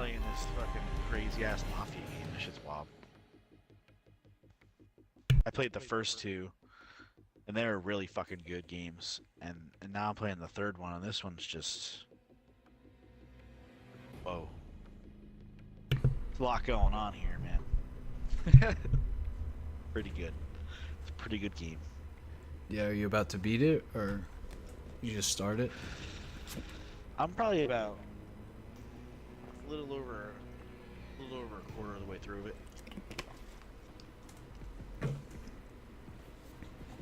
playing this fucking crazy ass Mafia game. This shit's wild. I played the first two, and they were really fucking good games. And now I'm playing the third one, and this one's just whoa. There's a lot going on here, man. Pretty good. It's a pretty good game. Yeah, are you about to beat it, or you just started? I'm probably about a little over a quarter of the way through it.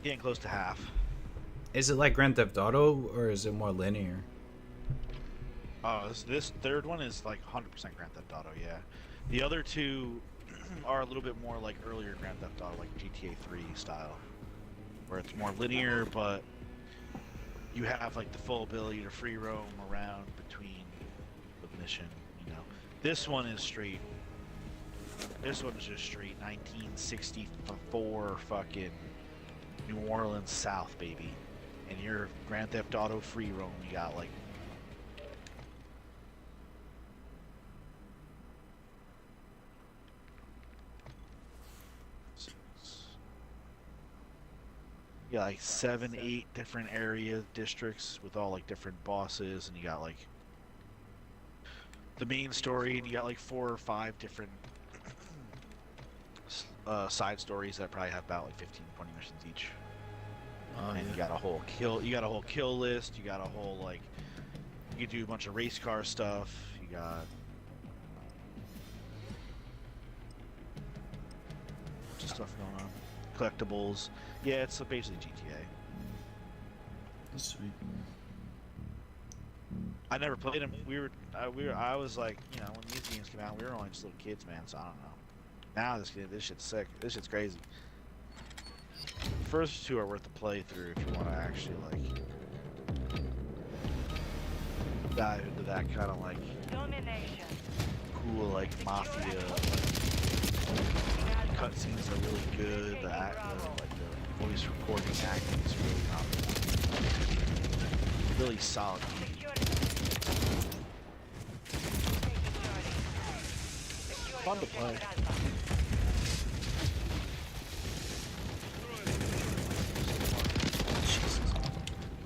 Getting close to half. Is it like Grand Theft Auto, or is it more linear? Oh, this third one is like 100% Grand Theft Auto, yeah. The other two are a little bit more like earlier Grand Theft Auto, like GTA 3 style, where it's more linear, but you have like the full ability to free roam around between the mission, you know. This one is straight. This one's just straight 1964 fucking New Orleans South, baby. And your Grand Theft Auto free roam, you got like like 7, 8 different area districts with all like different bosses, and you got like the main story, and you got like 4 or 5 different side stories that probably have about like 15, 20 missions each. And you got a whole kill list. You got a whole like you can do a bunch of race car stuff. You got bunch of stuff going on. Collectibles. Yeah, it's basically GTA. That's sweet. I never played them. I was like, you know, when these games came out, we were only just little kids, man. So I don't know. Now this shit's sick. This shit's crazy. The first two are worth the playthrough if you want to actually like dive into that kind of like cool like mafia. Like, cutscenes are really good. Like the voice recording acting is really solid. Fun to play.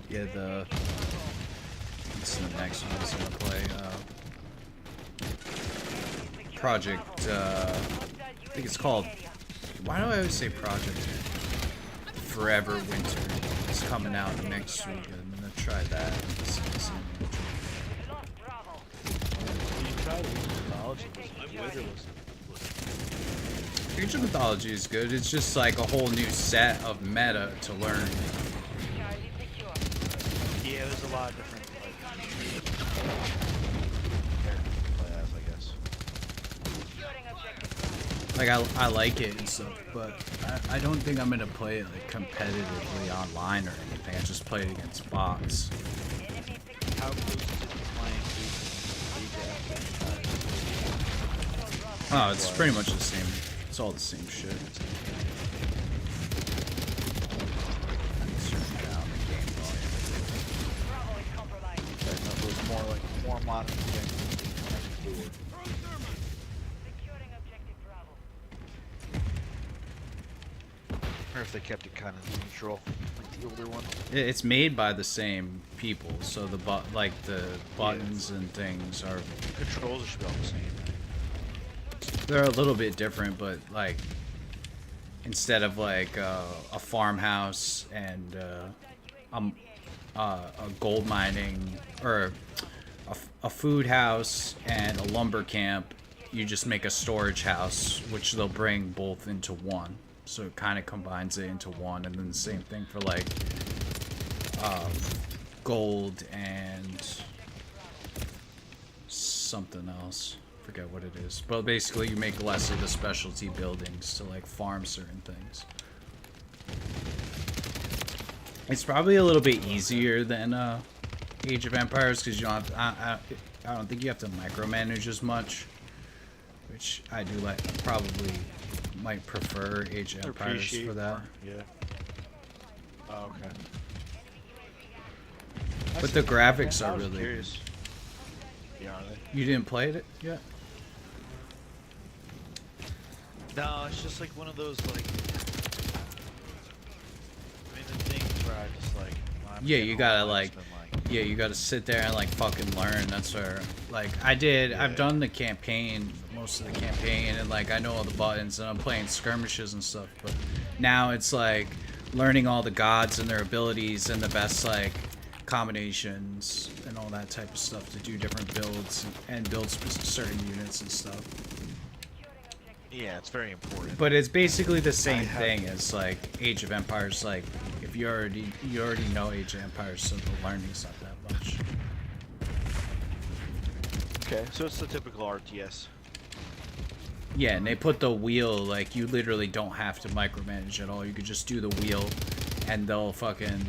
Yeah, it's the next one I was gonna play. Project, I think it's called, why do I always say Project? Forever Winter. It's coming out next week. I'm gonna try that. Age of Mythology is good. It's just like a whole new set of meta to learn. Yeah, there's a lot of different characters to play as, I guess. Like I like it and stuff, but I don't think I'm gonna play it like competitively online or anything. I just play it against bots. How close is it to playing Oh, it's pretty much the same. It's all the same shit. More modern things. Or if they kept it kind of neutral, like the older one. It's made by the same people, so the buttons and things are. Controls should be all the same. They're a little bit different, but like instead of like a farmhouse and a gold mining or a food house and a lumber camp, you just make a storage house, which they'll bring both into one. So it kind of combines it into one, and then the same thing for like gold and something else. Forget what it is, but basically you make less of the specialty buildings to like farm certain things. It's probably a little bit easier than Age of Empires because you don't have I don't think you have to micromanage as much, which I do like. Probably might prefer Age of Empires for that. More. Yeah. Oh, okay. But the graphics are really. Curious. Yeah, are they? You didn't play it yet? No, it's just like one of those like random things where I just like. When I'm Yeah, getting you gotta older, I've like, just been, yeah, you gotta sit there and like fucking learn. That's where, like, I've Yeah. done the campaign, most of the campaign, and like I know all the buttons, and I'm playing skirmishes and stuff. But now it's like learning all the gods and their abilities and the best like combinations and all that type of stuff to do different builds and build certain units and stuff. Yeah, it's very important. But it's basically the same have- thing as like Age of Empires. Like if you already know Age of Empires, so the learning's not that much. Okay, so it's the typical RTS. Yeah, and they put the wheel, like, you literally don't have to micromanage at all. You could just do the wheel, and they'll fucking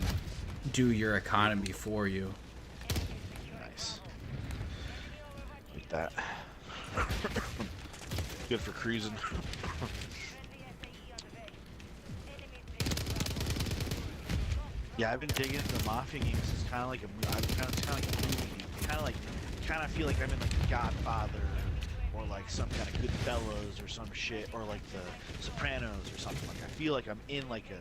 do your economy for you. Nice. Like that. Good for cruising. Yeah, I've been digging into the Mafia games. It's kind of like a movie. Kind of feel like I'm in like The Godfather, or like some kind of Goodfellas or some shit, or like The Sopranos or something. Like I feel like I'm in like a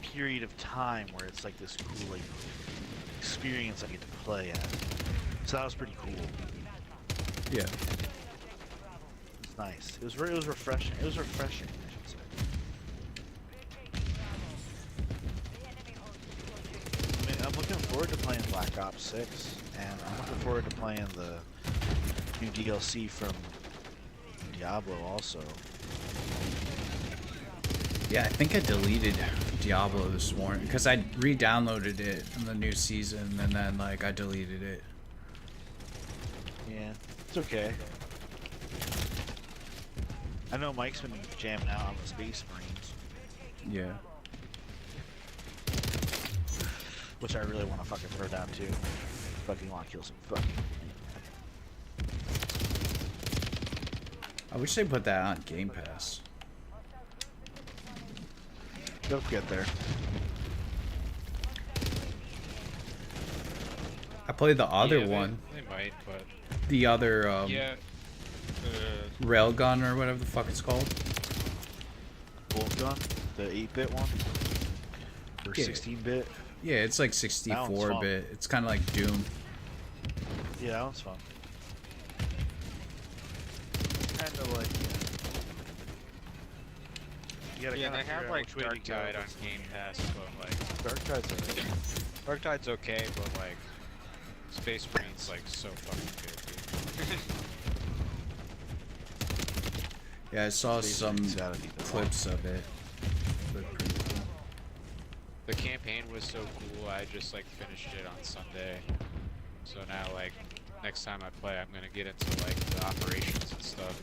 period of time where it's like this cool like experience I get to play at. So that was pretty cool. Yeah. It's nice. It was refreshing. It was refreshing, I should say. I mean, I'm looking forward to playing Black Ops 6, and I'm looking forward to playing the new DLC from Diablo also. Yeah, I think I deleted Diablo this morning, because I re-downloaded it in the new season, and then, like, I deleted it. Yeah, it's okay. I know Mike's been jamming out on the Space Marines, Yeah. which I really want to fucking throw down too. Fucking want to kill some fucking. I wish they put that on Game Pass. They'll get there. I played the other Yeah, one. They might, but The other, yeah. Railgun or whatever the fuck it's called. Wolfgun, the 8-bit one, or Yeah. 16-bit. Yeah, it's like That one's 64-bit. It's kind of like Doom. Yeah, that one's fun. Kind of like. You gotta Yeah, kinda they figure have out like which way to go. Darktide on Game Pass, but like Dark Tide's alright. Darktide's okay, but like Space Marine's like so fucking good, dude. Yeah, I saw Space some Marine's gotta be the clips of it. Looked pretty cool. The campaign was so cool. I just like finished it on Sunday, so now like next time I play, I'm gonna get into like the operations and stuff.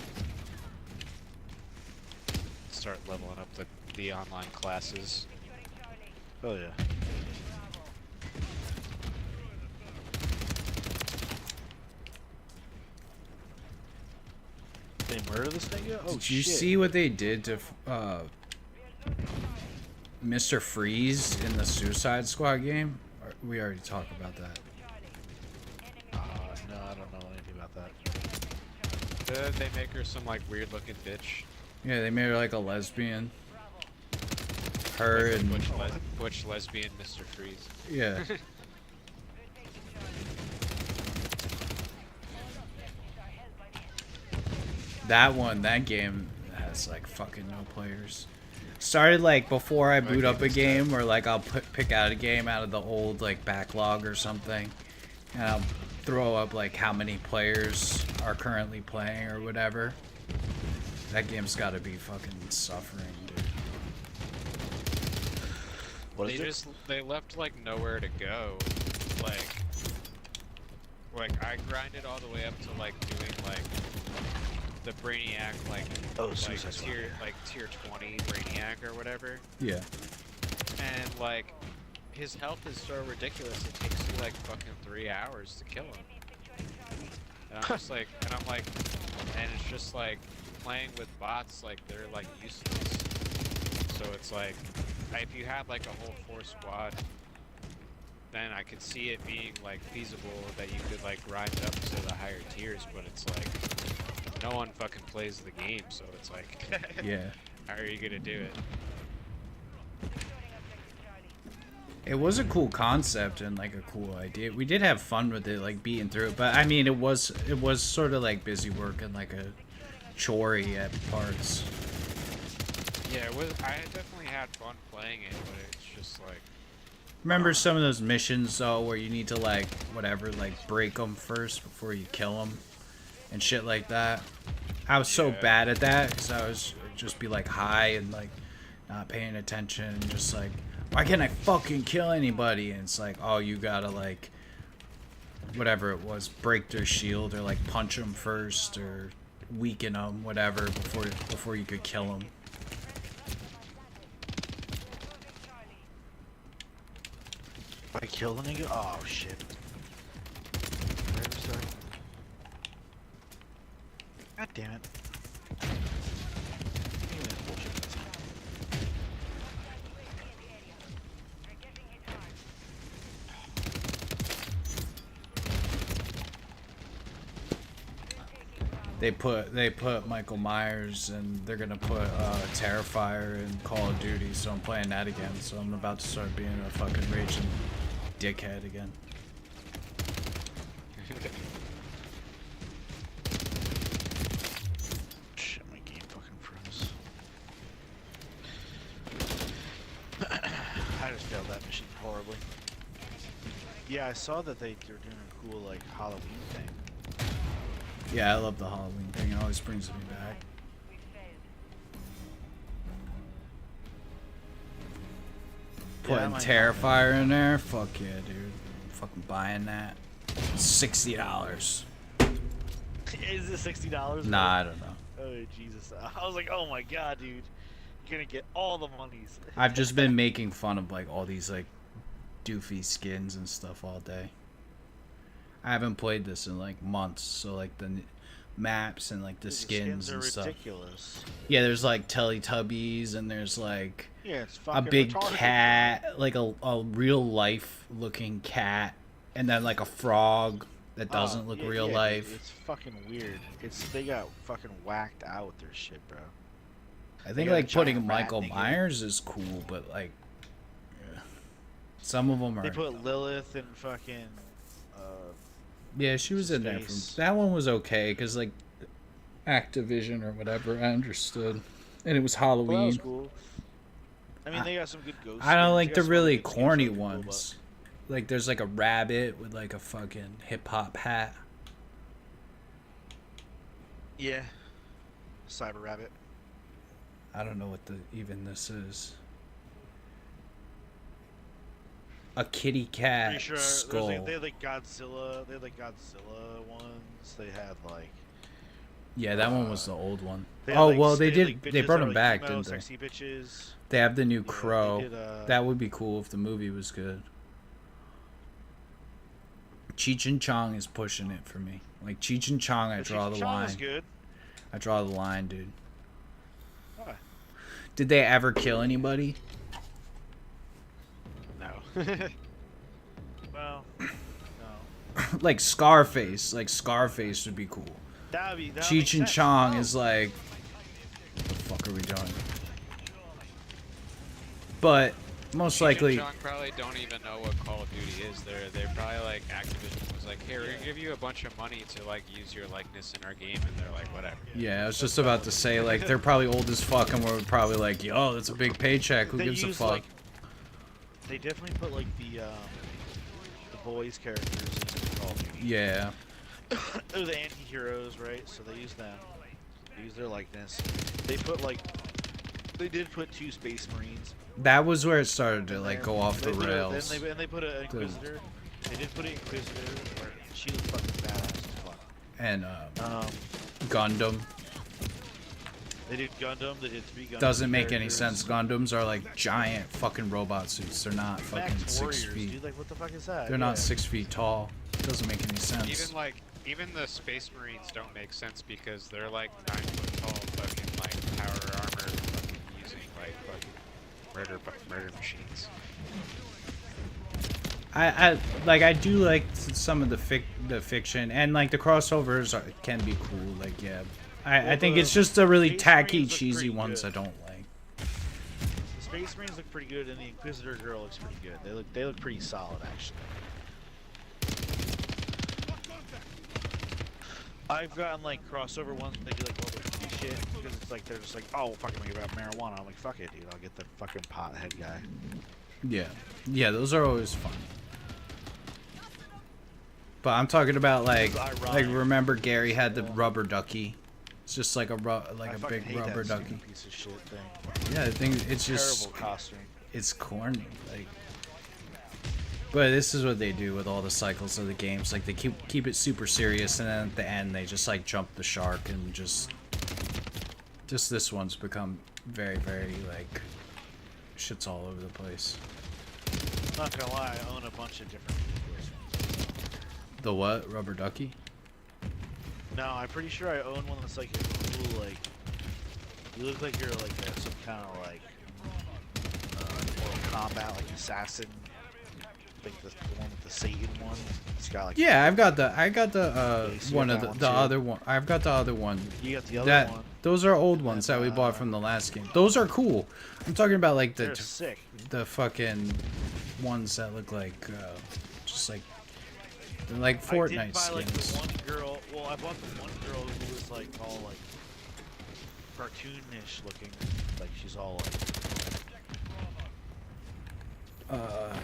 Start leveling up the online classes. Oh yeah. They murder this thing yet? Oh Did you shit. see what they did to Mr. Freeze in the Suicide Squad game? Or we already talked about that. No, I don't know anything about that. They make her some like weird looking bitch. Yeah, they made her like a lesbian. Her Like a and butch lesbian Mr. Freeze. yeah. That game has like fucking no players. Started like before I boot up a game, or like I'll pick out a game out of the old like backlog or something, and I'll throw up like how many players are currently playing or whatever. That game's got to be fucking suffering, dude. What is it? They left like nowhere to go. Like I grinded all the way up to like doing like the Brainiac Suicide Squad, tier 20 Brainiac or whatever. Yeah. And like his health is so ridiculous it takes you like fucking 3 hours to kill him. And I'm just like and it's just like playing with bots, like they're like useless. So it's like if you had like a whole 4 squad, then I could see it being like feasible that you could like grind up to the higher tiers, but it's like no one fucking plays the game, so it's like, Yeah. how are you gonna do it? It was a cool concept and like a cool idea. We did have fun with it, like beating through it. But I mean, it was sort of like busy work and like a chore-y at parts. Yeah, it was. I definitely had fun playing it, but it's just like, Remember some of those missions though, where you need to like whatever, like break them first before you kill them, and shit like that. I was so Yeah. bad at that because I was just be like high and like not paying attention and just like, why can't I fucking kill anybody? And it's like, oh, you gotta like whatever it was, break their shield or like punch them first or weaken them, whatever, before you could kill them. If I kill the nigga? Oh shit. Where was that? God damn it. Give me that bullshit. They put Michael Myers and they're gonna put Terrifier in Call of Duty, so I'm playing that again. So I'm about to start being a fucking raging dickhead again. Shit, my game fucking froze. I just failed that mission horribly. Yeah, I saw that they're doing a cool like Halloween thing. Yeah, I love the Halloween thing. It always brings me back. Putting might Terrifier in there? Fuck yeah, dude. I'm fucking buying that. $60. Is it $60? Nah, I don't know. Oh Jesus! I was like, oh my god, dude, you're gonna get all the monies. I've just been making fun of like all these like doofy skins and stuff all day. I haven't played this in like months, so like the maps and like the Dude, skins are and stuff. ridiculous. Yeah, there's like Teletubbies and there's like Yeah, it's a fucking big retarded. cat, like a real life looking cat, and then like a frog that doesn't look real dude, life. It's fucking weird. They got fucking whacked out with their shit, bro. I think got a like putting giant rat Michael thingy. Myers is cool, but like some of them are. They put Lilith and fucking. Yeah, she was in there. Space. That one was okay because like Activision or whatever, I understood, and it was Halloween. Well, that was cool. I mean, they got some good ghosts. I don't skins. like They the got some really good skins corny that are cool, ones. Like there's like a rabbit with like a fucking hip hop hat. but- Yeah. Cyber Rabbit. I don't know what even this is. A kitty cat Pretty sure skull. they had like Godzilla. They had like Godzilla ones. They had like. Yeah, that one was the old one. They had, Oh like, well, they had, did. like, They bitches brought that him were, back, emo, didn't they? Sexy bitches. They have the new Yeah, they Crow. did, That would be cool if the movie was good. Cheech and Chong is pushing it for me. Like Cheech and Chong, I the draw Cheech the and Chong line. was good. I draw the line, dude. Why? Did they ever kill anybody? No. Well, no. Like Scarface. Like Scarface would be cool. That would be. That would Cheech make and sense. Chong No. is like, what the fuck are we doing? But most likely, Cheech and Chong probably don't even know what Call of Duty is. They're probably like Activision was like, hey, we're gonna give you a bunch of money to like use your likeness in our game, and they're like, whatever. yeah, I was just about to say like they're probably old as fuck, and we're probably like, yo, that's a big paycheck. Who They gives a use, fuck? like, they definitely put like the boys characters in Call of Duty. Yeah. They're the anti-heroes, right? So they use them. They use their likeness. They put like. They did put 2 Space Marines. That was where it started to in like there. go off the They put rails. and they put an Inquisitor. They did put an Inquisitor. Where she was fucking badass as fuck. And Gundam They did Gundam. They did 3 Gundam. doesn't make any characters. sense. Gundams are like giant fucking robot suits. They're not fucking Max 6 Warriors, feet. dude. Like, what the fuck is that? They're not Yeah. 6 feet tall. Doesn't make any sense. Even the Space Marines don't make sense because they're like 9 foot tall, fucking like power armor, fucking using like fucking murder machines. I do like some of the fiction and like the crossovers can be cool. Like yeah, I think the it's just the really Space tacky, Marines look cheesy pretty ones good. I don't like. The Space Marines look pretty good, and the Inquisitor girl looks pretty good. They look pretty solid, actually. I've gotten like crossover ones when they do like all the shit because it's like they're just like, oh, fucking me about marijuana. I'm like, fuck it, dude. I'll get the fucking pothead guy. Yeah, yeah, those are always fun. But I'm talking about like remember Gary had the rubber ducky. It's just like a I big hate rubber that ducky. stupid piece of shit thing. Yeah, I think it's just Terrible costume. it's corny, like. But this is what they do with all the cycles of the games. Like they keep it super serious, and then at the end they just like jump the shark and just this one's become very like shit's all over the place. Not gonna lie, I own a bunch of different ones. The what? Rubber ducky? No, I'm pretty sure I own one that's like a cool, like, you look like you're like some kind of like Mortal Kombat, like assassin. Like the one with the Satan one. It's got like Yeah, I got the you one got of that one the too? other one. I've got the other one. You got the other That one. those are old ones that we bought from the last game. Those are cool. I'm talking about like They're sick. the fucking ones that look like just like they're like I Fortnite did buy like skins. the one girl. Well, I bought the one girl who was like all like cartoonish looking. Like she's all like.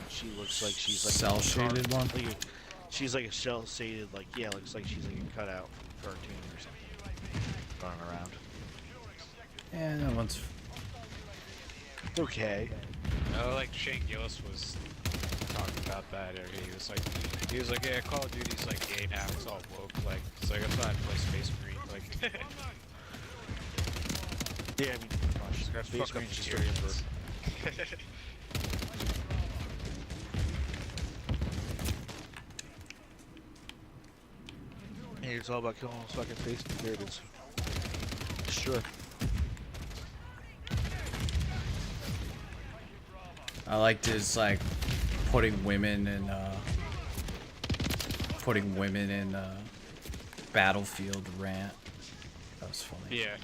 She looks like she's like cell shaded one. Like, she's like a shell shaded, like yeah, looks like she's like a cutout from a cartoon or something. Running around. Yeah, that one's Okay. No, like Shane Gillis was talking about that. Or he was like, yeah, Call of Duty's like gay now. It's all woke. Like, it's like that's why I play Space Marine. Like, Yeah, I mean, gosh, got Space fuck up Marines just materials. Hey, it's all about killing those fucking face Marines. Sure. I liked his like putting women in Battlefield rant. That was funny. yeah.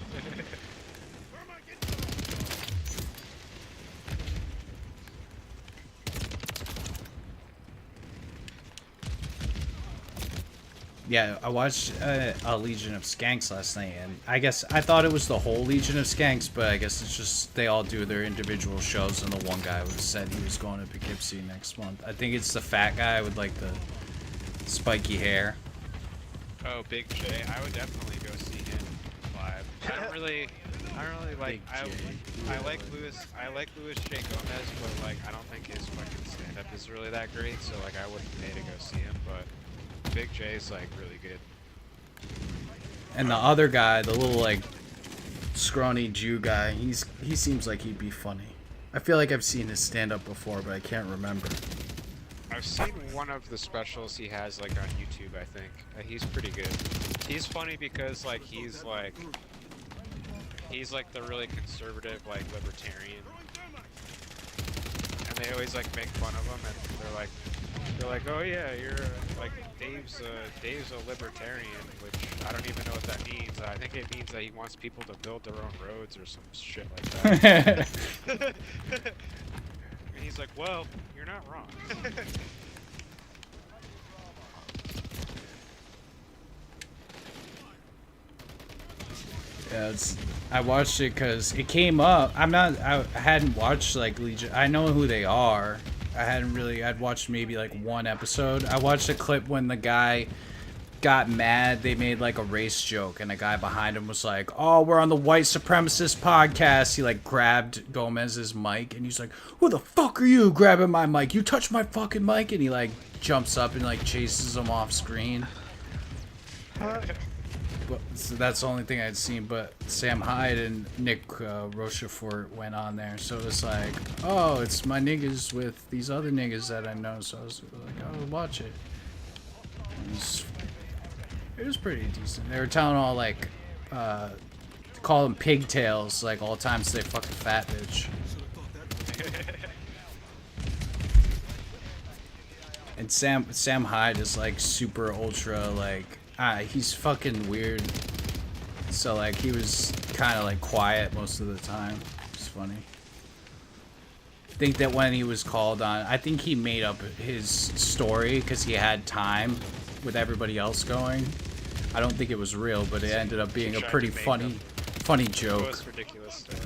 Yeah, I watched a Legion of Skanks last night, and I guess I thought it was the whole Legion of Skanks, but I guess it's just they all do their individual shows, and the one guy said he was going to Poughkeepsie next month. I think it's the fat guy with like the spiky hair. Oh, Big J. I would definitely go see him live. I don't really like. I like Louis J. Gomez, but like I don't think his fucking stand-up is really that great. So like I wouldn't pay to go see him, but Big J's like really good. And the other guy, the little like scrawny Jew guy, he seems like he'd be funny. I feel like I've seen his stand-up before, but I can't remember. I've seen one of the specials he has like on YouTube. I think he's pretty good. He's funny because like he's like the really conservative like libertarian, and they always like make fun of him, and they're like, oh yeah, you're like Dave's a libertarian, which I don't even know what that means. I think it means that he wants people to build their own roads or some shit like that. And he's like, well, you're not wrong. Yeah, I watched it because it came up. I hadn't watched like Legion. I know who they are. I'd watched maybe like one episode. I watched a clip when the guy got mad. They made like a race joke, and a guy behind him was like, oh, we're on the white supremacist podcast. He like grabbed Gomez's mic, and he's like, who the fuck are you grabbing my mic? You touch my fucking mic. And he like jumps up and like chases him off screen. So that's the only thing I'd seen, but Sam Hyde and Nick Rochefort went on there, so it was like, oh, it's my niggas with these other niggas that I know, so I was like, oh, watch it. It was pretty decent. They were telling all like, call them pigtails, like all times they fucking fat bitch. And Sam Hyde is like super ultra like, he's fucking weird. So like he was kind of like quiet most of the time. It's funny. I think that when he was called on, I think he made up his story because he had time with everybody else going. I don't think it was real, but it ended up being a pretty funny joke. Most ridiculous story.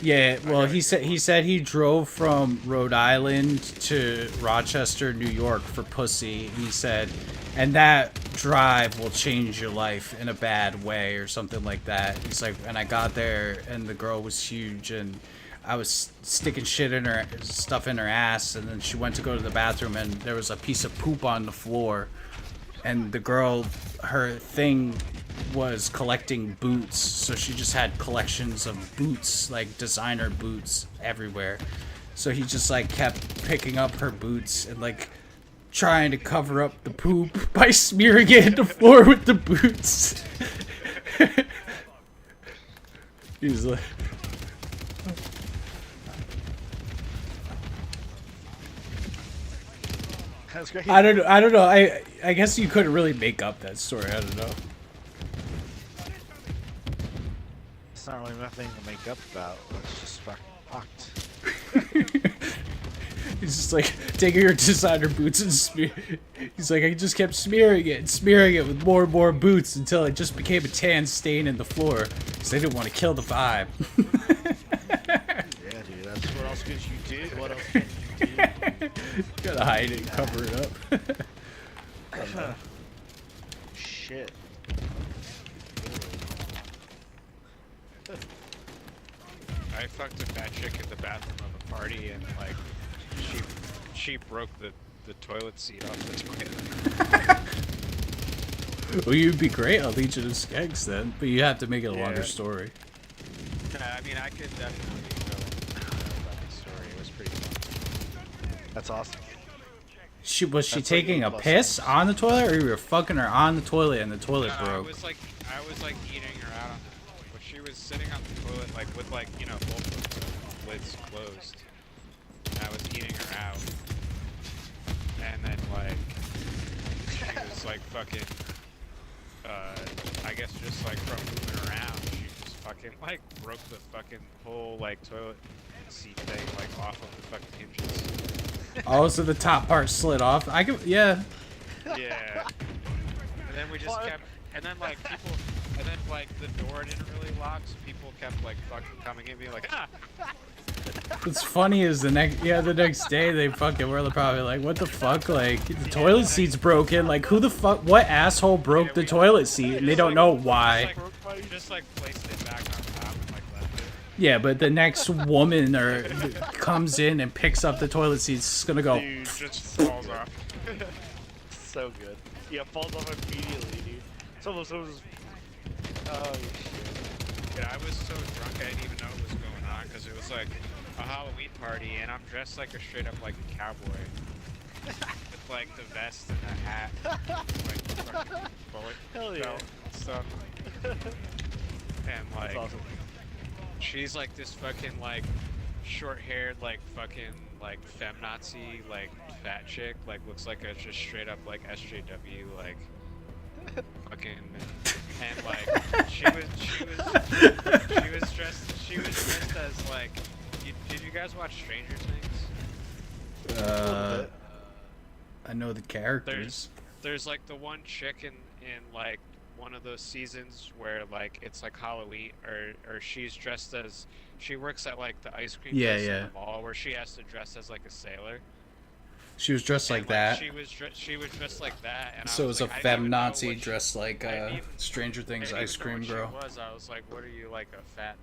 Yeah, well, he said he drove from Rhode Island to Rochester, New York for pussy, and he said, and that drive will change your life in a bad way or something like that. He's like, and I got there, and the girl was huge, and I was sticking stuff in her ass, and then she went to go to the bathroom, and there was a piece of poop on the floor, and the girl, her thing was collecting boots, so she just had collections of boots, like designer boots everywhere. So he just like kept picking up her boots and like trying to cover up the poop by smearing it in the floor with the boots. He was like, That's great. I don't know. I guess you couldn't really make up that story. I don't know. It's not really nothing to make up about. It's just fucking fucked. He's just like taking her designer boots and he's like, I just kept smearing it with more and more boots until it just became a tan stain in the floor because they didn't want to kill the vibe. Yeah, dude. That's what else could you do? What else could you do? Gotta hide it and cover it up. Shit. I fucked a fat chick in the bathroom of a party, and like she broke the toilet seat off the toilet. Well, you'd be great on Legion of Skanks then, but you have to make it a longer story. I mean, I could definitely go about the story. It was pretty fun. That's awesome. Was she That's taking like a A+ piss things. on the toilet, or you were fucking her on the toilet and the toilet I broke? was like eating her out on the, but she was sitting on the toilet like with like, you know, both of the lids closed. And I was eating her out. And then like she was like fucking I guess just like from moving around, she just fucking like broke the fucking whole like toilet seat thing like off of the fucking hinges. Oh, so the top part slid off. Yeah. Yeah. And then we just kept, and then like people, and then like the door didn't really lock, so people kept like fucking coming at me like, ah! What's funny is the next day they fucking were probably like, what the fuck? Like, the toilet seat's broken. Like, who the fuck? What asshole broke the toilet seat? And they don't know why. Just like placed it back on top and like left it. Yeah, but the next woman comes in and picks up the toilet seat. It's gonna go. Dude, just falls off. So good. Yeah, falls off immediately, dude. It's almost. Oh shit. Yeah, I was so drunk I didn't even know what was going on because it was like a Halloween party and I'm dressed like a straight up like a cowboy. With like the vest and the hat. Like fucking bullet Hell yeah. belt and stuff. And like That's awesome. she's like this fucking like short haired like fucking like feminazi like fat chick, like looks like a just straight up like SJW like fucking, and like she was dressed as like, did you guys watch Stranger Things? I know the characters. There's like the one chick in like one of those seasons where like it's like Halloween or she's dressed as, she works at like the ice cream place in the mall where she has to dress as like a sailor. She was dressed like that. She was dressed like that. And So I it was was like, a I didn't even know feminazi what dressed like Stranger I Things didn't ice even know cream what girl. She was. I was like, what are you, like a fat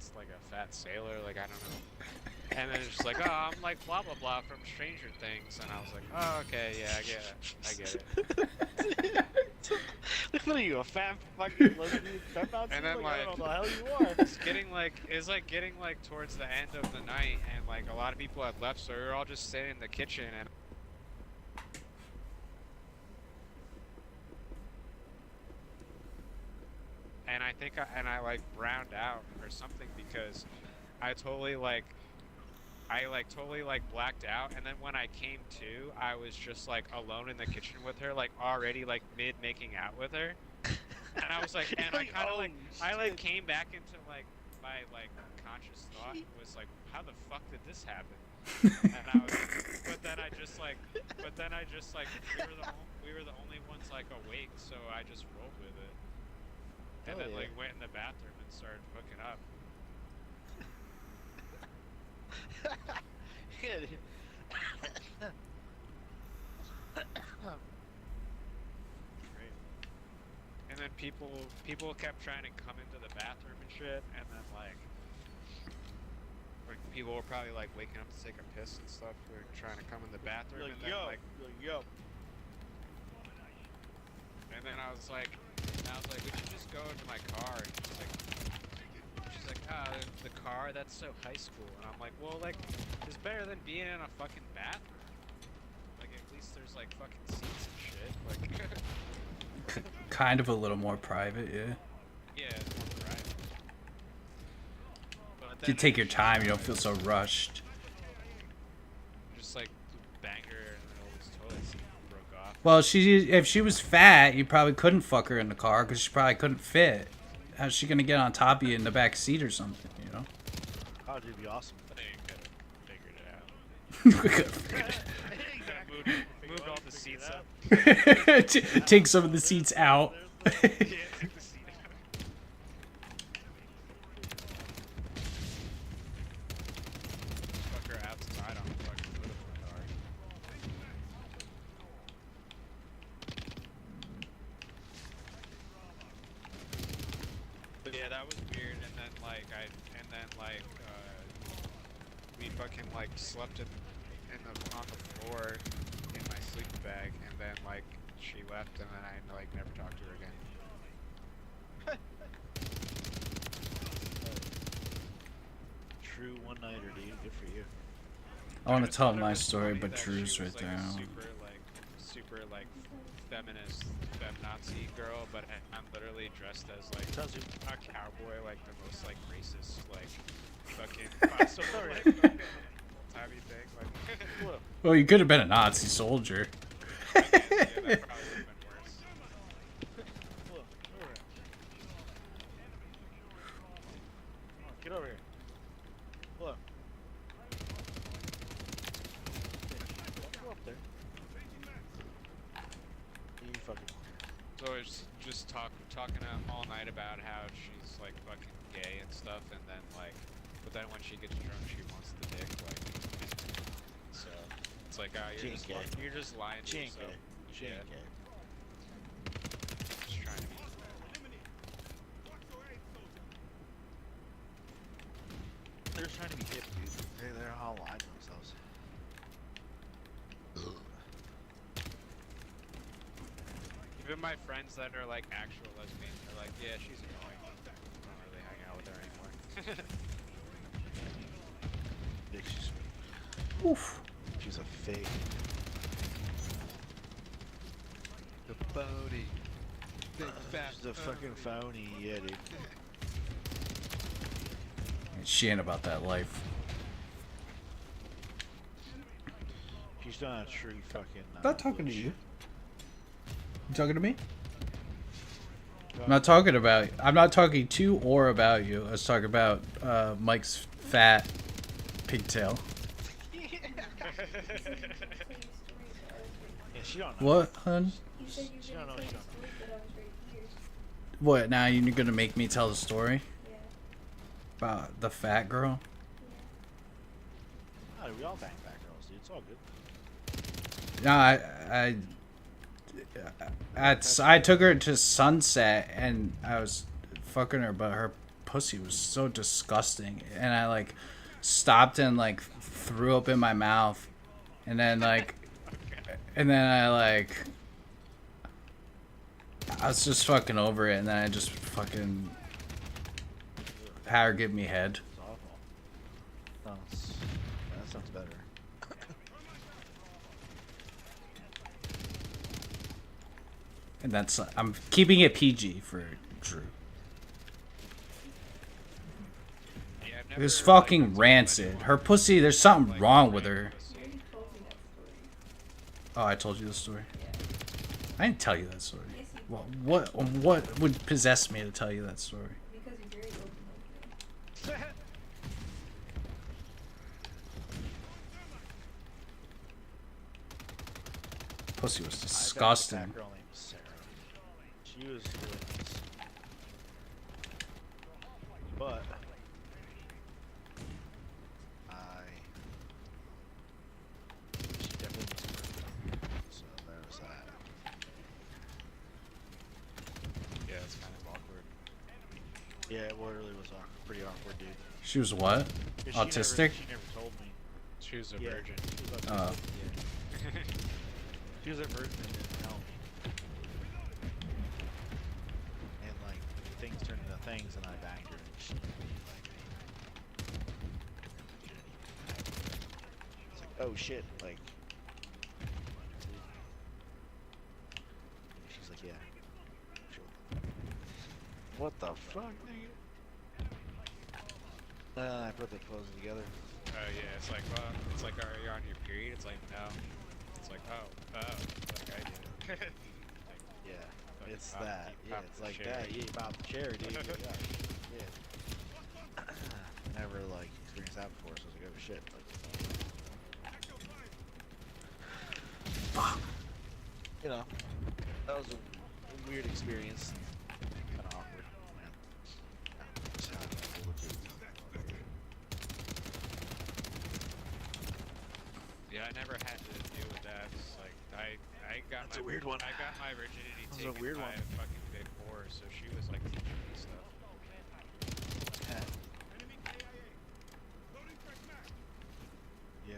sailor? Like, I don't know. And then it's just like, oh, I'm like blah blah blah from Stranger Things, and I was like, oh, okay, yeah, I get it. Look at you, a fat fucking lesbian fat Nazi? And then, I don't know like, the hell you are. It's getting like towards the end of the night, and like a lot of people had left, so we were all just sitting in the kitchen, and I think I like browned out or something because I totally blacked out, and then when I came to, I was just like alone in the kitchen with her, like already like mid making out with her, and I was like, and I kind of like, Oh, I like shit. came back into like my like conscious thought and was like, how the fuck did this happen? And I was, but then I just like, we were the only ones like awake, so I just rolled with it, and Hell then yeah. like went in the bathroom and started hooking up. Yeah, dude. Great. And then people kept trying to come into the bathroom and shit, and then like people were probably like waking up to take a piss and stuff. They were trying to come in the bathroom, Like, and then yo, like, yo. and then I was like, we should just go into my car. And she's like, ah, the car, that's so high school. And I'm like, well, like, it's better than being in a fucking bathroom. Like, at least there's like fucking seats and shit. Like, Kind of a little more private, yeah. yeah, it's more private. But You then take your she, time, you don't feel so rushed. just like banged her in the middle of this toilet seat and broke off. Well, if she was fat, you probably couldn't fuck her in the car because she probably couldn't fit. How's she gonna get on top of you in the back seat or something, you know? Oh, dude, be awesome. I think I could have figured it out. Exactly. Moved all the seats up. Take some of the seats out. Yeah, took the seat out. Fuck her outside on the fucking hood of the car. But yeah, that was weird. And then we fucking like slept on the floor in my sleeping bag, and then like she left, and then I like never talked to her again. True one-nighter, dude. Good for you. I want to just tell thought it my was story, funny but that Drew's she right was, there. like, a super like feminist, feminazi girl, but I'm literally dressed as like Tells you. a cowboy, like the most like racist, like fucking possible, like fucking tabby thing, like. Look. Well, you could have been a Nazi soldier. Yeah, that probably would have been worse. Look. Over here. Come on, get over here. Look. Go up there. You fucking. So it's just talking all night about how she's like fucking gay and stuff, and then like, but then when she gets drunk, she wants the dick, like. So it's like, oh, She ain't gay. you're just lying to She ain't yourself. gay. She ain't gay. Just trying to be. They're just trying to be hip, dude. They're all lying to themselves. Even my friends that are like actual lesbians are like, yeah, she's annoying. I don't really hang out with her anymore. Dick, she's sweet. Oof. She's a fake. The phony. Big fat. She's a fucking phony, yeah, dude. She ain't about that life. She's not a true fucking. I'm not talking to bitch. you. You talking to me? I'm not talking about. I'm not talking to or about you. I was talking about Mike's fat pigtail. Yeah, she don't know. What, hun? You said you She didn't don't know, tell she the don't story, but I was right here. What? Now you're gonna make me tell the story Yeah. about the fat girl? Oh, we all bang fat girls, dude. It's all good. No, I took her to Sunset and I was fucking her, but her pussy was so disgusting, and I like stopped and like threw up in my mouth, and then like, and then I was just fucking over it, and then I just fucking had her give me head. It's awful. No, that sounds better. And that's I'm keeping it PG for Drew. Yeah, I've It was never, fucking like, rancid. Her pussy, there's something like, wrong with her. pussy. You already told me that story. Oh, I told you the story. Yeah. I didn't tell you that story. Yes, you What would possess me to tell you that story? Because you're very open. Pussy was I disgusting. met a girl named Sarah. She was really nice. But she definitely was perfect. So there's that. Yeah, it's kind of awkward. Yeah, it literally was pretty awkward, dude. She was what? 'Cause Autistic? She never told me. She was a Yeah, virgin. she was Oh. autistic, yeah. She was a virgin and didn't tell me. And like things turned into things, and I banged her. And she like, it's like, oh shit, like. She's like, yeah. Sure. What the fuck, nigga? I put the clothes together. Oh yeah, it's like, well, it's like, are you on your period? It's like, no. It's like, oh, like I did. Yeah, Fucking it's pop- that. keep Yeah, popping it's the like cherry. that. Yeah, you pop the cherry, dude. Yeah. Never like experienced that before, so I was like, oh shit. Like, you know, that was a weird experience. Kind of awkward. Man. Just how I feel with it. Yeah, I never had to deal with that. It's like I got That's my a weird one. I got my virginity That was a taken weird by one. a fucking big whore, so she was like teaching me stuff. Yeah.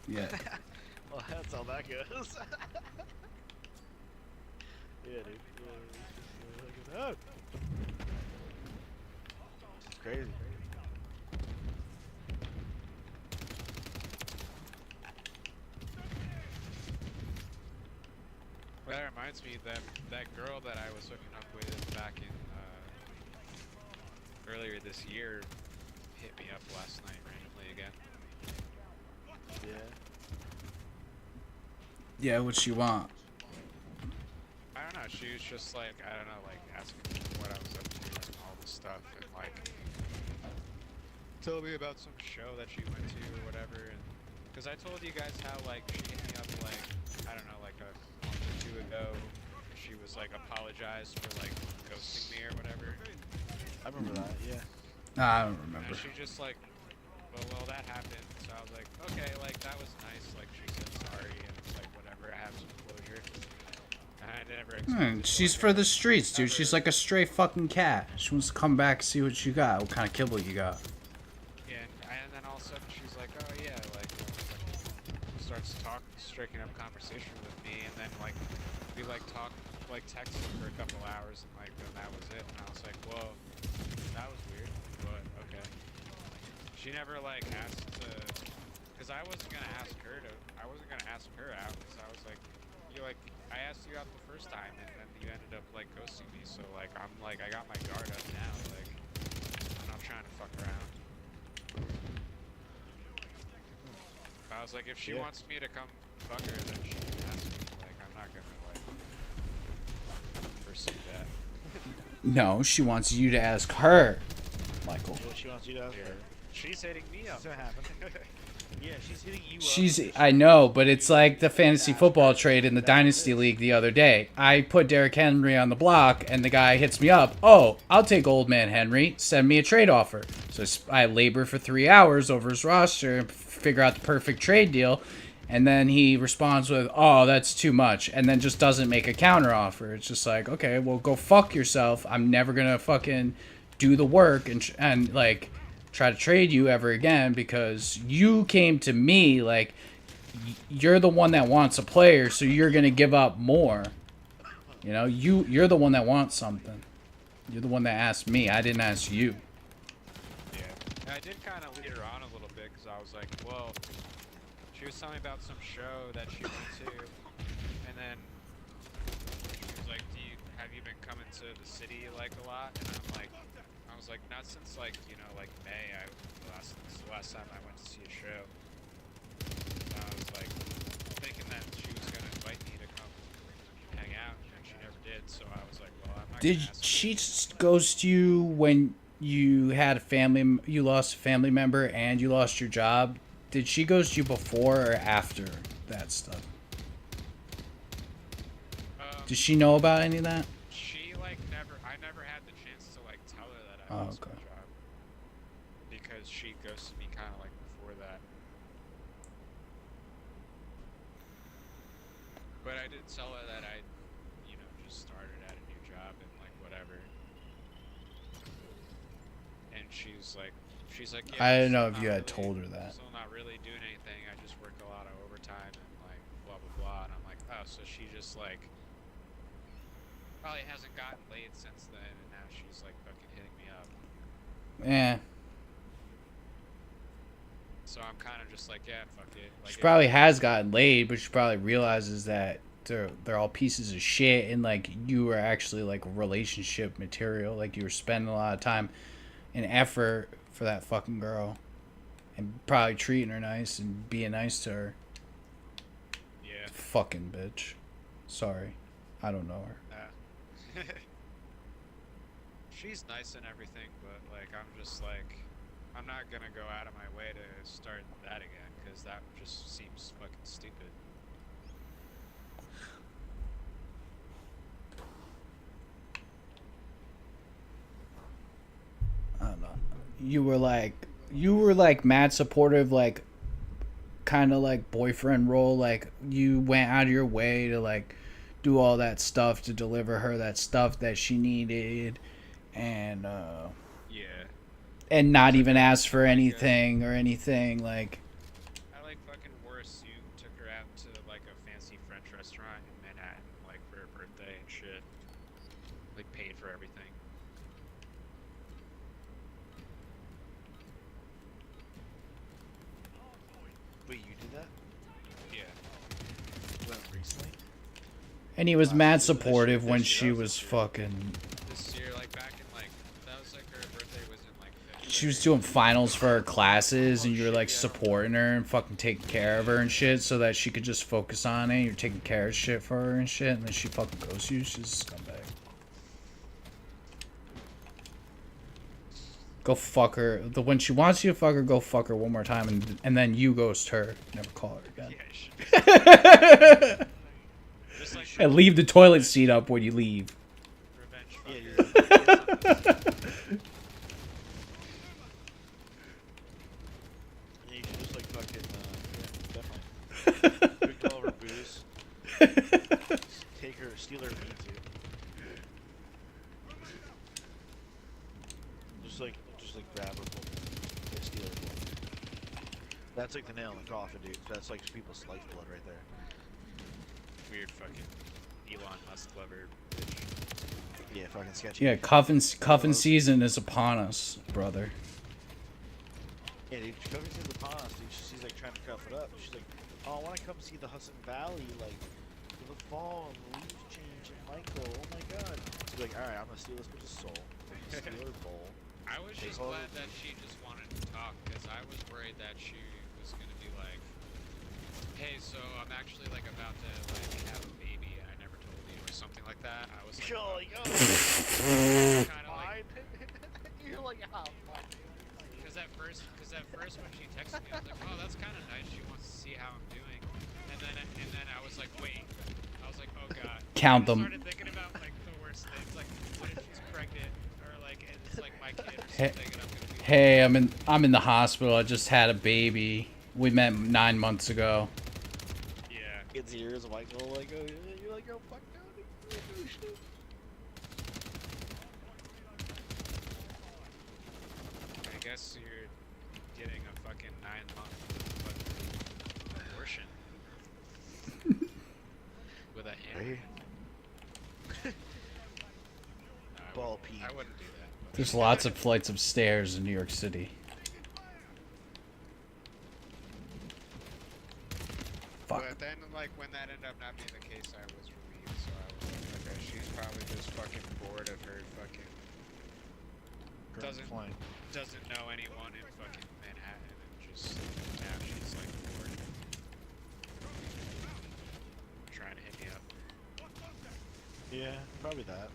Yeah. Well, that's how that goes. Yeah, dude. Yeah, it's crazy. Well, that reminds me that that girl that I was hooking up with back in earlier this year hit me up last night randomly again. Yeah. Yeah, what you want? I don't know. She was just like, I don't know, like asking me what I was up to and all this stuff, and like tell me about some show that she went to or whatever. And because I told you guys how like she hit me up like I don't know, like a month or two ago. She was like apologized for like ghosting me or whatever. I remember that, yeah. Nah, I don't And remember. she just like, well, that happened. So I was like, okay, like that was nice. Like she said sorry, and it's like whatever. I have some closure. And I never. expected She's to, for like, the streets, dude. She's ever- like a stray fucking cat. She wants to come back, see what you got, what kind of kibble you got. Yeah, and then all of a sudden she's like, oh yeah, like starts striking up conversation with me, and then like we like talk, like texted for a couple hours, and like then that was it. And I was like, whoa, that was weird, but okay. She never like asked to, cause I wasn't gonna ask her out, cause I was like, I asked you out the first time, and then you ended up like ghosting me. So like I'm like I got my guard up now, like I'm not trying to fuck around. I was like, if she Yeah. wants me to come fuck her, then she can ask me. Like I'm not gonna like pursue that. No, she wants you to ask her, Michael. What she wants you to ask her. She's hitting me up. That's what happened. Yeah, she's hitting you She's, up. I know, but it's like the fantasy football trade in the Dynasty League the other day. I put Derrick Henry on the block, and the guy hits me up. Oh, I'll take old man Henry. Send me a trade offer. So I labor for 3 hours over his roster and figure out the perfect trade deal. And then he responds with, oh, that's too much. And then just doesn't make a counter offer. It's just like, okay, well, go fuck yourself. I'm never going to fucking do the work and like try to trade you ever again because you came to me like you're the one that wants a player, so you're going to give up more. You know, you're the one that wants something. You're the one that asked me. I didn't ask you. Yeah. And I did kind of lead her on a little bit because I was like, well, she was telling me about some show that she went to, and then she was like, have you been coming to the city like a lot? And I was like, not since like like May. The last time I went to see a show. And I was like thinking that she was gonna so I was like, well, I'm not Did gonna ask she you. ghost you when you had a family? You lost a family member and you lost your job. Did she ghost you before or after that stuff? Did she know about any of that? She like I never had the chance to like tell her that I Oh, lost okay. my job because she ghosted me kind of like before that. But I did tell her that I, just started at a new job and like whatever. And she's like, yeah. I I'm don't know still if you not had told her I'm that. still not really doing anything. I just work a lot of overtime and like blah blah blah. And I'm like, oh, so she just like probably hasn't gotten laid since then, and now she's like fucking hitting me up. Yeah. So I'm kind of just like, yeah, fuck it. Like, She probably has gotten laid, but she probably realizes that they're all pieces of shit, and like you were actually like relationship material. Like you were spending a lot of time and effort for that fucking girl, and probably treating her nice and being nice to her. Yeah. Fucking bitch. Sorry, I don't know her. She's nice and everything, but like I'm just like, I'm not gonna go out of my way to start that again because that just seems fucking stupid. I don't know. You were like mad supportive, like kind of like boyfriend role. Like you went out of your way to like do all that stuff to deliver her that stuff that she needed, and Yeah. and not So even then, ask for like, anything or anything. Like I like fucking worse. You took her out to like a fancy French restaurant in Manhattan, like for her birthday and shit. Like paid for everything. Wait, you did that? Yeah. When, recently? and he was mad This year- supportive this when year, she that was was this year. fucking. This year, like back in like that was like her birthday was in like February. She was doing finals for her classes, and Oh, you were shit, like yeah. supporting her and fucking taking care of her and shit, so that she could just focus on it. You're taking care of shit for her and shit, and then she fucking goes you. She's a scumbag. Go fuck her. When she wants you to fuck her, go fuck her one more time, and then you ghost her. Never call her again. Yeah, just like And leave the toilet seat up when you leave. revenge Yeah, fucker. Yeah, you should just like fucking, yeah, definitely. Drink all of her booze. Take her, steal her meat too. Just like grab her bowl. Like steal her bowl. That's like the nail in the coffin, dude. That's like people's lifeblood right there. Weird fucking Elon Musk lover. Yeah, fucking sketchy. Yeah, cuffin season is upon us, brother. Yeah, dude, she comes into the pond, dude. She's like trying to cuff it up. She's like, oh, I want to come see the Hudson Valley, like, for the fall and the leaf change and Michael. Oh my god. She's like, alright, I'm gonna steal this bitch's soul. Steal her bowl. I was just all glad the- that she just wanted to talk because I was worried that she was gonna be like, "Hey, so I'm actually like about to like have a baby. I never told you," or something like that. I was like, Yo, yo. kind of like, You're like, oh, fuck. because at first when she texted me, I was like, "Oh, that's kind of nice. She wants to see how I'm doing," and then I was like, "Wait," I was like, "Oh god." Count I them. started thinking about like the worst things, like what if she's pregnant or like it's like my kid or Hey- something, and I'm gonna be Hey, I'm in the hospital. I just had a baby. We met 9 months ago. yeah. Kids' ears, Michael, like, oh, you're like, yo, fuck no, dude. Oh, shit. I guess you're getting a fucking 9-month fucking abortion with a hammer. Right? No, Ball peen. I wouldn't do that. But There's lots of flights of stairs in New York City. Fuck. But then, like, when that ended up not being the case, I was relieved. So I was like, okay, she's probably just fucking bored of her fucking doesn't know anyone in fucking Manhattan, and just now she's like bored, trying to hit me up. Yeah, probably that.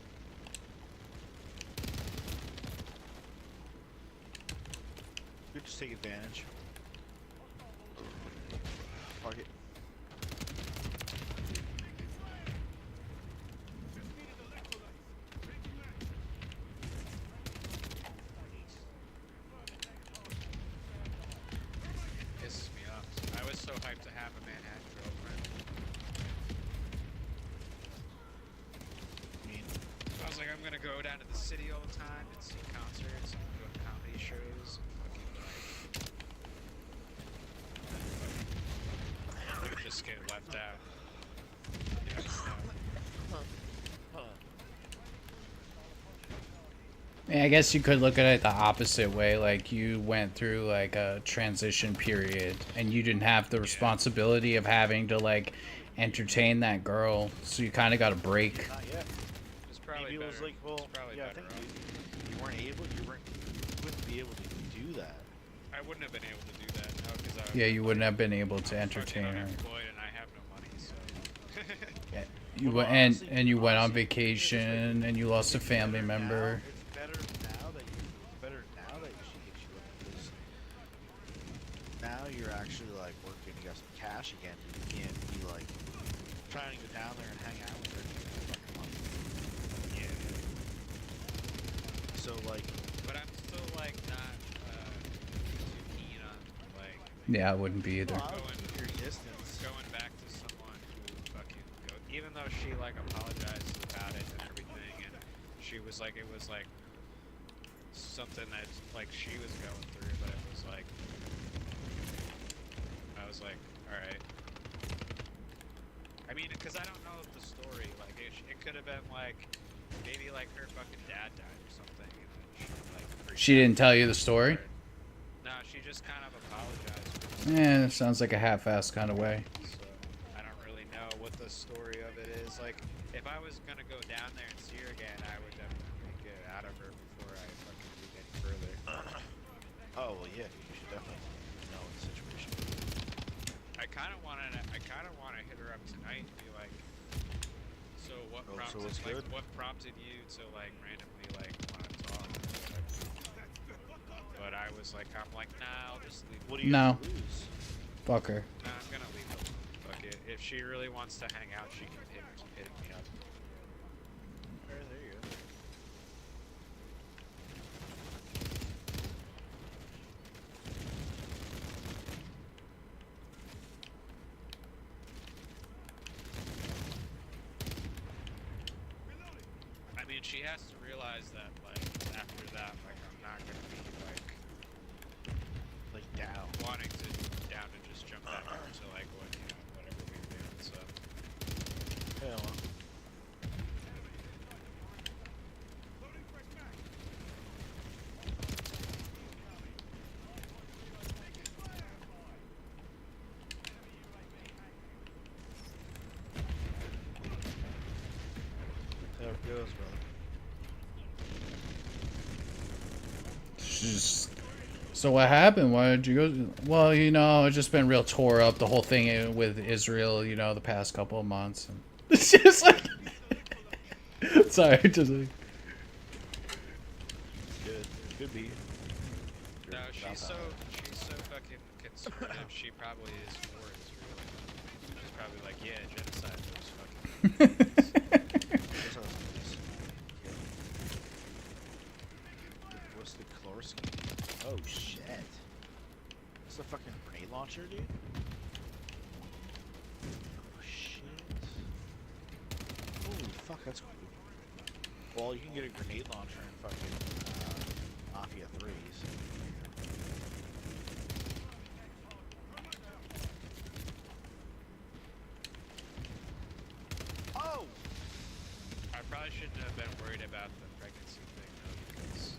Could just take advantage. Fuck it. Pisses me off. I was so hyped to have a Manhattan girlfriend. I mean, I was like, I'm gonna go down to the city all the time and see concerts and go to comedy shows and fucking just get left out. Yeah, so, Yeah, I guess you could look at it the opposite way. Like you went through like a transition period, and you didn't have the responsibility of having to like entertain that girl, so you kind of got a break. not yet. it's probably Maybe it better. was like, well, it's probably yeah, I better think off. you weren't able, you wouldn't be able to do that. I wouldn't have been able to do that now because I Yeah, you wouldn't have been able to I'm entertain fucking her. unemployed and I have no money, so. Yeah, you Well, went and honestly- you went on honestly, vacation, and you lost a It's family better member. Now, it's better now that she gets you up because now you're actually like working, you got some cash again. You can't be like trying to go down there and hang out with her for fucking money. Yeah. So like, But I'm still like not too keen on like Yeah, I wouldn't be either. well, I would keep your distance. going back to someone who fucking go, even though she like apologized about it and everything, and she was like, it was like something that like she was going through, but it was like, I was like, all right. I mean, because I don't know the story. Like, it could have been like maybe like her fucking dad died or something, and then she like. freaked She out didn't tell you the about story? it. No, she just kind of apologized. Yeah, that sounds like a half-assed kind of way. So I don't really know what the story of it is. Like, if I was gonna go down there and see her again, I would definitely get out of her before I fucking move any further. Oh well, yeah, you should definitely know the situation. I kind of wanna hit her up tonight and be like, so what Oh, so prompted what's like good? what prompted you to like randomly like want to talk? But I was like, I'm like, nah, I'll just leave. What do you No. have to lose? Fuck her. Nah, I'm gonna leave it. Fuck it. If she really wants to hang out, she can hit me up. There you go. I mean, she has to realize that, like, after that, like, I'm not gonna be, like, Down. wanting to, down to just jump back into, like, what, you know, whatever we were doing, so. Yeah, well. There it goes, brother. Just... So what happened? Why did you go? Well, you know, I've just been real tore up, the whole thing with Israel, you know, the past couple of months. And it's just like... Sorry, just like... Good. Could be. No, she's so fucking conservative, she probably is for Israel. She's probably like, yeah, genocide those fucking. What's up? What's the Klorsky? Oh shit. It's a fucking grenade launcher, dude? Oh shit. Holy fuck, that's cool. Well, you can get a grenade launcher in fucking Mafia 3s. Oh! I probably shouldn't have been worried about the pregnancy thing though, because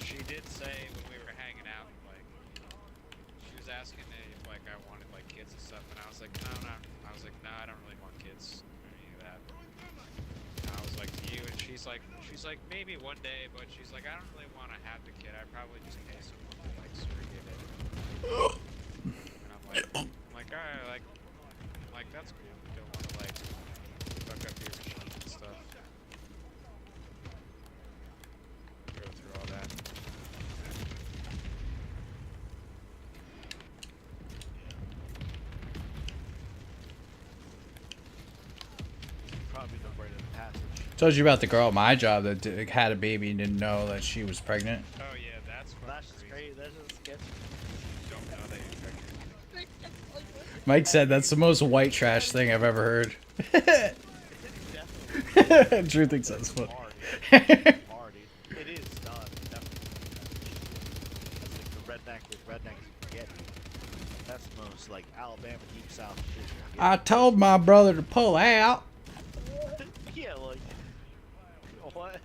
she did say when we were hanging out, like, she was asking me if like I wanted like kids and stuff, and I was like, no, I was like, no, I don't really want kids or any of that. And I was like, to you, and she's like, maybe one day, but she's like, I don't really want to have the kid. I'd probably just pay someone to like surrogate it. And I'm like, alright, like that's cool. You don't want to like fuck up your machine and stuff. Told you about the girl at my job that had a baby and didn't know that she was pregnant. Oh yeah, that's fucking That's just crazy. crazy. That's just sketchy. Don't know that you're pregnant. Mike said that's the most white trash thing I've ever heard. Definitely. Drew thinks that's funny. Hard, dude. Hard, dude. It is definitely. That's like the redneck with rednecks get. That's the most like Alabama deep south shit. you I told my brother to pull out. get. Yeah, like what?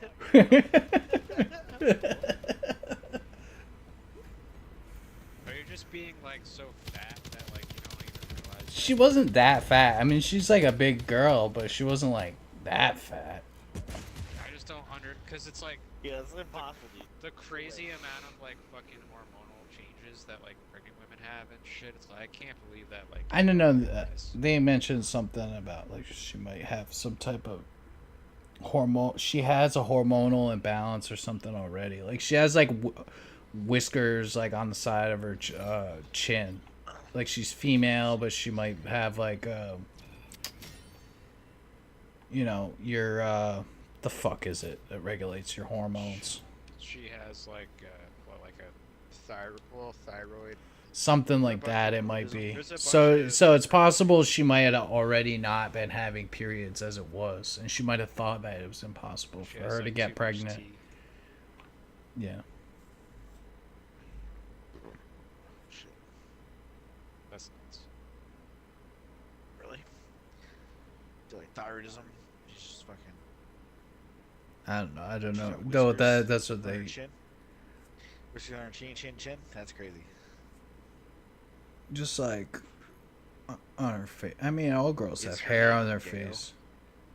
Or you're just being like so fat that like you don't even realize. She wasn't that fat. I mean, she's like a big girl, but she wasn't like that fat. I just don't because it's like Yeah, it's impossible, dude. the crazy amount of like fucking hormonal changes that like pregnant women have and shit. It's like I can't believe that like. I don't know. realize. They mentioned something about like she might have some type of hormone. She has a hormonal imbalance or something already. Like she has like whiskers like on the side of her chin. Like she's female, but she might have like you know, your the fuck is it that regulates your hormones? She has like what like a thyroid. Something like bunch that of- it might there's a- be. there's a bunch So of- so it's possible she might have already not been having periods as it was, and she might have thought that it was impossible She for has, her to like, get too much pregnant. tea. Yeah. Shit, That's nuts. really? Do like thyroidism? She's just fucking. I don't know. I don't she's know. got Though whiskers that's what on her they chin. Whiskers on her chin. That's crazy. just like on her face. I mean, all girls Is have her hair name on their Gail? face.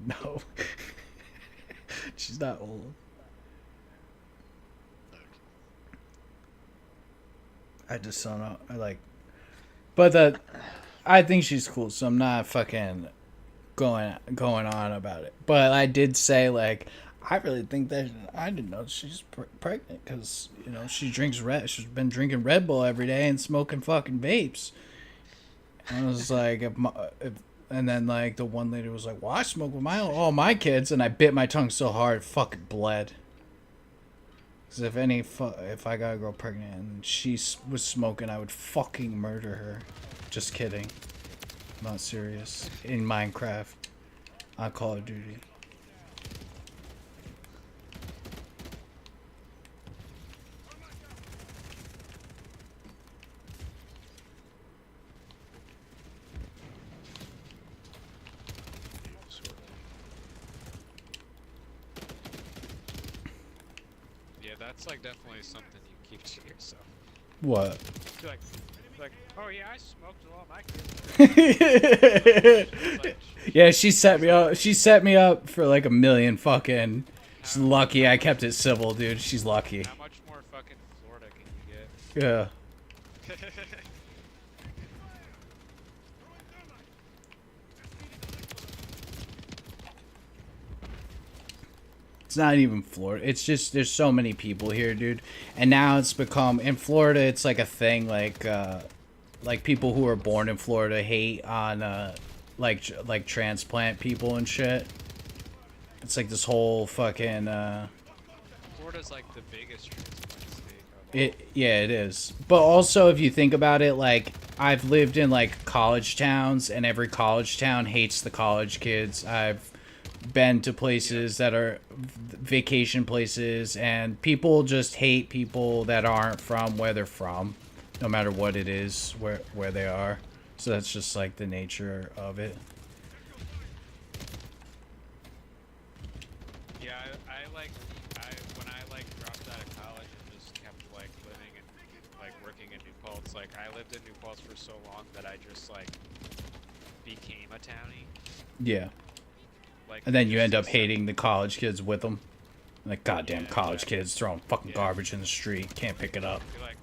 No. She's not old. I just don't know. I like, but I think she's cool, so I'm not fucking going on about it. But I did say like, I really think that I didn't know she's pregnant because you know she drinks she's been drinking Red Bull every day and smoking fucking vapes. And I was like, and then like the one lady was like, well, I smoke with all my kids, and I bit my tongue so hard it fucking bled. Because if I got a girl pregnant and she was smoking, I would fucking murder her. Just kidding. Not serious. In Minecraft. On Call of Duty. Yeah, that's like definitely something you keep to yourself. What? You're like, oh yeah, I smoked with all my kids. It's like, Yeah, she set me up. She set me up for like a million fucking. She's lucky I kept it civil, dude. She's lucky. how much more fucking Florida can you Yeah. get? It's not even Florida. It's just there's so many people here, dude. And now it's become in Florida. It's like a thing. Like people who are born in Florida hate on like transplant people and shit. It's like this whole fucking Florida's like the biggest transplant state. it is. But also if you think about it, like I've lived in like college towns, and every college town hates the college kids. I've been to places that are vacation places, and people just hate people that aren't from where they're from, no matter what it is where they are. So that's just like the nature of it. Yeah, when I like dropped out of college and just kept like living and like working in New Paltz, like I lived in New Paltz for so long that I just like became a townie. Yeah. Like, And then you just end up accept- hating the college kids with them. Like goddamn Yeah, college exactly. kids throwing fucking Yeah. garbage in the street, can't pick it up. You're like,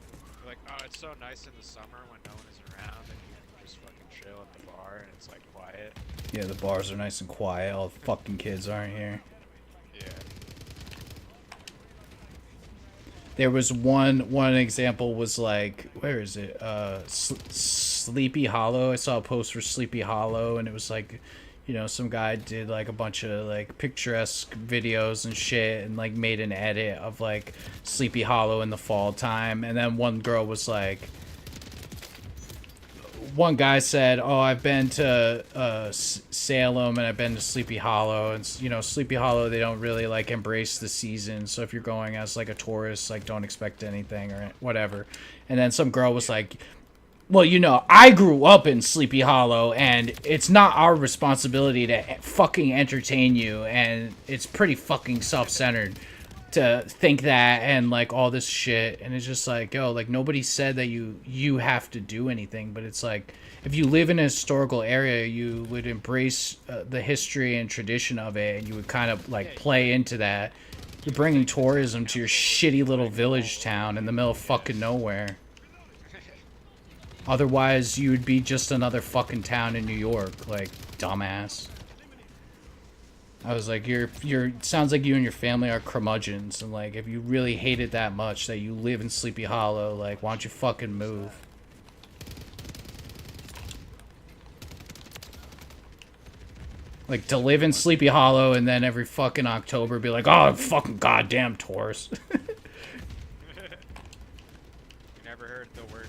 oh, it's so nice in the summer when no one is around and you can just fucking chill at the bar and it's like quiet. Yeah, the bars are nice and quiet. All the fucking kids aren't here. Yeah. There was one example was like, where is it? Sleepy Hollow. I saw a post for Sleepy Hollow, and it was like, you know, some guy did like a bunch of like picturesque videos and shit and like made an edit of like Sleepy Hollow in the fall time. And then one girl was like, one guy said, oh, I've been to Salem and I've been to Sleepy Hollow, and you know, Sleepy Hollow, they don't really like embrace the season, so if you're going as like a tourist, like don't expect anything or whatever. And then some girl was like, well, you know, I grew up in Sleepy Hollow, and it's not our responsibility to fucking entertain you, and it's pretty fucking self-centered to think that, and like all this shit. And it's just like, yo, like nobody said that you have to do anything, but it's like, if you live in a historical area, you would embrace the history and tradition of it, and you would kind of like play into that. You're bringing tourism to your shitty little village town in the middle of fucking nowhere. Otherwise, you would be just another fucking town in New York, like, dumbass. I was like, sounds like you and your family are curmudgeons, and like, if you really hate it that much that you live in Sleepy Hollow, like, why don't you fucking move? Like, to live in Sleepy Hollow and then every fucking October be like, oh, fucking goddamn tourist. You never heard the word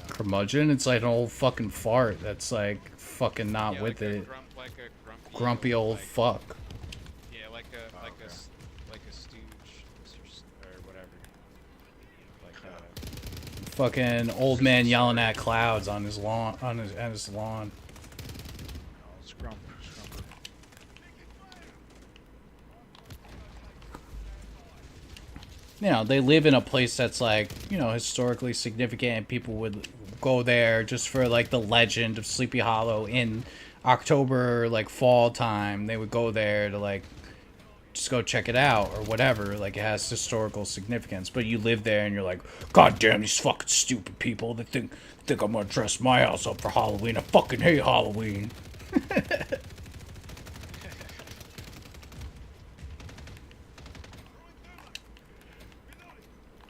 curmudgeon? Curmudgeon? It's like an old fucking fart that's like fucking not with like it. Like a Grumpy old like, fuck. Yeah, like a stooge or whatever. Like Fucking old man yelling at clouds on his lawn, at his lawn. Scrumper. You know, they live in a place that's like, you know, historically significant, and people would go there just for like the legend of Sleepy Hollow in October, like fall time. They would go there to like just go check it out or whatever. Like, it has historical significance. But you live there and you're like, God damn, these fucking stupid people. They think I'm gonna dress my house up for Halloween. I fucking hate Halloween.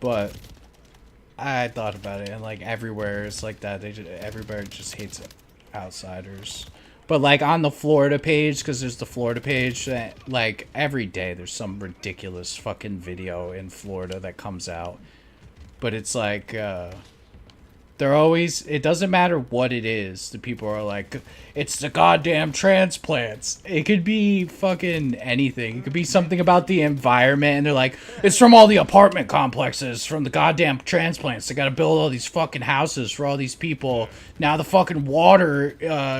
But I thought about it, and like everywhere it's like that. Everybody just hates outsiders. But like on the Florida page, because there's the Florida page, that like every day there's some ridiculous fucking video in Florida that comes out. But it's like they're always, it doesn't matter what it is. The people are like, it's the goddamn transplants. It could be fucking anything. It could be something about the environment, and they're like, it's from all the apartment complexes, from the goddamn transplants. They gotta build all these fucking houses for all these people. Now the fucking water,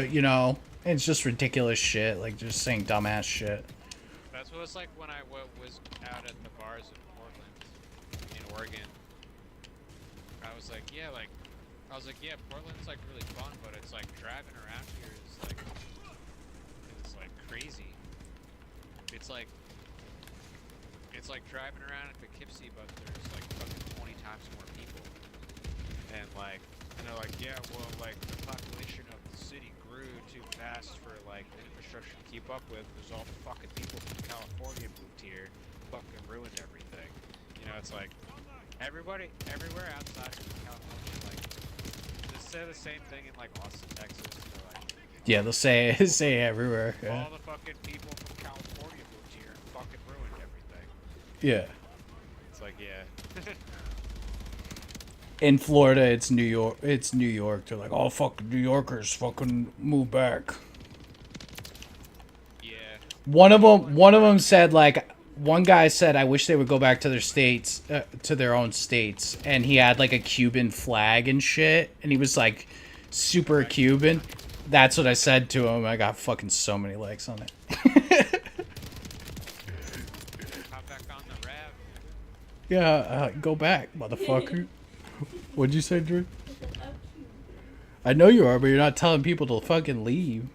you know, it's just ridiculous shit. Like, just saying dumbass shit. that's what it's like when I was out at the bars in Portland, in Oregon. I was like, yeah, Portland's like really fun, but it's like driving around here is like crazy. It's like driving around in Poughkeepsie, but there's like fucking 20 times more people. And like, and they're like, yeah, well, like the population of the city grew too fast for like the infrastructure to keep up with. There's all the fucking people from California moved here, fucking ruined everything. You know, it's like everywhere outside of California, like, they say the same thing in like Austin, Texas. They're like, Yeah, they'll say everywhere. Yeah. all the fucking people from California moved here and fucking ruined everything. Yeah. It's like, yeah. In Florida, it's New York. They're like, oh, fucking New Yorkers, fucking move back. Yeah. One of them said, like, one guy said, I wish they would go back to their states, to their own states, and he had like a Cuban flag and shit, and he was like super Cuban. That's what I said to him. I got fucking so many likes on it. Hop back on the rev. Yeah, go back, motherfucker. What'd you say, Drew? I said, "Up you." I know you are, but you're not telling people to fucking leave.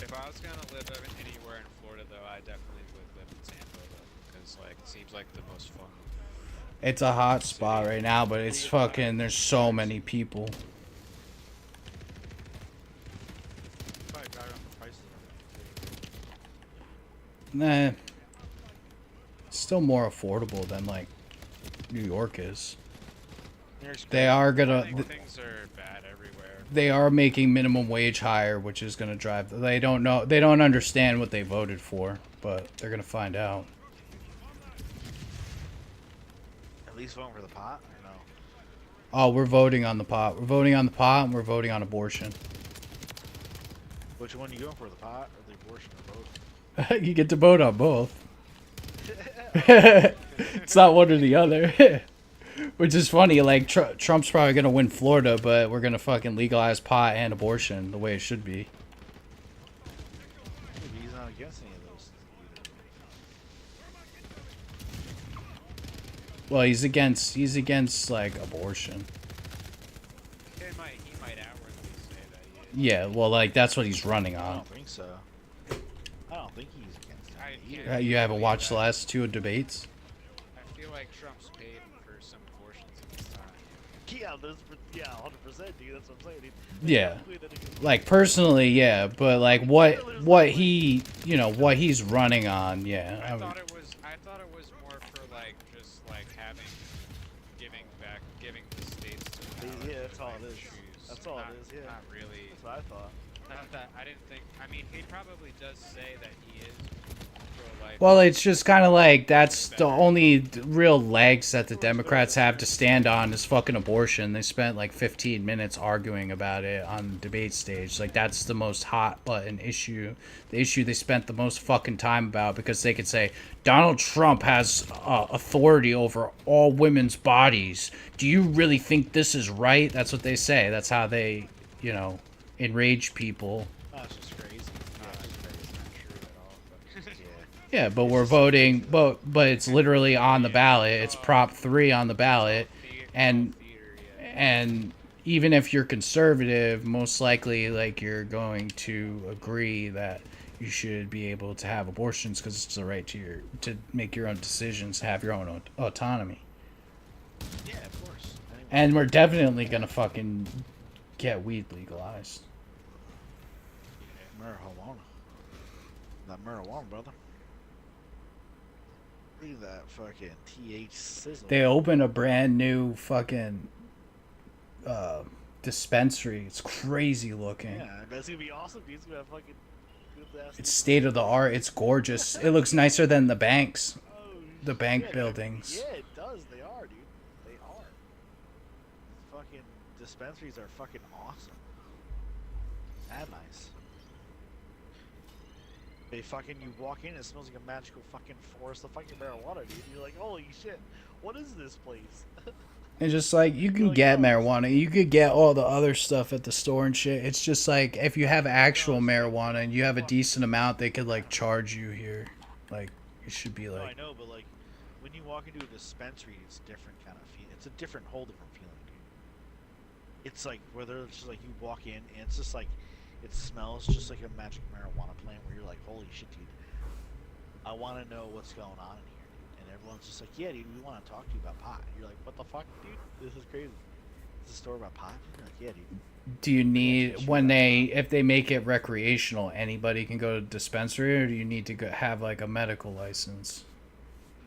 If I was gonna live anywhere in Florida, though, I definitely would live in Tampa, though, because like it seems like the most fun. It's a hot spot right now, but it's fucking, there's so many people. probably drive up the prices of Nah. It's still more affordable than like New York is. it. They are I gonna. think things are bad everywhere. They are making minimum wage higher, which is gonna drive. They don't know. They don't understand what they voted for, but they're gonna find out. At least voting for the pot, or no? Oh, we're voting on the pot. We're voting on the pot, and we're voting on abortion. Which one you going for, the pot or the abortion or both? You get to vote on both. It's not one or the other. Which is funny. Like Trump's probably gonna win Florida, but we're gonna fucking legalize pot and abortion the way it should be. Maybe he's not against any of those either. Well, he's against like abortion. He might outwardly say that he is. Yeah, well, like that's what he's running I on. don't think so. I don't think he's against I it can't- either. You haven't watched the last two debates? I feel like Trump's paid for some abortions in his time. Yeah, 100%, dude. That's what I'm saying, dude. Yeah. Like personally, yeah, but like what he, you know, what he's running on, yeah. I thought it was more for like just like giving the states to the power Yeah, to, that's all like, it is. choose. That's all it Not- is, yeah. Not really. That's what I thought. Not that I didn't think. I mean, he probably does say that he is pro-life. Well, it's just kind of like that's the only real legs that the Democrats have to stand on is fucking abortion. They spent like 15 minutes arguing about it on the debate stage. Like that's the most hot button issue. The issue they spent the most fucking time about because they could say Donald Trump has authority over all women's bodies. Do you really think this is right? That's what they say. That's how they, you know, enrage people. Oh, it's just crazy. It's not true at all. But Yeah. Yeah, but we're voting, but it's literally on the ballot. It's Prop 3 on the ballot, and and even if you're conservative, most likely like you're going to agree that you should be able to have abortions because it's the right to make your own decisions, have your own autonomy. Yeah, of course. Anyway. And we're definitely gonna fucking get weed legalized. Marijuana. That marijuana, brother. Look at that fucking TH sizzle. They opened a brand new fucking dispensary. It's crazy looking. Yeah, that's gonna be awesome, dude. It's gonna have fucking good ass. It's state of the art. It's gorgeous. It looks nicer than the banks, Oh, the bank shit. buildings. Yeah, it does. They are, dude. They are. Fucking dispensaries are fucking awesome. And nice. They fucking, you walk in, it smells like a magical fucking forest of fucking marijuana, dude. You're like, holy shit, what is this place? And just like you can Like, get no. marijuana, you could get all the other stuff at the store and shit. It's just like if you have actual marijuana and you have a decent amount, they could like charge you here. Like it should be No, I like know, but like, when you walk into a dispensary, it's different kind of feel. It's a whole different feeling, dude. It's like, whether it's just like you walk in and it's just like, it smells just like a magic marijuana plant where you're like, holy shit, dude. I want to know what's going on in here, dude. And everyone's just like, yeah, dude, we want to talk to you about pot. And you're like, what the fuck, dude? This is crazy. It's a store about pot? You're like, yeah, dude. do you need if they make it recreational, anybody can go to dispensary or do you need to have like a medical license?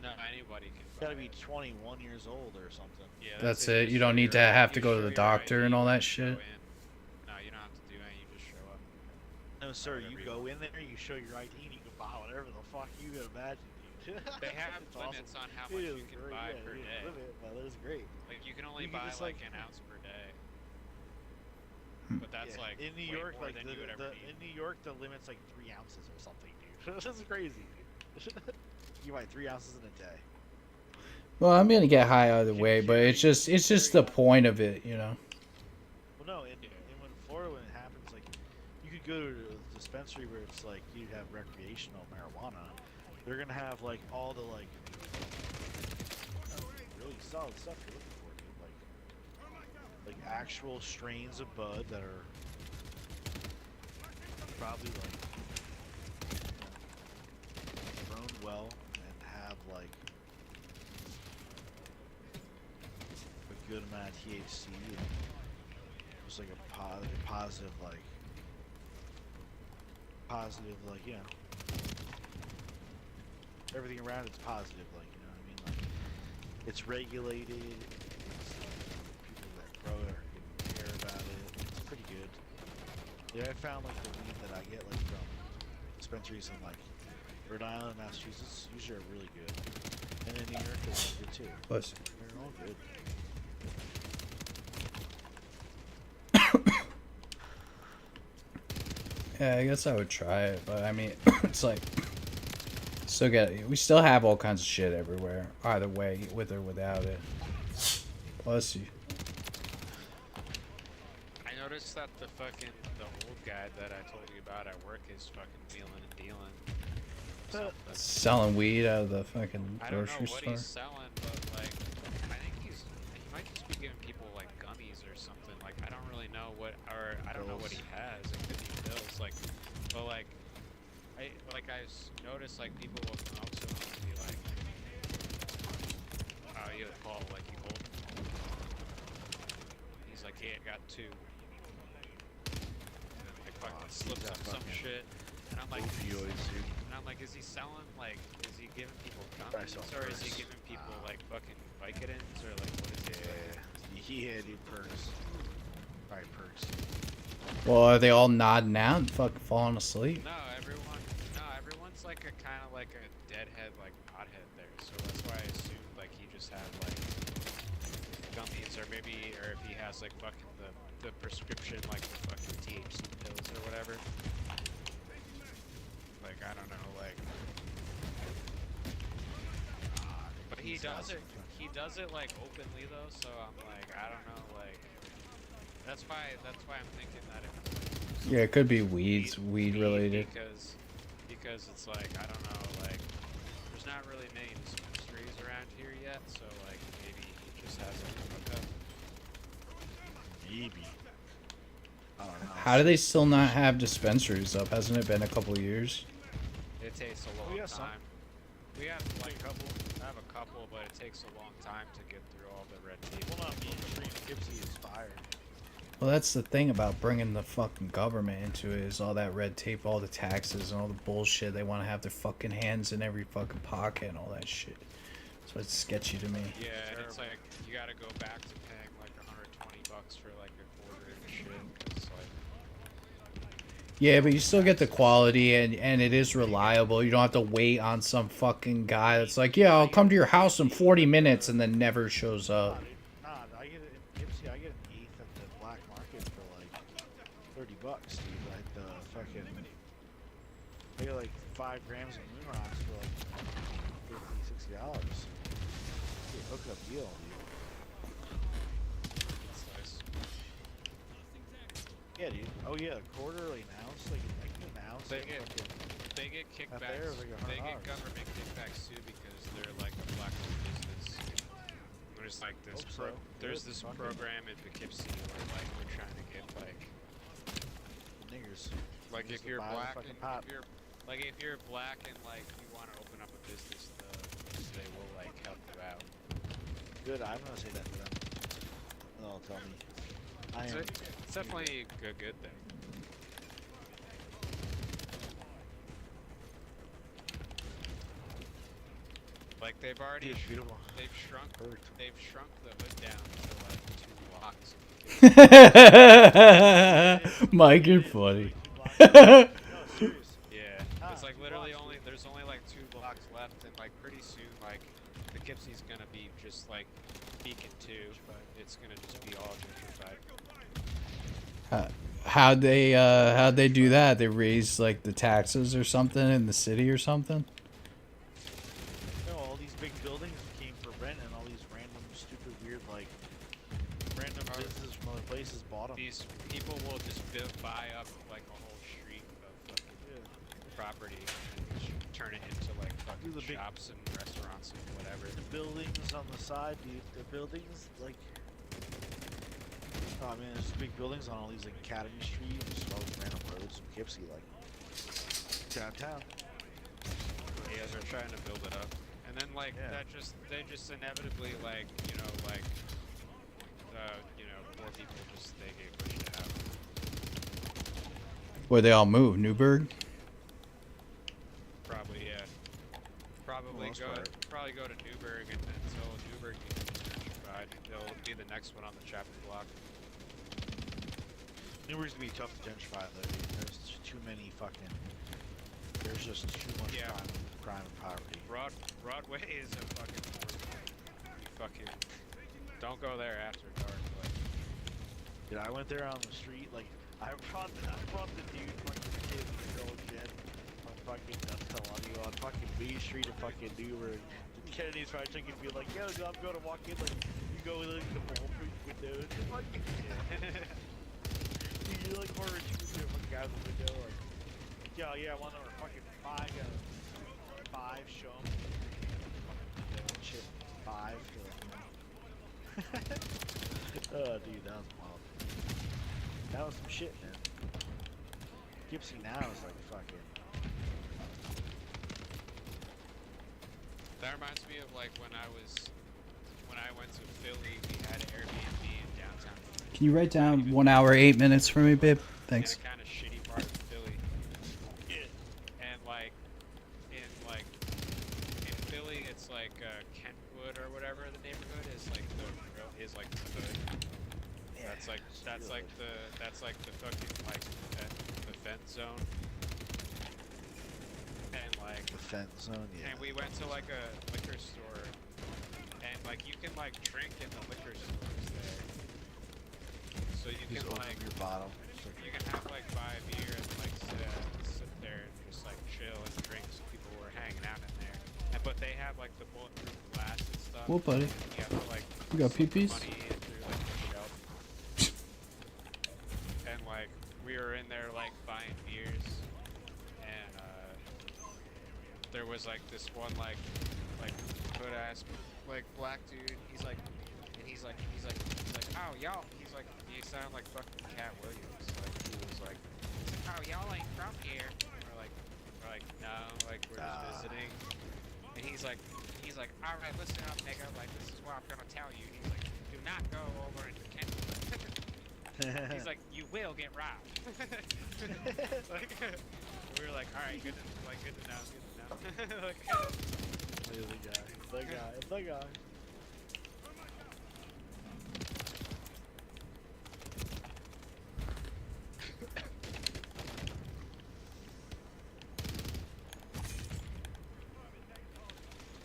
no, anybody can. You gotta buy be it. 21 years old or something. Yeah, That's it. it? You don't need to have to go to the show your doctor and ID, all that you shit? go in. No, you don't have to do anything. You just show up. No, sir, whatever you you go want. in there, you show your ID, and you can buy whatever the fuck you can imagine, dude. They have It's limits awesome. on how It much is you can great, buy yeah, per it is day. limit, but that is great. Like you can only You can buy just, like like- an ounce per day. But that's Yeah, like in New way York, more like than you would ever in need. New York, the limit's like 3 ounces or something, dude. This is crazy, dude. You buy 3 ounces in a day. Well, I'm gonna get high either way, but it's just the point of it, you know. Well, no, in when Florida, when it happens, like, you could go to a dispensary where it's like you have recreational marijuana. They're gonna have like all the like really solid stuff you're looking for, dude. Like actual strains of bud that are probably like grown well and have like a good amount of THC and just like a positive like positive, like, you know, everything around it's positive, like, you know what I mean? Like, it's regulated, it's, people that grow it or care about it, it's pretty good. Yeah, I found, like, the weed that I get, like, from dispensaries in, like, Rhode Island, Massachusetts, usually are really good. And in New York, they're really good, too. Plus, They're all good. yeah, I guess I would try it, but I mean, it's like, we still have all kinds of shit everywhere, either way, with or without it. Bless you. I noticed that the old guy that I told you about at work is fucking wheeling and dealing. Something. Selling weed out of the fucking I don't know grocery what store. he's selling, but like, I think he might just be giving people like gummies or something. Like, I don't really know what, or I don't know what he has. It could be pills, like, but like, I noticed like people will come up to him and be like, oh, you call it like you hold. He's like, yeah, I got two. And then like fucking slips up some shit, and I'm like, Opioids, dude. and I'm like, is he selling, like, is he giving people Probably gummies, selling or is he perks. giving people, like, fucking Vicodins, or, like, what is it? Yeah, dude, perks. Alright, perks. Well, are they all nodding out and fucking falling asleep? No, everyone's, like, a kind of, like, a deadhead, like, pothead there, so that's why I assumed, like, he just had, like, gummies, or maybe, or if he has, like, fucking the prescription, like, the fucking THC pills, or whatever. Like, I don't know, like... But he does it, like, openly, though, so I'm like, I don't know, like... That's why I'm thinking that it... Yeah, it could be weed related. Because it's like, I don't know, like... There's not really many dispensaries around here yet, so, like, maybe he just has a hookup. Maybe. I don't know. How do they still not have dispensaries up? Hasn't it been a couple years? It takes a long We got some. time. We have, like, I have a couple, but it takes a long time to get through all the red tape. Well, not Main Street Poughkeepsie is fire. Well, that's the thing about bringing the fucking government into it, is all that red tape, all the taxes, and all the bullshit. They want to have their fucking hands in every fucking pocket and all that shit. So it's sketchy to me. Yeah, and it's like, you gotta go back to paying, like, $120 for, like, a quarter and shit, 'cause, like... Yeah, but you still get the quality, and it is reliable. You don't have to wait on some fucking guy that's like, yeah, I'll come to your house in 40 minutes, and then never shows up. Nah, I get it in Poughkeepsie. I get an eighth at the black market for like $30, dude. Like the fucking, I get like 5 grams of moon rocks for like $50, $60. Dude, hookup deal, dude. It's nice. Yeah, dude. Oh yeah, quarterly an ounce, like an ounce. They of get- fucking- They get there kickbacks. is like They get $100. government kickbacks too because they're like a black-owned business. There's like this Hope so. there's Good, this fuck it. program in Poughkeepsie where like they're trying to get niggers. like if Just you're buy the black fucking and pop. if you're black and like you want to open up a business, they will like help you out. Good. I'm gonna say that to them. They'll tell me. I am. It's definitely a good thing. Like they've already Dude, beautiful. they've shrunk Perfect. the hood down to like 2 blocks. Mike, you're funny. No, serious. Yeah, Ah, it's like 2 literally blocks, there's only like 2 blocks left, and like pretty soon, like Poughkeepsie's gonna be just like Beacon 2, but it's gonna just be all gentrified. How'd they do that? They raised like the taxes or something in the city or something? No, all these big buildings came for rent, and all these random, stupid, weird, like, random businesses from other places bought them. These people will just buy up like a whole street of fucking property and just turn it into like fucking the big- shops and restaurants and whatever. The buildings on the side, dude. The buildings, like, oh, I mean, there's big buildings on all these, like, Academy Street, just all these random roads in Poughkeepsie, like, downtown. Yeah, they're trying to build it up, and then like Yeah. they just inevitably like you know poor people just they get pushed out. Where they all move? Newburgh? most part. probably go to Newburgh, and until Newburgh gets gentrified, they'll be the next one on the chopping block. Newburgh's gonna be tough to gentrify though, dude. There's too many fucking. There's just too much Yeah. crime and poverty. Broadway is a fucking. You fucking. Don't go there after dark. Like, Dude, I went there on the street, like, I brought the dude, fucking kid, the girl Jen, on fucking, I'm telling you, on fucking B Street and fucking Newburgh. Kennedy's Fried Chicken be like, yo, I'm going to walk in, like, you go in, like, the ball freak window, and fucking, dude, you're like, horror shooting there, fucking guy out the window, like, yo, yeah, I want to fucking five, show 'em. Shit, five, oh, dude, that was wild. That was some shit, man. Gypsy now is like fucking. that reminds me of like when I went to Philly, we had an Airbnb in downtown. Can you write down 1 hour 8 minutes for me, babe? Thanks. In a kind of shitty part of Philly. Yeah. And like in Philly, it's like Kentwood or whatever the neighborhood is like the hood. That's like the fucking like the fence zone. And like The fence zone, yeah. and we went to like a liquor store, and like you can like drink in the liquor stores there. So you Just can open like your bottle. you can have like buy a beer and like sit there and just like chill and drink. So people were hanging out in there, but they have like the bulletproof glass and stuff. Well, buddy. You have to like You got slip peepees? money in through like the shelf. And like we were in there like buying beers, and there was like this one like hood ass like black dude. He's like, oh y'all. He's like, you sound like fucking Cat Williams. Like he was like, oh y'all ain't from here. We're like no, like we're just visiting. And he's like, all right, listen up, nigga. Like this is what I'm gonna tell you. He's like, do not go over into Kentwood. He's like, you will get robbed. Like, we were like, all right, good to know. Like, The guy.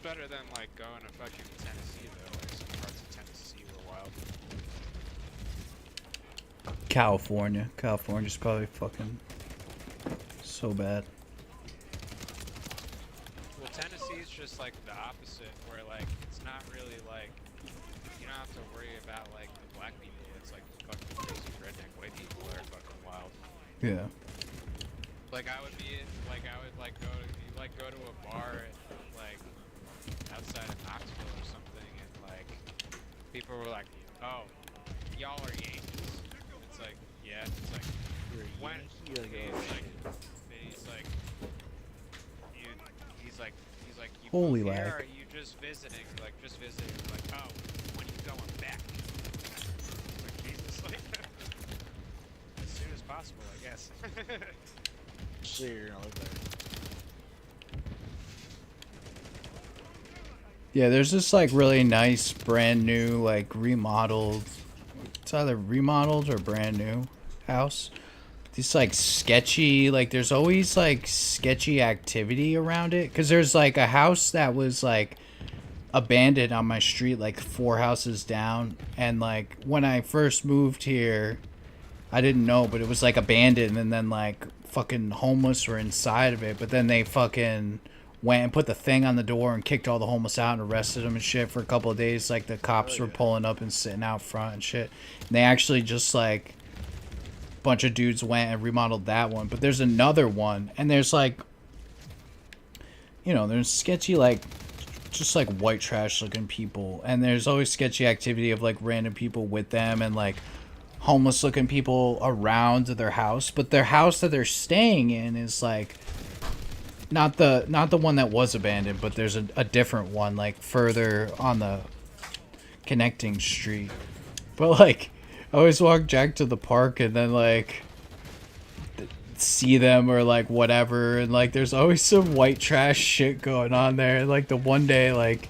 better than like going to fucking Tennessee though. Like some parts of Tennessee were wild. California's probably fucking so bad. Well, Tennessee's just like the opposite, where like it's not really like you don't have to worry about like the black people. It's like the fucking crazy redneck white people are fucking wild. Yeah. Like I would go to a bar like outside of Knoxville or something, and like people were like, "Oh, y'all are Yankees." It's like, yeah. It's like when he's like, you Holy moved here, lag. or are you just visiting? Like just visiting. Like, oh, when are you going back? Like Jesus, like as soon as possible, I guess. So you're gonna live there. Yeah, there's this like really nice brand new like remodeled, it's either remodeled or brand new house. These like sketchy, like there's always like sketchy activity around it, because there's like a house that was like abandoned on my street like 4 houses down, and like when I first moved here I didn't know, but it was like abandoned, and then like fucking homeless were inside of it, but then they fucking went and put the thing on the door and kicked all the homeless out and arrested them and shit for a couple of days. Like the cops were pulling up and sitting out front and shit. And they actually just like a bunch of dudes went and remodeled that one. But there's another one, and there's like, you know, there's sketchy like just like white trash looking people, and there's always sketchy activity of like random people with them, and like homeless looking people around their house. But their house that they're staying in is like not the one that was abandoned, but there's a different one like further on the connecting street. But like I always walk Jack to the park, and then like see them or like whatever, and like there's always some white trash shit going on there. And, like the one day, like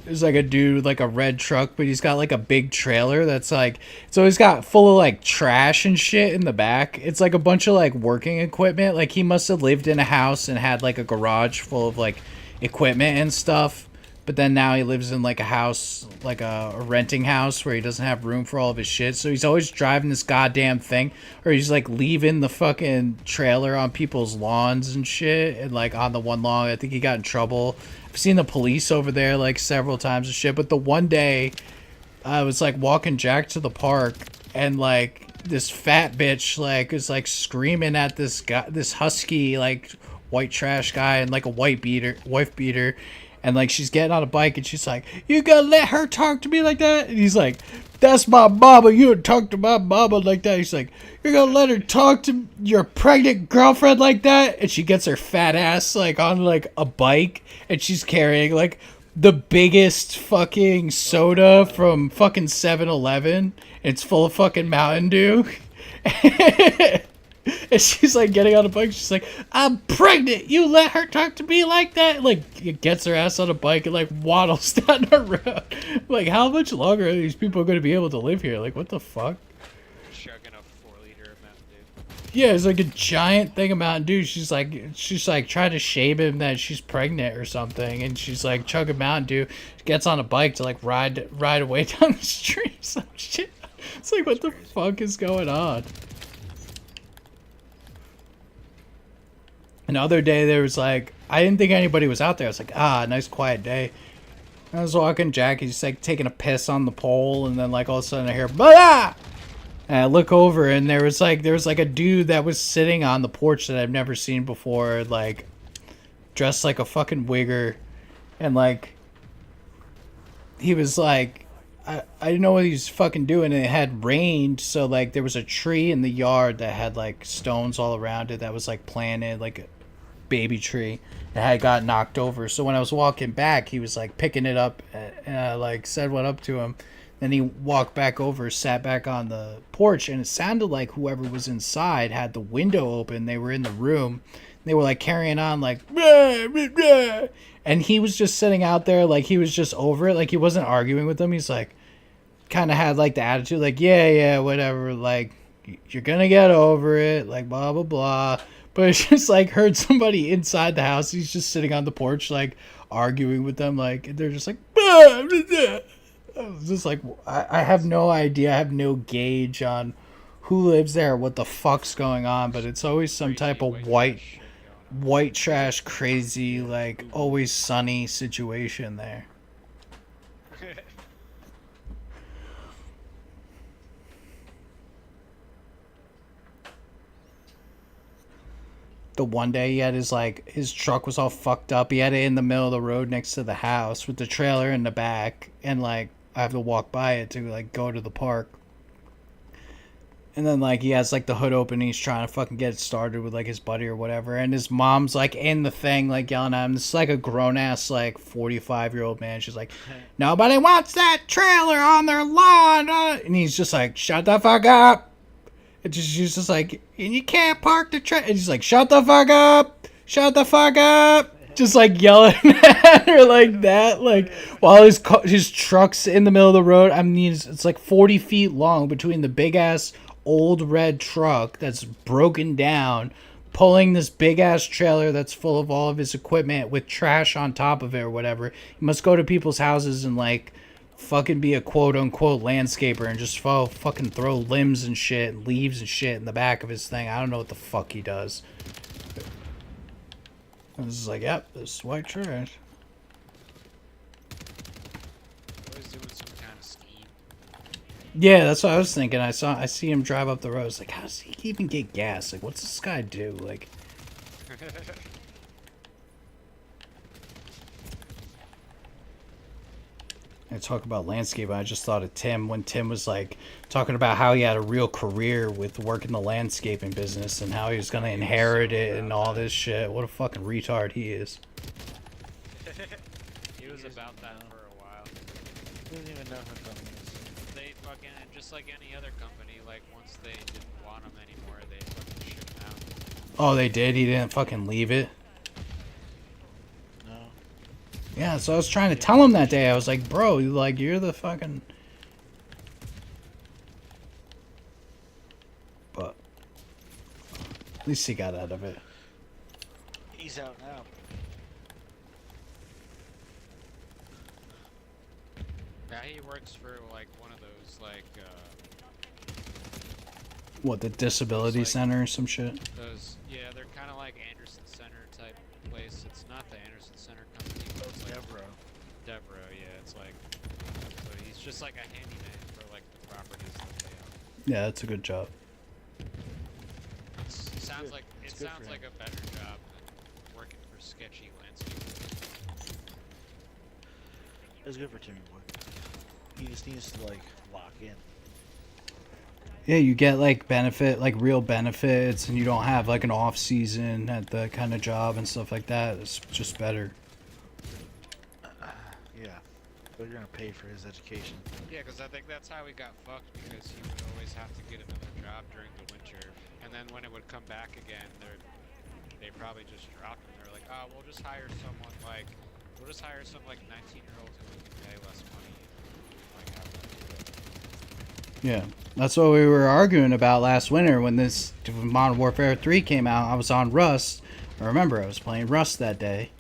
there's like a dude with like a red truck, but he's got like a big trailer that's like, so he's got full of like trash and shit in the back. It's like a bunch of like working equipment. Like he must have lived in a house and had like a garage full of like equipment and stuff. But then now he lives in like a house, like a renting house where he doesn't have room for all of his shit. So he's always driving this goddamn thing, or he's like leaving the fucking trailer on people's lawns and shit. And like on the one lawn, I think he got in trouble. I've seen the police over there like several times and shit. But the one day I was like walking Jack to the park, and like this fat bitch like is like screaming at this guy, this husky like white trash guy, and like a wife beater. And like she's getting on a bike and she's like, "You gonna let her talk to me like that?" And he's like, "That's my mama. You don't talk to my mama like that." He's like, "You're gonna let her talk to your pregnant girlfriend like that?" And she gets her fat ass like on like a bike, and she's carrying like the biggest fucking soda from fucking 7-Eleven. It's full of fucking Mountain Dew. And she's like getting on a bike. She's like, "I'm pregnant. You let her talk to me like that?" Like, gets her ass on a bike and like waddles down the road. Like, how much longer are these people going to be able to live here? Like, what the fuck? Chugging a 4-liter of Mountain Dew. Yeah, it's like a giant thing of Mountain Dew. She's like trying to shame him that she's pregnant or something, and she's like chugging Mountain Dew. She gets on a bike to like ride away down the street or some shit. It's like, what the fuck is going on? Another day there was like, I didn't think anybody was out there. I was like, nice quiet day. And I was walking Jack, he's like taking a piss on the pole, and then like all of a sudden I hear "Blah!" And I look over, and there was like a dude that was sitting on the porch that I've never seen before, like dressed like a fucking wigger, and like he was like, I didn't know what he was fucking doing, and it had rained, so like there was a tree in the yard that had like stones all around it that was like planted, like a baby tree that had got knocked over. So when I was walking back, he was like picking it up, and I like said what up to him. Then he walked back over, sat back on the porch, and it sounded like whoever was inside had the window open. They were in the room. They were like carrying on like "Blah, blah, blah." And he was just sitting out there like he was just over it, like he wasn't arguing with them. He's like kind of had like the attitude like, yeah, whatever, like you're gonna get over it, like blah blah blah. But it's just like heard somebody inside the house. He's just sitting on the porch like arguing with them, like they're just like "Blah, blah, blah." I was just like, I have no idea, I have no gauge on who lives there, what the fuck's going on, but it's always some type of white trash, crazy, like always sunny situation there. The one day he had his truck was all fucked up. He had it in the middle of the road next to the house with the trailer in the back, and like I have to walk by it to like go to the park. And then like he has like the hood open, and he's trying to fucking get it started with like his buddy or whatever, and his mom's like in the thing like yelling at him. This is like a grown ass like 45-year-old man. She's like, "Nobody wants that trailer on their lawn," and he's just like, "Shut the fuck up." And she's just like, "And you can't park the trailer." And he's like, "Shut the fuck up, shut the fuck up." Just like yelling at her like that, like while his truck's in the middle of the road. I mean, it's like 40 feet long between the big ass old red truck that's broken down, pulling this big ass trailer that's full of all of his equipment with trash on top of it or whatever. He must go to people's houses and like fucking be a quote unquote landscaper and just fucking throw limbs and shit and leaves and shit in the back of his thing. I don't know what the fuck he does. I was just like, yep, this is white trash. Always doing some kind of scheme. Yeah, that's what I was thinking. I see him drive up the road. I was like, how does he even get gas? Like, what's this guy do? Like, I talk about landscaping. I just thought of Tim when Tim was like talking about how he had a real career with working the landscaping business and how he was gonna inherit it and all this shit. What a fucking retard he is. He was about that for a while. He doesn't even know how funny it is. They fucking, and just like any other company, like once they didn't want them anymore, they fucking shipped them out. Oh, they did? He didn't fucking leave it? No. Yeah, so I was trying to tell him that day. I was like, bro, like, you're the fucking... But... At least he got out of it. He's out now. Yeah, he works for like one of those like What, the disability like- center or some shit? those yeah, they're kind of like Anderson Center type place. It's not the Anderson Center company, but it's like Devereaux, yeah, it's like so he's just like a handyman for like the properties that they own. Yeah, that's a good job. Sounds good. like it It's good for sounds him. like a better job than working for sketchy landscape. It's good for Timmy Boy. He just needs to like lock in. Yeah, you get like benefit, like real benefits, and you don't have like an off season at the kind of job and stuff like that. It's just better. Yeah. But you're gonna pay for his education. Yeah, because I think that's how he got fucked, because he would always have to get another job during the winter, and then when it would come back again, they probably just dropped him. They're like, oh, we'll just hire someone like, we'll just hire some like 19-year-old who we can pay less money. Like, have them do it. Yeah, that's what we were arguing about last winter when this Modern Warfare 3 came out. I was on Rust. I remember I was playing Rust that day.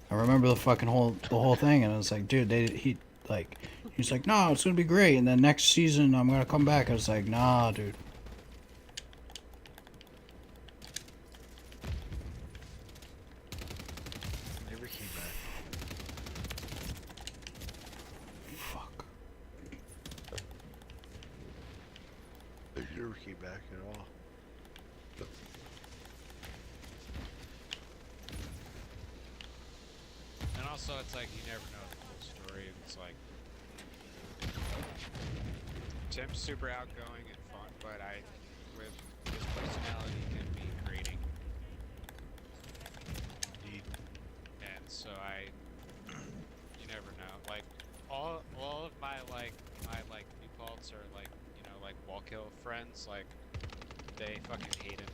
I remember the whole thing, and I was like, dude, he's like, no, it's gonna be great, and then next season I'm gonna come back. I was like, nah, dude. Never came back. Fuck. They never came back at all. And also, it's like you never know the full story. It's like Tim's super outgoing and fun, but with his personality can be grating. Indeed. And so you never know. Like all of my defaults are like, you know, like wall kill friends. Like they fucking hate him.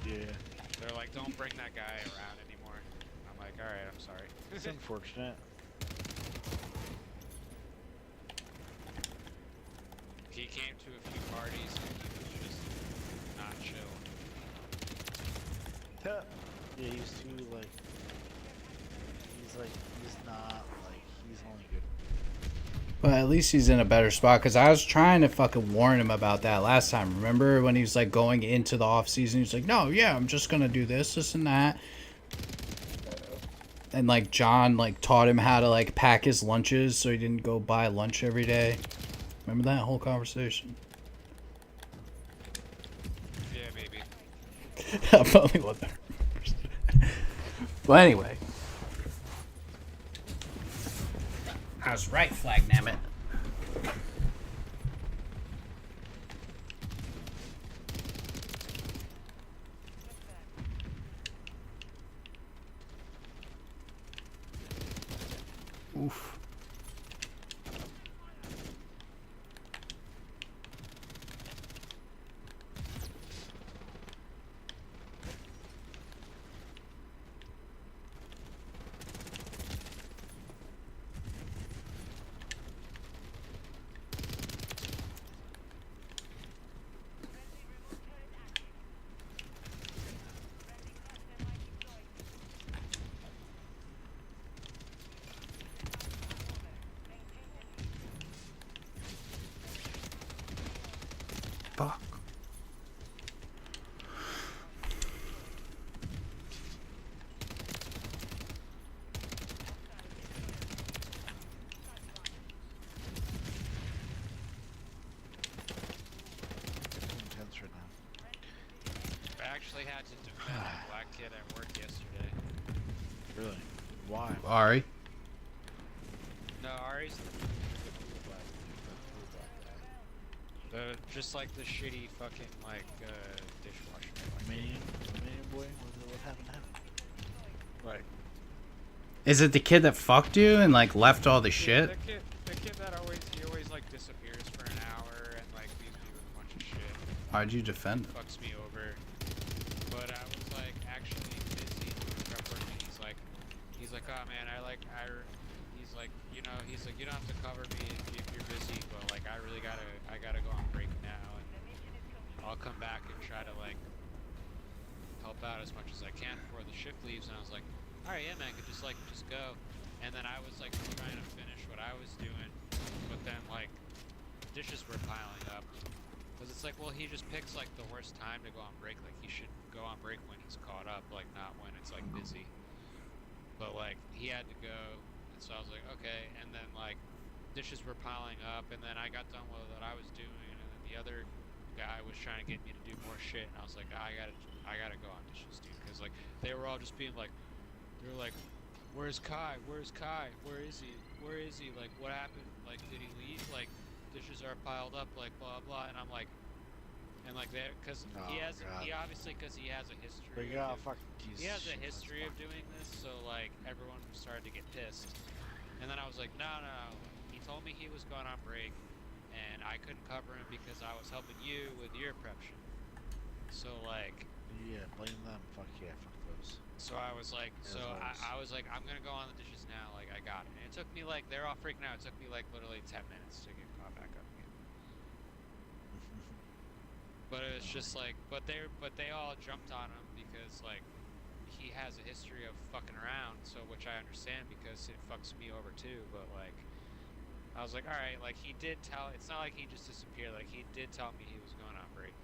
Yeah. They're like, don't bring that guy around anymore. I'm like, all right, I'm sorry. It's unfortunate. He came to a few parties and he was just not chill. Yeah, he's too he's not like, he's only good. But at least he's in a better spot, because I was trying to fucking warn him about that last time. Remember when he was like going into the off season? He's like, no, yeah, I'm just gonna do this and that. And like John like taught him how to like pack his lunches so he didn't go buy lunch every day. Remember that whole conversation? Yeah, maybe. I'm the only one that remembers. But anyway. I was right, Flag Nammit. Oof. Fuck. Intense right now. I actually had to defend a black kid at work yesterday. Really? Why? Ari. No, Ari's just like the shitty fucking like dishwasher. Romanian boy? What happened to him? Like Is it the kid that fucked you and like left all the shit? The the kid that he always like disappears for an hour and like leaves me with a bunch of shit. Why'd you defend him? Fucks me over. But I was like actually busy doing prep work, and he's like, oh man, he's like, you know, he's like, you don't have to cover me if you're busy, but like I gotta go on break now, and I'll come back and try to like help out as much as I can before the shift leaves. And I was like, all right, yeah, man, could just go. And then I was like trying to finish what I was doing, but then like dishes were piling up. Cause it's like, well, he just picks like the worst time to go on break. Like he should go on break when he's caught up, like not when it's like busy. But like he had to go, and so I was like, okay. And then like dishes were piling up, and then I got done with what I was doing, and then the other guy was trying to get me to do more shit, and I was like, I gotta go on dishes, dude, because like they were all just being like, they were like, where's Kai? Where's Kai? Where is he? Where is he? Like, what happened? Like, did he leave? Like, dishes are piled up, like blah blah. And I'm like, and like that, because he obviously, because he has a history. He has a history of doing this, so like everyone started to get pissed. And then I was like, no. He told me he was going on break, and I couldn't cover him because I was helping you with your prep shit. So like, Yeah, blame them. Fuck yeah, fuck those. so I was like, I was like, I'm gonna go on the dishes now. Like I got it. And it took me like, they're all freaking out. It took me like literally 10 minutes to get caught back up again. But it was just like, but they all jumped on him because like he has a history of fucking around. So which I understand because it fucks me over too. But like, I was like, all right, like he did tell. It's not like he just disappeared. Like he did tell me he was going on break.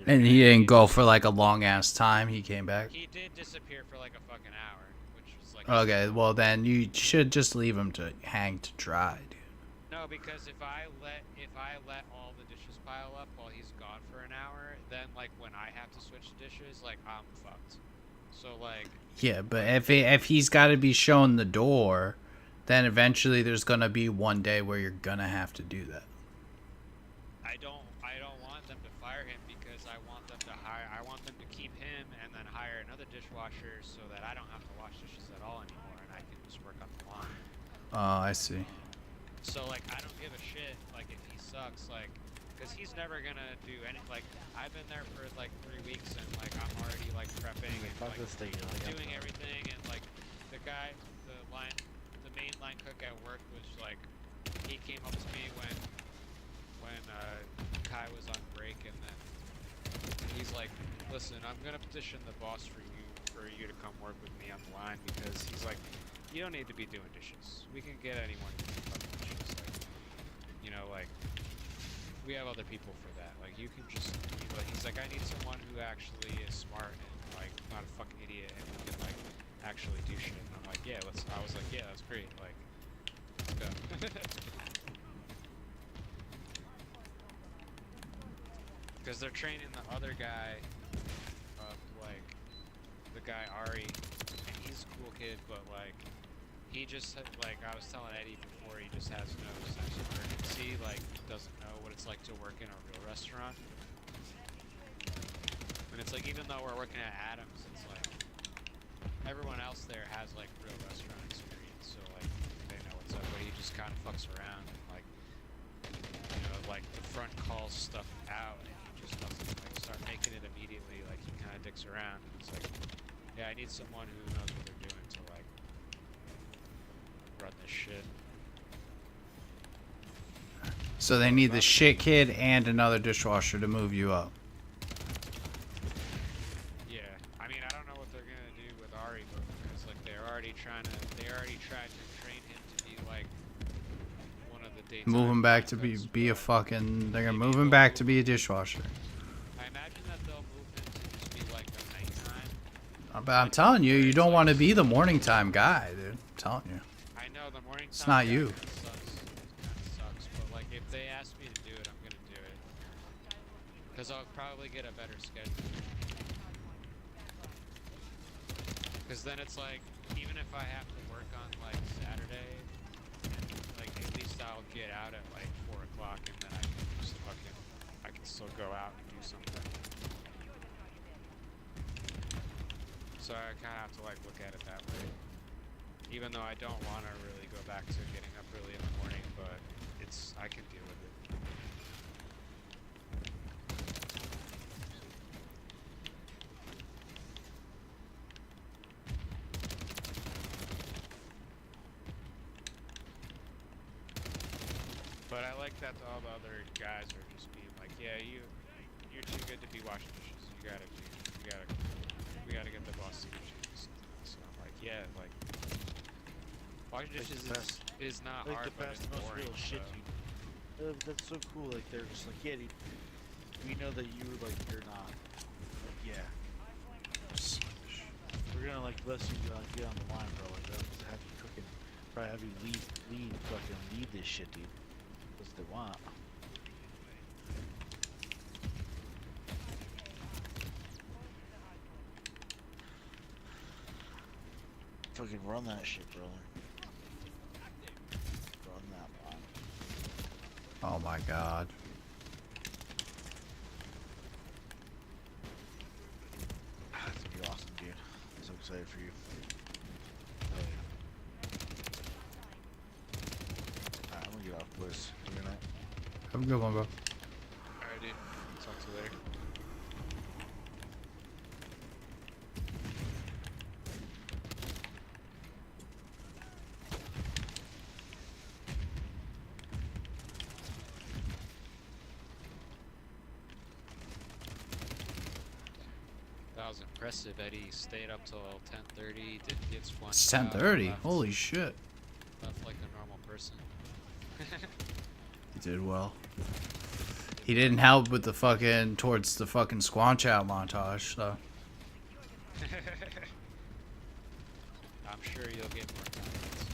And he didn't go for like a long ass time. He came back. He did disappear for like a fucking hour, which was like. Okay, well then you should just leave him to hang to dry, dude. No, because if I let all the dishes pile up while he's gone for an hour, then like when I have to switch dishes, like I'm fucked. So like. Yeah, but if he's got to be shown the door, then eventually there's gonna be one day where you're gonna have to do that. I don't want them to fire him because I want them to keep him and then hire another dishwasher so that I don't have to wash dishes at all anymore and I can just work on the line. Oh, I see. So like I don't give a shit like if he sucks, like because he's never gonna do any, like I've been there for like 3 weeks and like I'm already like prepping and like doing everything, and like the main line cook at work was like, he came up to me when Kai was on break, and then he's like, listen, I'm gonna petition the boss for you to come work with me on the line, because he's like, you don't need to be doing dishes. We can get anyone to do fucking dishes. Like, you know, like, we have other people for that. Like, you can just, he's like, I need someone who actually is smart and, like, not a fucking idiot and who can, like, actually do shit. And I'm like, yeah, I was like, yeah, that's great. Like, let's go. Because they're training the other guy, like, the guy Ari, and he's a cool kid, but, like, he just, like, I was telling Eddie before, he just has no sense of urgency, like, doesn't know what it's like to work in a real restaurant. And it's like, even though we're working at Adams, it's like, everyone else there has, like, real restaurant experience, so, like, they know what's up, but he just kind of fucks around, and, like, you know, like, the front calls stuff out, and he just doesn't, like, start making it immediately, like, he kind of dicks around, and it's like, yeah, I need someone who knows what they're doing to, like, run this shit. So they need the shit kid and another dishwasher to move you up. Yeah, I mean, I don't know what they're gonna do with Ari, because like they already tried to train him to be like one of the daytime. Move him back to be a fucking. They're gonna move him back to be a dishwasher. I imagine that they'll move him to just be like a nighttime. But I'm telling you, you don't want to be the morning time guy, dude. I'm telling you. I know the morning time. It's not you. Kind of sucks, but like if they ask me to do it, I'm gonna do it. Because I'll probably get a better schedule. Because then it's like, even if I have to work on like Saturday, like at least I'll get out at like 4 o'clock, and then I can just fucking, I can still go out and do something. So I kind of have to like look at it that way. Even though I don't want to really go back to getting up early in the morning, but I can deal with it. But I like that all the other guys are just being like, yeah, you're too good to be washing dishes. We gotta get the boss to do dishes. So I'm like, yeah, like washing Like dishes the best- is not Like hard, the but best, it's most boring. real shit, so. dude. That's so cool. Like they're just like, yeah, dude. We know that you're not. Like, yeah. We're gonna like let you get on the line, bro. Like, just have you cooking. Probably have you lead this shit, dude. That's what they want. Fucking run that shit, brother. Run that line. Oh my god. That's gonna be awesome, dude. I'm so excited for you. Hell yeah. Alright, I'm gonna get off, boys. Good night. Have a good one, bro. Alright, dude. Talk to you later. That was impressive. Eddie stayed up till 10:30. Didn't get sponged. It's out, 10:30. left- Holy shit. Left like a normal person. He did well. He didn't help with the fucking towards the fucking squanch out montage, so. I'm sure you'll get more comments.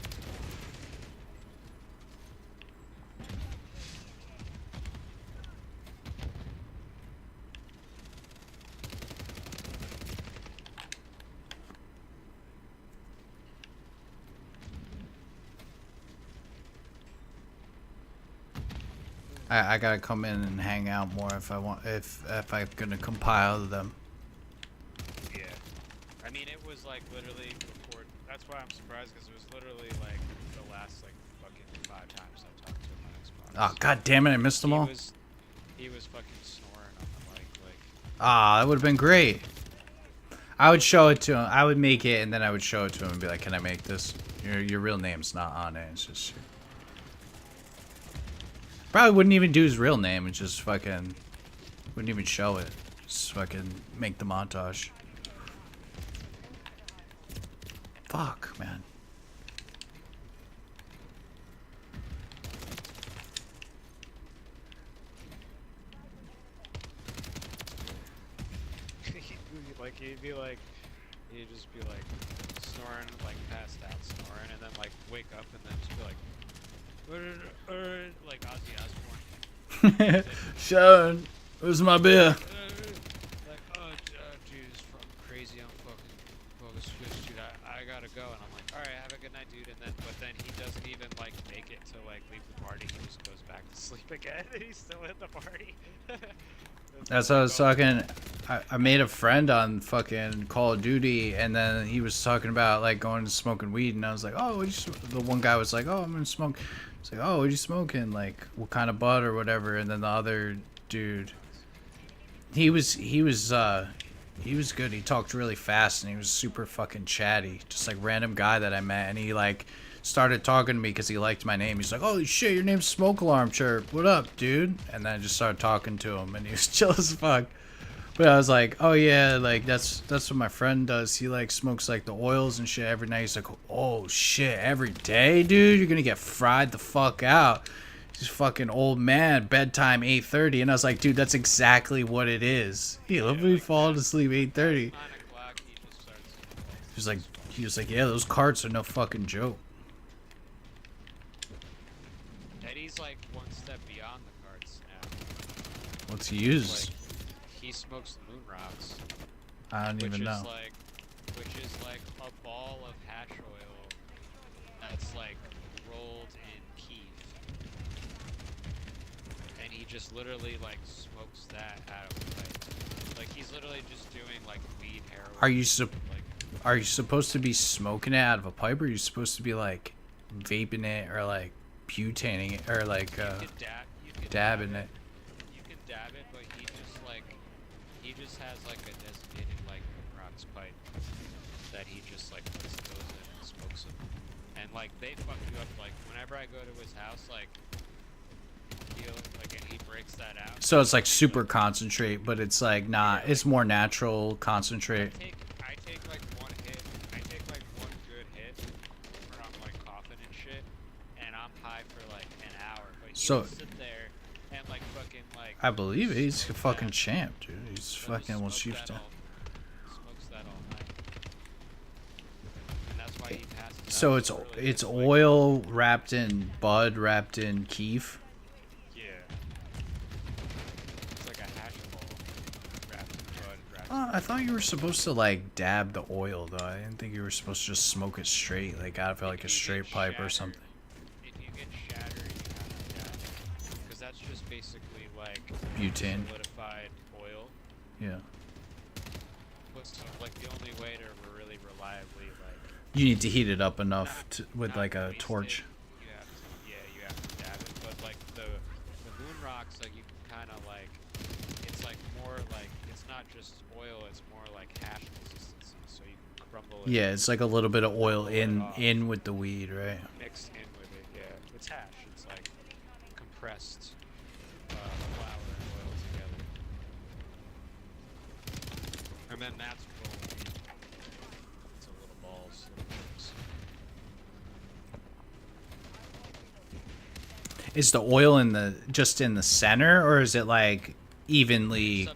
I gotta come in and hang out more if I want if I'm gonna compile them. Yeah. I mean, it was like literally before. That's why I'm surprised because it was literally like the last like fucking 5 times I talked to him on Xbox. Oh god damn it, I missed them all. He was fucking snoring on the mic like. Ah, that would have been great. I would show it to him. I would make it and then I would show it to him and be like, "Can I make this? Your real name's not on it. It's just." Probably wouldn't even do his real name and just fucking wouldn't even show it. Just fucking make the montage. Fuck, man. Like he'd just be like snoring, like passed out snoring, and then like wake up and then just be like. Like Ozzy Osbourne. Sean, where's my beer? Like, dude, it's fucking crazy. I'm fucking switched, dude. I gotta go. And I'm like, alright, have a good night, dude. But then he doesn't even like make it to like leave the party. He just goes back to sleep again, and he's still in the party. That's what I was talking. I made a friend on fucking Call of Duty, and then he was talking about like going to smoking weed, and I was like, oh, the one guy was like, oh, I'm gonna smoke. It's like, oh, what are you smoking? Like, what kind of bud or whatever? And then the other dude, he was good. He talked really fast, and he was super fucking chatty. Just like random guy that I met, and he like started talking to me because he liked my name. He's like, holy shit, your name's Smoke Alarm Chirp. What up, dude? And then I just started talking to him, and he was chill as fuck. But I was like, oh yeah, like that's what my friend does. He like smokes like the oils and shit every night. He's like, oh shit, every day, dude? You're gonna get fried the fuck out. He's fucking old man, bedtime 8:30. And I was like, dude, that's exactly what it is. He'll be falling asleep 8:30. 9 o'clock, he just starts. He was like, yeah, those carts are no fucking joke. Eddie's like one step beyond the cards now. What's he use? Like, he smokes the moon rocks. I don't even know. Which is like a ball of hash oil that's like rolled in keef. And he just literally like smokes that out of the pipe. Like he's literally just doing like weed heroin. Are you like are you supposed to be smoking it out of a pipe, or are you supposed to be like vaping it, or like butaning it, or like You can dabbing it? You can dab it, but he just has like a designated like rocks pipe that he just like puts those in and smokes them. And like they fuck you up. Like whenever I go to his house, like and he breaks that out. So it's like super concentrate, but it's like not. It's more natural concentrate. I take like one hit. I take like one good hit where I'm like coughing and shit, and I'm high for like an hour. But he So- will sit there and like fucking like. I believe he's a smoke fucking that. champ, dude. He's He'll fucking just will smoke shoot that down. smokes that all night. And that's why he passes So out it's so early. it's like- oil wrapped in bud, wrapped in keef. Yeah. It's like a hash bowl wrapped in bud, wrapped I thought you were supposed to like dab the oil though. I didn't think you were supposed to just smoke it straight, like out of like a If you straight get pipe or shattered- something. If you get shattered, you have to dab. Because that's just basically like Butane. solidified oil. Yeah. What's like the only way to really reliably like You need to heat it up enough to, with not like a waste torch. it, you have to dab it. But like the moon rocks, like you can kind of like it's like more like it's not just oil, it's more like hash consistency. So you can crumble it. Yeah, it's like a little bit of oil Crumble it in off. with the weed, right? Mixed in with it, yeah. It's hash. It's like compressed flour and oil together. And then that's rolled weed. It's a little balls. Little chips. Is the oil in the just in the center, or is it like evenly?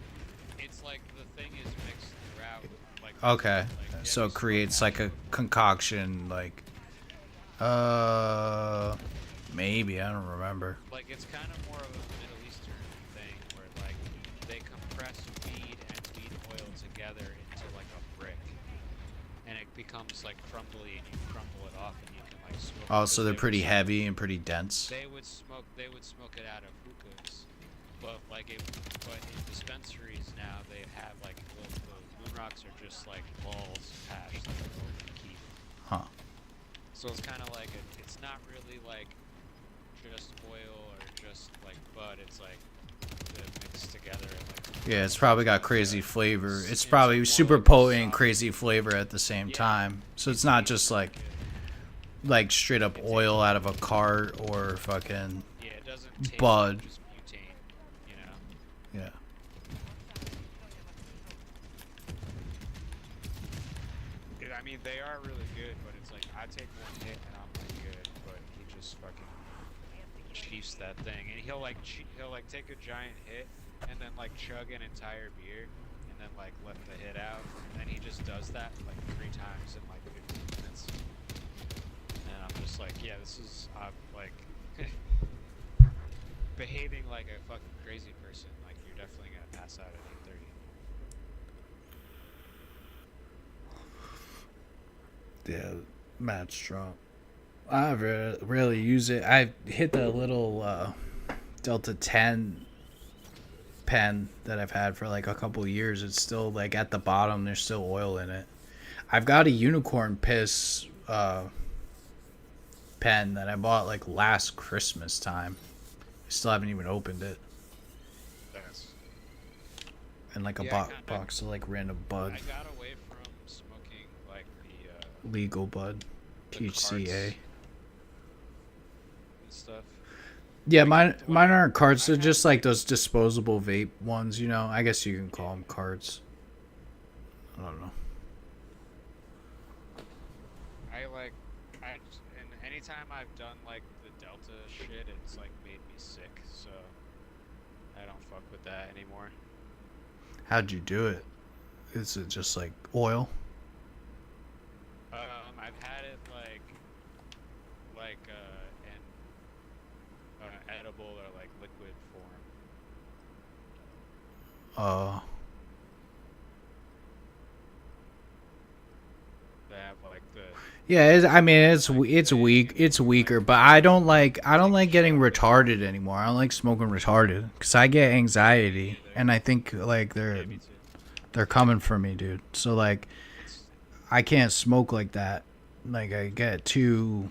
It's like the thing is mixed throughout. Like Okay, like, so yeah, it creates like a concoction, like maybe, I don't remember. Like it's kind of more of a Middle Eastern thing where like they compress weed and weed oil together into like a brick, and it becomes like crumbly, and you crumble it off, and you can like smoke. Oh, it, so 'cause they're they would pretty smoke- heavy and pretty dense. They would smoke. They would smoke it out of hookahs, but like but in dispensaries now they have like the moon rocks are just like balls of hash that are rolled in keef. Huh. So it's kind of like it's not really like just oil or just like bud. It's like they're mixed together. Like Yeah, it's probably got crazy flavor. It's It's probably more super like a potent and solid- crazy flavor at the same Yeah. time. So it's not just like straight up oil out of a cart or fucking yeah, it doesn't taste bud. like just butane, you know. yeah. I mean, they are really good, but it's like I take one hit and I'm like good, but he just fucking chiefs that thing, and he'll like take a giant hit and then like chug an entire beer and then like let the hit out, and then he just does that like 3 times in like 15 minutes, and I'm just like, yeah, this is like behaving like a fucking crazy person. Like you're definitely gonna pass out at 8:30. Yeah, match drop. I rarely use it. I hit the little Delta 10 pen that I've had for like a couple years. It's still like at the bottom. There's still oil in it. I've got a unicorn piss pen that I bought like last Christmas time. I still haven't even opened it. That's And like a Yeah, box of like random bud, I got away from smoking like the legal bud, the THCA. carts and stuff. Yeah, mine aren't carts. They're just like those disposable vape ones, you know. I guess you can call them carts. I don't know. And anytime I've done like the Delta shit, it's like made me sick, so I don't fuck with that anymore. How'd you do it? Is it just like oil? I've had it in edible or like liquid form. They have like the Yeah, I mean it's weak. It's weaker, but I don't like getting retarded anymore. I don't like smoking retarded because I get anxiety, and I think like they're coming for me, dude. So like, I can't smoke like that. Like I get too.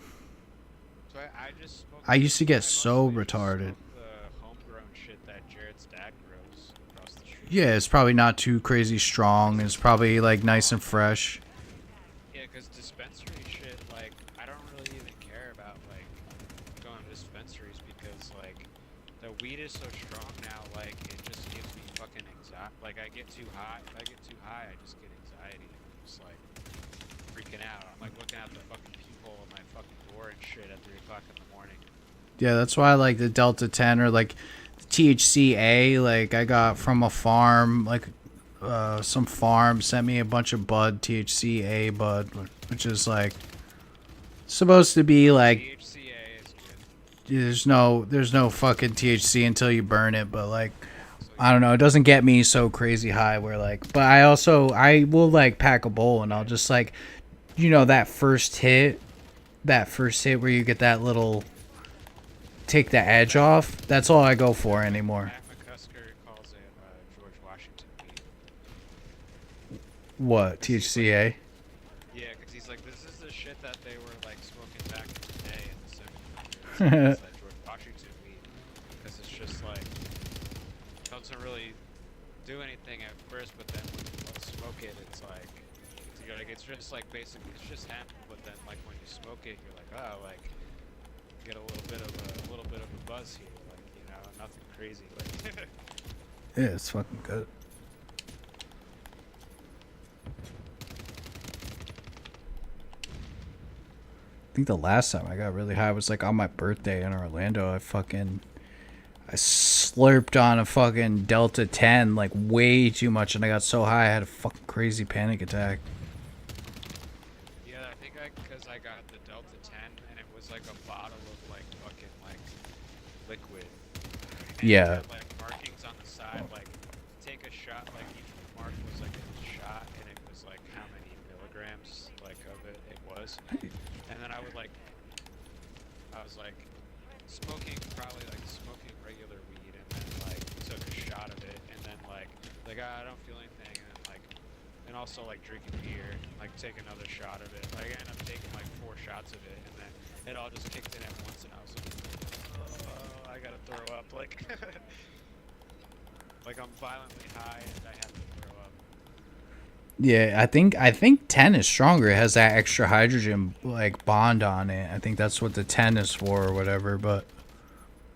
So I just smoke. I used to get I so mostly just retarded. smoke the homegrown shit that Jared's dad grows across the street. Yeah, it's probably not too crazy strong. It's probably like nice and fresh. Yeah, because dispensary shit, like, I don't really even care about, like, going to dispensaries because, like, the weed is so strong now, like, it just gives me fucking anxiety. Like, I get too high. If I get too high, I just get anxiety. And I'm just, like, freaking out. I'm, like, looking at the fucking peephole of my fucking door and shit at 3 o'clock in the morning. Yeah, that's why I like the Delta 10 or like the THCA. Like I got from a farm, like some farm sent me a bunch of bud, THCA bud, which is like supposed to be like THCA is good. there's no fucking THC until you burn it, but like I don't know, it doesn't get me so crazy high where like, but I will like pack a bowl and I'll just like, you know, that first hit where you get that little take the edge off, that's all I go for anymore. Matt McCusker calls it George Washington weed. What, THCA? Yeah, because he's like, this is the shit that they were like smoking back in the day in the 1700s. It's that George Washington weed, because it's just like doesn't really do anything at first, but then when you smoke it, it's like it's just like basically it's just hemp, but then like when you smoke it, you're like, oh, like get a little bit of a buzz here, like, you know, nothing crazy, like. Yeah, it's fucking good. I think the last time I got really high was like on my birthday in Orlando. I slurped on a fucking Delta 10 like way too much, and I got so high I had a fucking crazy panic attack. Yeah, I think because I got the Delta 10 and it was like a bottle of like fucking like liquid. And Yeah. it had, like markings on the side, like take a shot, like each mark was like a shot, and it was like how many milligrams like of it was. And then I was like smoking regular weed, and then like took a shot of it, and then like I don't feel anything, and then like and also like drinking beer, like take another shot of it. Like I ended up taking like 4 shots of it, and then it all just kicked in at once, and I was like, oh, I gotta throw up, like like I'm violently high and I have to throw up. Yeah, I think 10 is stronger. It has that extra hydrogen like bond on it. I think that's what the 10 is for or whatever, but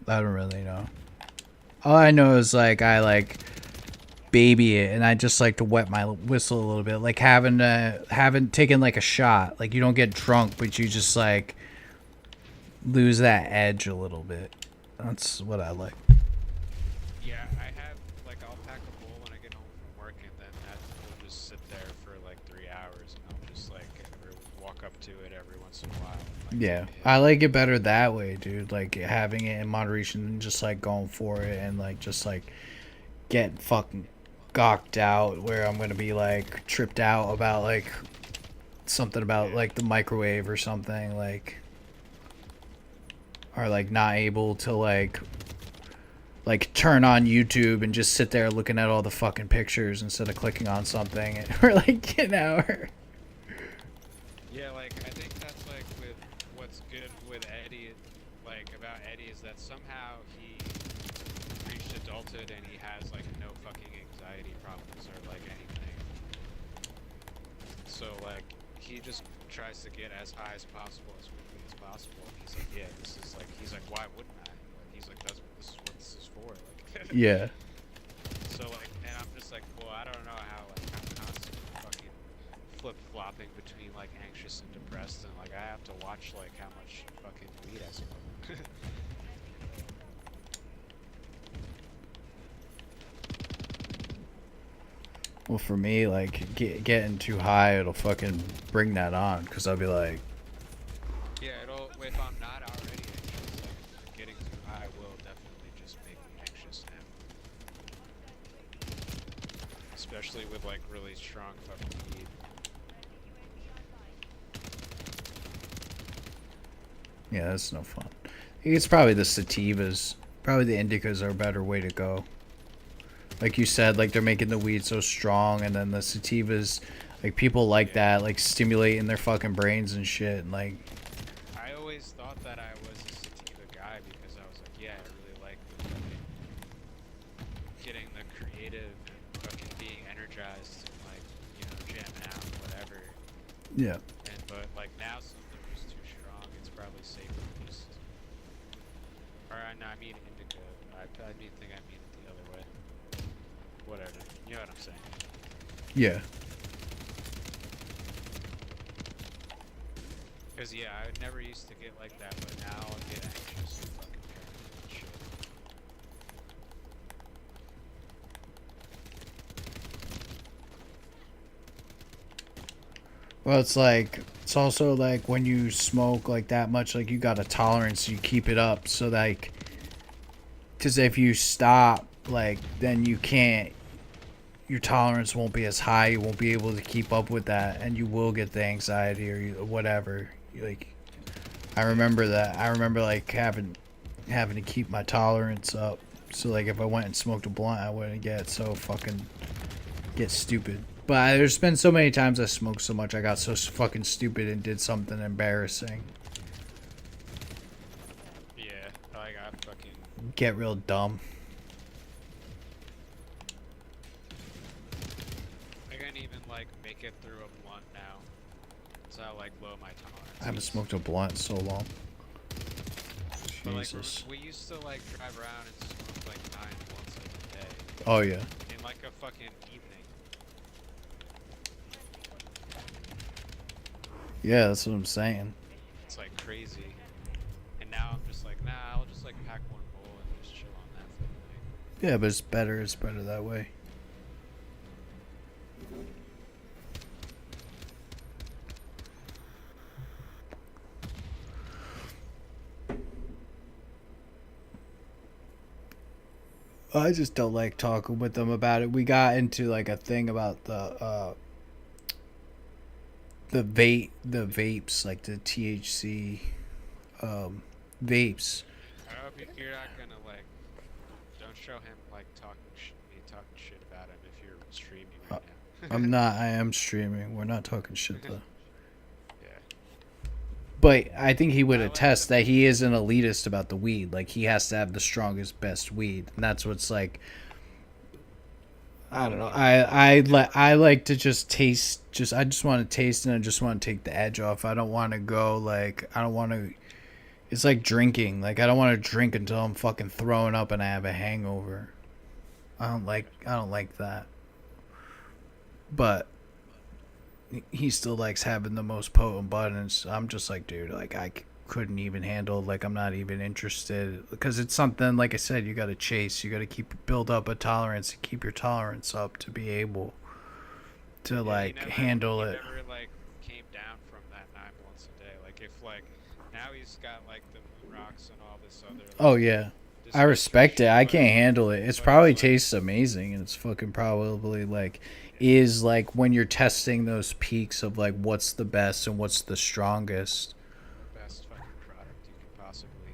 I don't really know. All I know is like I like baby it, and I just like to wet my whistle a little bit, like having taken like a shot. Like you don't get drunk, but you just like lose that edge a little bit. That's what I like. Yeah, I have like I'll pack a bowl when I get home from work, and then that will just sit there for like 3 hours, and I'll just like walk up to it every once in a while. Like, Yeah, I like it better that way, dude. Like having it in moderation and just like going for it and like just like get fucking gawked out where I'm gonna be like tripped out about like something about like the microwave or something, like, or like not able to like turn on YouTube and just sit there looking at all the fucking pictures instead of clicking on something for like an hour. Yeah, like I think that's like with what's good with Eddie, like about Eddie is that somehow he reached adulthood and he has like no fucking anxiety problems or like anything. So like he just tries to get as high as possible as quickly as possible. And he's like, yeah, this is like, he's like, why wouldn't I? Like he's like, this is what this is for. Like, Yeah. so like, and I'm just like, well, I don't know how like I'm constantly fucking flip-flopping between like anxious and depressed, and like I have to watch like how much fucking weed I smoke. Well, for me, like getting too high, it'll fucking bring that on, because I'll be like, Yeah, it'll, if I'm not already anxious, like getting too high will definitely just make me anxious now. Especially with like really strong fucking weed. yeah, that's no fun. I think it's probably the sativas. Probably the indicas are a better way to go. Like you said, like they're making the weed so strong, and then the sativas, Like people like that, like stimulating their fucking brains and shit. And like, I always thought that I was a sativa guy because I was like, yeah, I really like getting the creative and fucking being energized and like, you know, jamming out and whatever. yeah. And but like now since they're just too strong, it's probably safer just. Or no, I mean indica. I mean think I mean it the other way. Whatever. You know what I'm saying? Yeah. Cause yeah, I never used to get like that, but now I get anxious and fucking paranoid and shit. Well, it's like it's also like when you smoke like that much, like you got a tolerance, you keep it up. So like, because if you stop, like then you can't. Your tolerance won't be as high. You won't be able to keep up with that, and you will get the anxiety or whatever. Like, I remember that. I remember like having to keep my tolerance up. So like, if I went and smoked a blunt, I wouldn't get stupid. But there's been so many times I smoked so much I got so fucking stupid and did something embarrassing. Yeah, I got fucking. Get real dumb. I can't even like make it through a blunt now. That's how like low my tolerance. I haven't is. smoked a blunt in so long. But like Jesus. we used to like drive around and smoke like 9 blunts a day Oh yeah. in like a fucking evening. Yeah, that's what I'm saying. It's like crazy. And now I'm just like, nah, I'll just like pack one bowl and just chill on that for the night. Yeah, but it's better. It's better that way. I just don't like talking with them about it. We got into like a thing about the vapes, like the THC vapes. I hope you're not gonna like, don't show him like me talking shit about him if you're streaming right now. I'm not. I am streaming. We're not talking shit though. Yeah. But I think he would I like attest the- that he is an elitist about the weed. Like he has to have the strongest, best weed, and that's what's like. I don't know. I like to just taste. I just want to taste, and I just want to take the edge off. I don't want to go like. I don't want to. It's like drinking. Like I don't want to drink until I'm fucking throwing up and I have a hangover. I don't like that. But he still likes having the most potent buttons. I'm just like, dude, like I couldn't even handle, like I'm not even interested, because it's something, like I said, you got to chase, you got to build up a tolerance, keep your tolerance up to be able to Yeah, like he never, handle he it. never like came down from that 9 blunts a day. Like if like now he's got like the moon rocks and all this other. Like, Oh yeah, this I extra respect it. shit, I but- can't handle it. It's but probably it's like- tastes amazing, and it's fucking probably like is like when you're testing those peaks of like what's the best and what's the strongest. best fucking product you could possibly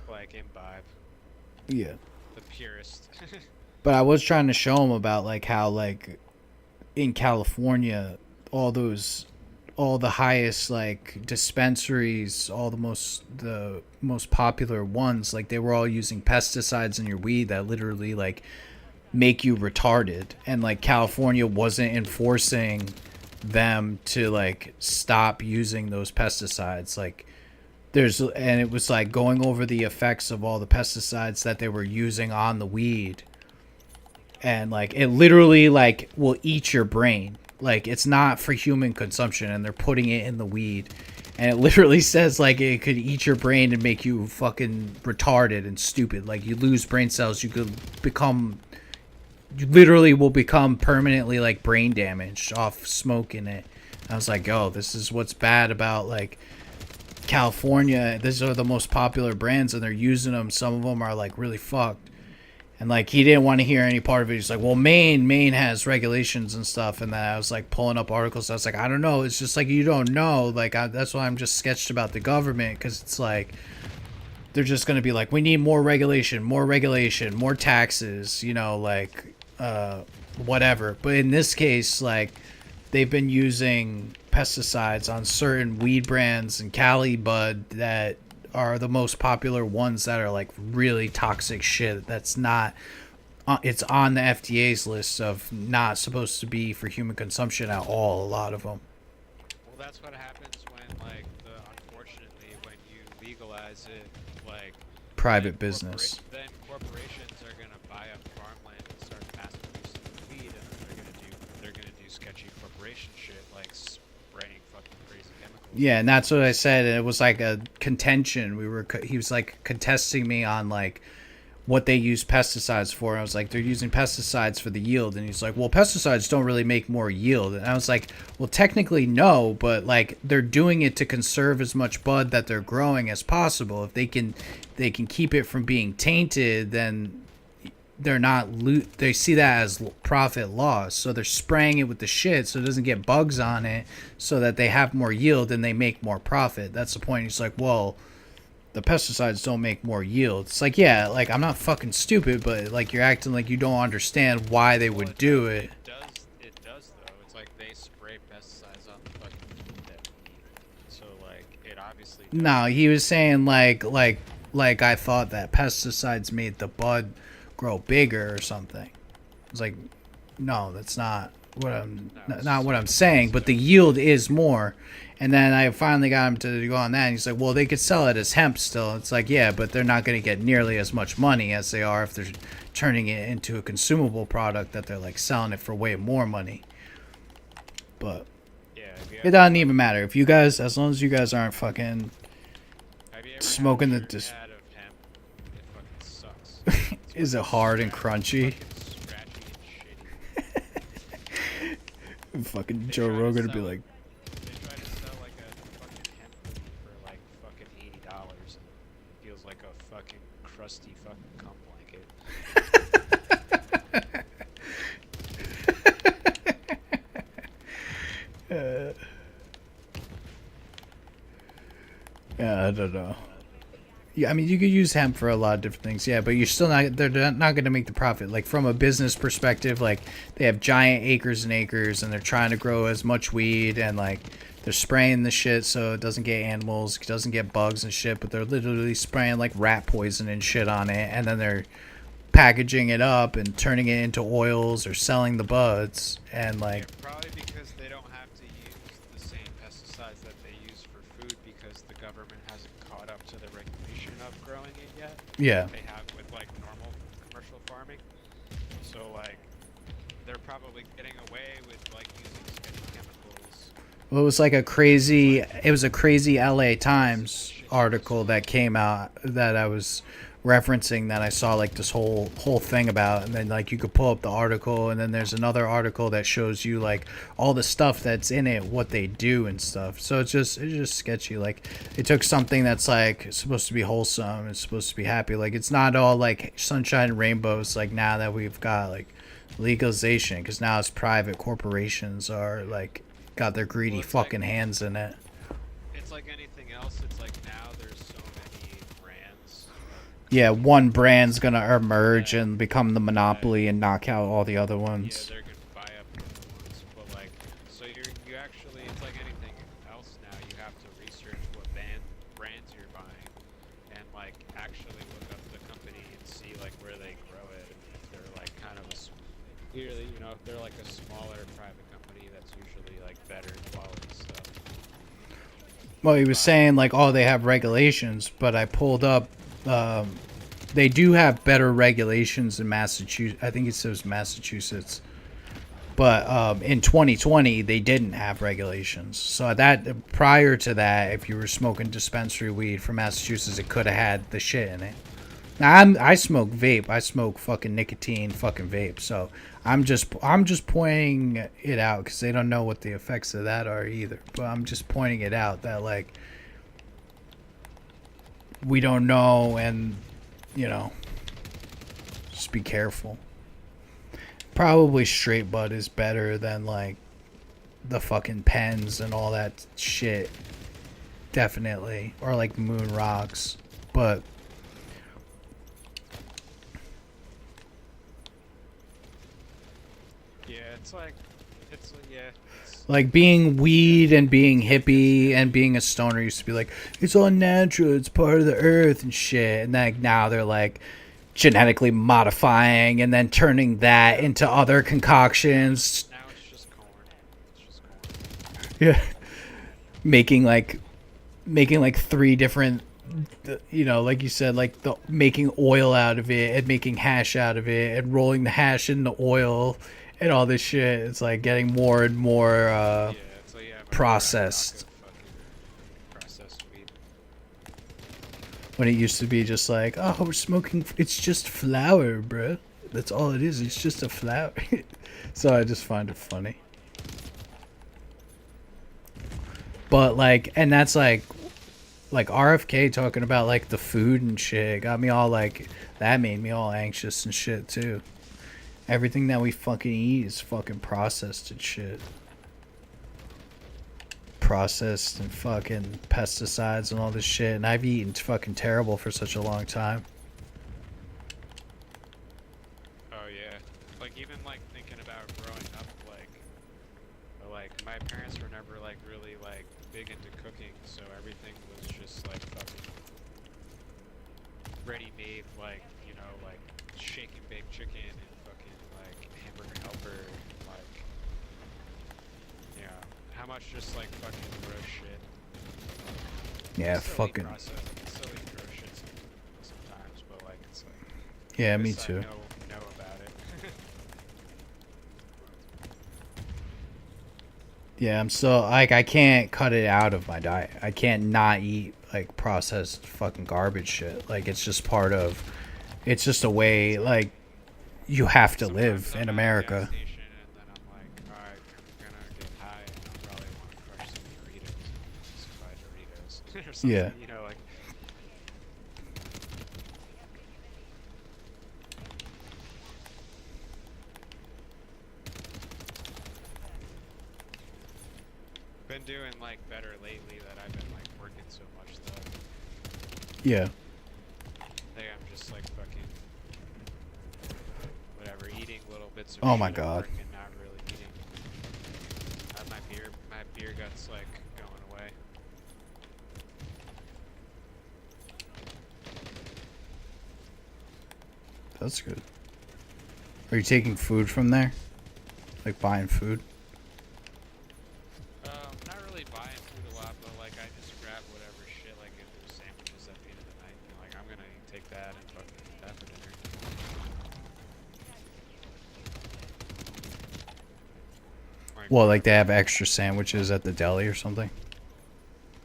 like imbibe. Yeah. The purest. But I was trying to show him about like how like in California all the highest like dispensaries, all the most popular ones, like they were all using pesticides in your weed that literally like make you retarded, and like California wasn't enforcing them to like stop using those pesticides. Like and it was like going over the effects of all the pesticides that they were using on the weed, and like it literally like will eat your brain. Like it's not for human consumption, and they're putting it in the weed, and it literally says like it could eat your brain and make you fucking retarded and stupid. Like you lose brain cells, you literally will become permanently like brain damaged off smoking it. I was like, oh, this is what's bad about like California. These are the most popular brands, and they're using them. Some of them are like really fucked. And like he didn't want to hear any part of it. He's like, well, Maine has regulations and stuff. And then I was like pulling up articles. I was like, I don't know. It's just like you don't know. Like that's why I'm just sketched about the government, because it's like they're just gonna be like, we need more regulation, more taxes. You know, like whatever. But in this case, like, they've been using pesticides on certain weed brands and Cali bud that are the most popular ones that are like really toxic shit. That's not. It's on the FDA's list of not supposed to be for human consumption at all. A lot of them. Well, that's what happens when, like, unfortunately, when you legalize it, like, Private then business. then corporations are gonna buy up farmland and start mass-producing weed, and then they're gonna do sketchy corporation shit like spraying fucking crazy chemicals. Yeah, and that's what I said. It was like a contention. He was like contesting me on like what they use pesticides for. I was like, they're using pesticides for the yield, and he's like, well, pesticides don't really make more yield. And I was like, well, technically no, but like they're doing it to conserve as much bud that they're growing as possible. If they can keep it from being tainted, then they're not they see that as profit loss, so they're spraying it with the shit so it doesn't get bugs on it, so that they have more yield and they make more profit. That's the point. He's like, well, the pesticides don't make more yield. It's like, yeah, like, I'm not fucking stupid, but like, you're acting like you don't understand why they would do it. It does though. It's like they spray pesticides on the fucking weed that we eat. So like it obviously does. No, he was saying like I thought that pesticides made the bud grow bigger or something. It's like, no, that's not what I'm saying, but the yield is more. And then I finally got him to go on that, and he's like, well, they could sell it as hemp still. It's like, yeah, but they're not going to get nearly as much money as they are if they're turning it into a consumable product that they're like selling it for way more money. But Yeah, it doesn't even matter if you guys, as long as you guys aren't fucking have you ever smoking had the a ad of hemp? It fucking sucks. is it hard and crunchy? Fucking scratchy and shitty. Fucking They Joe try to Rogan would be sell- like, They try to sell like a fucking hemp hoodie for like fucking $80 and feels like a fucking crusty fucking cum blanket. yeah, I don't know. Yeah, I mean, you could use hemp for a lot of different things, yeah, but you're still not, they're not going to make the profit. Like, from a business perspective, like, they have giant acres and acres, and they're trying to grow as much weed, and, like, they're spraying the shit so it doesn't get animals, it doesn't get bugs and shit, but they're literally spraying, like, rat poison and shit on it, and then they're packaging it up and turning it into oils or selling the buds, and, like, Yeah, probably because they don't have to use the same pesticides that they use for food because the government hasn't caught up to the regulation of growing it yet. yeah. They have with like normal commercial farming. So like they're probably getting away with like using sketchy chemicals. Well, it was like a crazy LA Times article that came out that I was referencing, that I saw like this whole thing about, and then like you could pull up the article, and then there's another article that shows you like all the stuff that's in it, what they do and stuff. So it's just sketchy. Like, it took something that's like supposed to be wholesome, it's supposed to be happy, like it's not all like sunshine and rainbows, like now that we've got like legalization, because now it's private corporations are like got their greedy Well, it's like- fucking hands in it. It's like anything else. It's like now there's so many brands. Yeah, one brand's gonna emerge and become the monopoly and knock out all the other Yeah, ones. they're gonna buy up the other ones, but like, so you actually, it's like anything else now. You have to research what brands you're buying, and like actually look up the company and see like where they grow it. And if they're like kind of clearly, you know, if they're like a smaller private company, that's usually like better quality stuff. Well, he was saying like, oh, they have regulations, but I pulled up. They do have better regulations in Massachusetts. I think it says Massachusetts. But in 2020, they didn't have regulations. So that prior to that, if you were smoking dispensary weed from Massachusetts, it could have had the shit in it. Now I smoke vape. I smoke fucking nicotine fucking vape. So I'm just pointing it out because they don't know what the effects of that are either. But I'm just pointing it out that like we don't know, and you know, just be careful. Probably straight bud is better than like the fucking pens and all that shit. Definitely. Or like moon rocks. But Yeah, it's like, yeah, it's, Like being weed and being hippie and being a stoner used to be like, it's all natural, it's part of the earth and shit. And then now they're like genetically modifying and then turning that into other concoctions. now it's just corn. It's just corn. Yeah. Making like three different, you know, like you said, like the making oil out of it and making hash out of it and rolling the hash in the oil and all this shit. It's like getting more and more Yeah, it's like, yeah, my processed. Processed weed. When it used to be just like, oh, we're smoking, it's just flour, bro. That's all it is. It's just a flower. So I just find it funny. But like, and that's like RFK talking about like the food and shit got me all like, that made me all anxious and shit too. Everything that we fucking eat is fucking processed and shit. Processed and fucking pesticides and all this shit. And I've eaten fucking terrible for such a long time. Oh yeah, like even like thinking about growing up, like my parents were never like really like big into cooking, so everything was just like fucking ready-made, like you know, like shake and bake chicken and fucking like hamburger helper, and, like yeah, how much just like fucking gross shit. Yeah, Still eat fucking. still eat gross shit sometimes, but like it's like Yeah, at me least I too. know about it. Yeah, I'm still like, I can't cut it out of my diet. I can't not eat like processed fucking garbage shit. Like it's just part of, it's just a way like you have to live Sometimes in I'm at a gas America. station and then I'm like, alright, I'm gonna get high and I'll probably want to crush some Doritos. Just buy Doritos or something, Yeah. you know, like. Been doing like better lately that I've been like working so much though. Yeah. I think I'm just like fucking whatever, eating little bits of Oh my shit at God. work and not really eating. My beer gut's like going away. That's good. Are you taking food from there? Like buying food? Not really buying food a lot, but like I just grab whatever shit, like if there's sandwiches at the end of the night, and like I'm gonna take that and fucking eat that for dinner. Well, like they have extra sandwiches at the deli or something?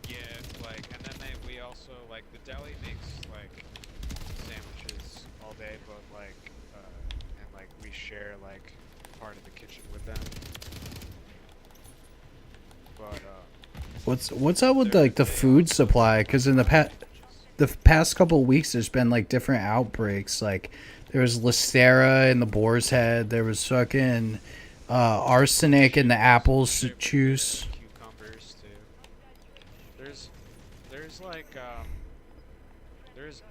Yeah, like, and then we also, like, the deli makes, like, sandwiches all day, but, like, and, like, we share, like, part of the kitchen with them. But, What's up with like the food supply? Because in the past couple of weeks, there's been like different outbreaks. Like there was Listeria in the Boar's Head. There was fucking arsenic in the apple juice. cucumbers, too. There's, like,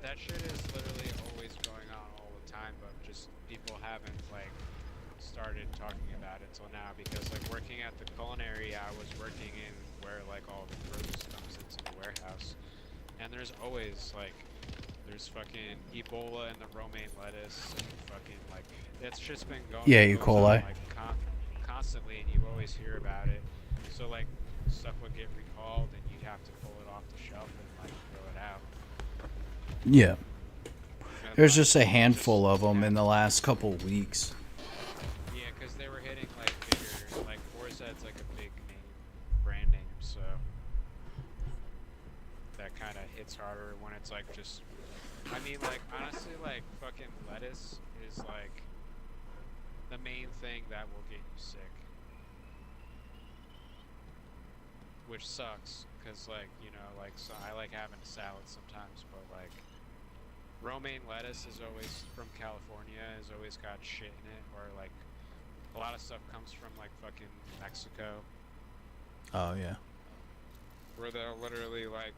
that shit is literally always going on all the time, but just people haven't, like, started talking about it till now, because like working at the culinary, I was working in where like all the produce comes into the warehouse, and there's always like there's fucking Ebola in the romaine lettuce and fucking like it's just been going Yeah, it E. goes on, coli. like constantly, and you always hear about it. So like stuff would get recalled and you'd have to pull it off the shelf and like throw it out. Yeah. And, There's like, just a handful just- of them yeah. in the last couple weeks. Yeah, because they were hitting like bigger, like Boar's Head's like a big name, brand name, so that kind of hits harder when it's like just. I mean, like honestly, like fucking lettuce is like the main thing that will get you sick, which sucks because like you know like so I like having a salad sometimes, but like. Romaine lettuce is always from California, has always got shit in it, or like a lot of stuff comes from like fucking Mexico, Oh yeah. where they'll literally like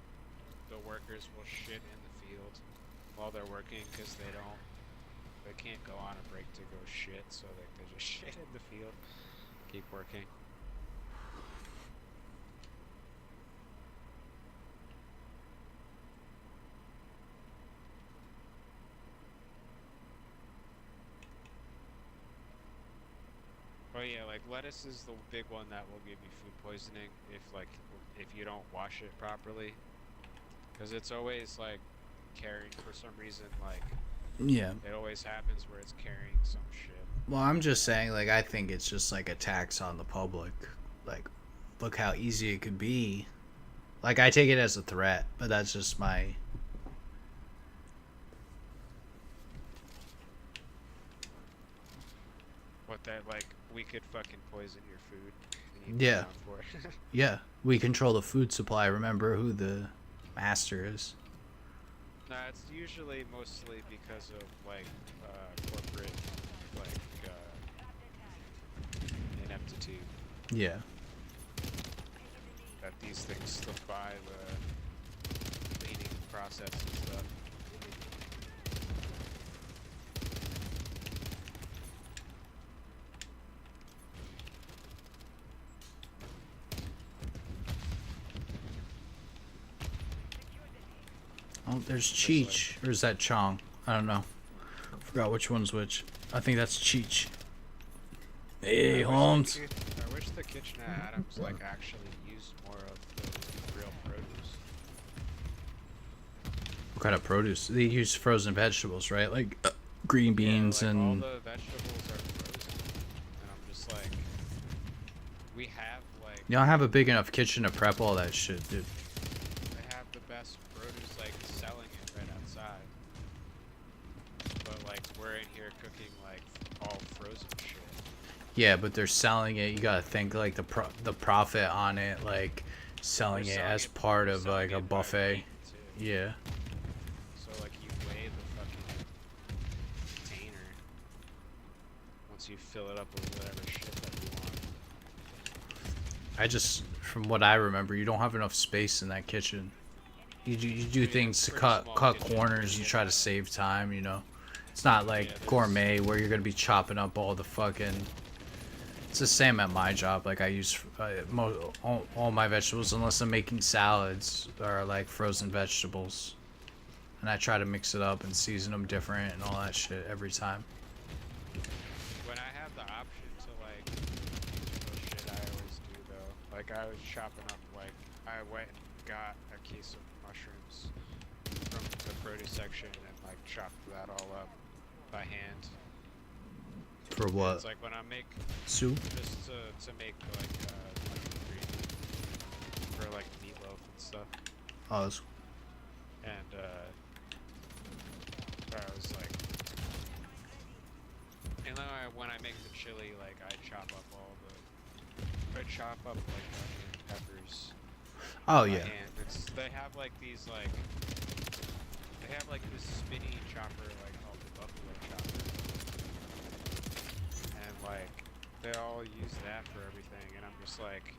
the workers will shit in the field while they're working because they they can't go on a break to go shit, so like they just shit in the field, keep working. Oh yeah, like lettuce is the big one that will give you food poisoning if you don't wash it properly, because it's always like carrying for some reason, like Yeah. it always happens where it's carrying some shit. Well, I'm just saying, like, I think it's just like a tax on the public. Like, look how easy it could be. Like, I take it as a threat, but that's just my. What that like we could fucking poison your food. And Yeah. down for it. Yeah, we control the food supply. Remember who the master is. Nah, it's usually mostly because of like corporate like ineptitude Yeah. that these things slip by the cleaning process and stuff. Oh, there's Cheech. Or is that Chong? I don't know. Forgot which one's which. I think that's Cheech. Hey, Holmes. I wish the kitchen at Adams like actually used more of the real produce. What kind of produce? They use frozen vegetables, right? Like green beans yeah, like, and. all the vegetables are frozen, and I'm just like, we have like You don't have a big enough kitchen to prep all that shit, dude. they have the best produce like selling it right outside, but like we're in here cooking like all frozen shit. Yeah, but they're selling it. You gotta think like the profit on it, like selling They're it selling as it- part they're of selling like a it by buffet. weight, too. Yeah. So like you weigh the fucking container once you fill it up with whatever shit that you want. I just, from what I remember, you don't have enough space in that kitchen. You do things to pretty cut small kitchen, corners and yeah. try to save time. You know, it's not like Yeah, there's- gourmet where you're gonna be chopping up all the fucking. It's the same at my job. Like I use all my vegetables, unless I'm making salads, are like frozen vegetables, and I try to mix it up and season them different and all that shit every time. When I have the option to like use real shit, I always do though. Like I was chopping up, like I went and got a case of mushrooms from the produce section and like chopped that all up by hand. For what? It's like when I make Soup? just to make like ingredient for like meatloaf and stuff. Oh, that's And I was like, and then when I make the chili, like I chop up like onion, peppers. Oh by yeah. hand. They have like these like, they have like this spinny chopper like called the Buffalo chopper, and like they all use that for everything. And I'm just like,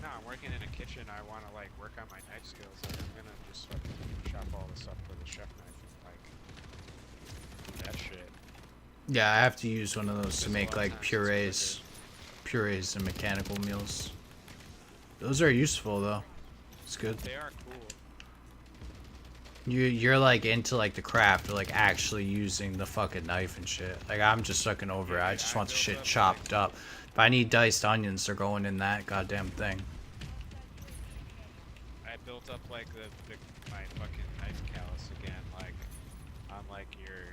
nah, I'm working in a kitchen. I want to like work on my knife skills. Like, I'm gonna just fucking chop all this up with a chef knife and like do that shit. Yeah, I have to use one of those to There's a make lot of like times it's purees and mechanical meals. Those are useful though. It's good. They are cool. You're like into like the craft of like actually using the fucking knife and shit. Like I'm just sucking over it. I just want the built shit up, chopped up. If I need diced onions, they're going in that goddamn thing. I built up like my fucking knife callus again, like on like your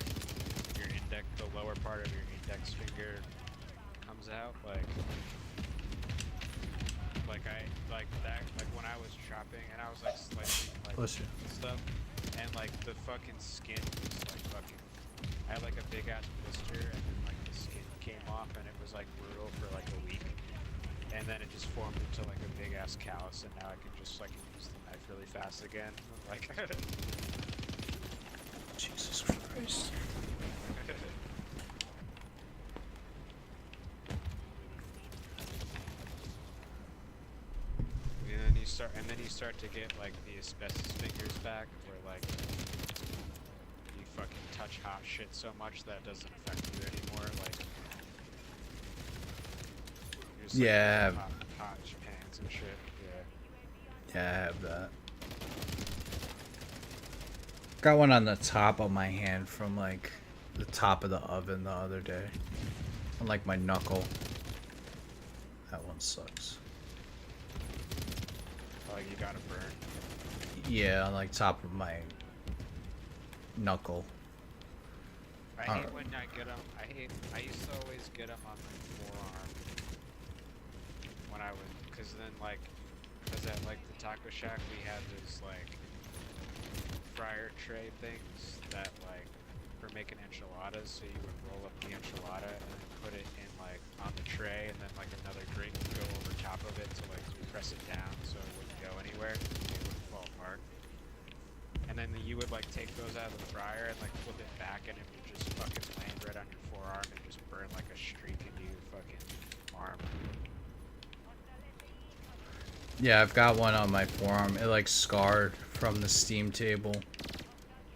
index, the lower part of your index finger comes out, like I like that, like when I was chopping and I was like slicing like Bless you. stuff, and like the fucking skin was like fucking. I had like a big ass blister, and then like the skin came off, and it was like brutal for like a week, and then it just formed into like a big ass callus, and now I can just like use the knife really fast again, like. Jesus Christ. And then you start to get like the asbestos fingers back, where like you fucking fucking touch hot shit so much that it doesn't affect you anymore. Like, you're just, like, Yeah. hot pans and shit. Yeah. Yeah, I have that. Got one on the top of my hand from like the top of the oven the other day. On like my knuckle. That one sucks. Like you gotta burn. Yeah, on like top of my knuckle. I hate when I get them. I used to always get them on my forearm when I would, cause then like, cause at like the taco shack we had those like fryer tray things that like for making enchiladas. So you would roll up the enchilada and then put it in like on the tray, and then like another drink would go over top of it to like press it down so it wouldn't go anywhere. It wouldn't fall apart. And then you would like take those out of the fryer and like flip it back, and it would just fucking land right on your forearm and just burn like a streak into your fucking arm. Yeah, I've got one on my forearm. It like scarred from the steam table.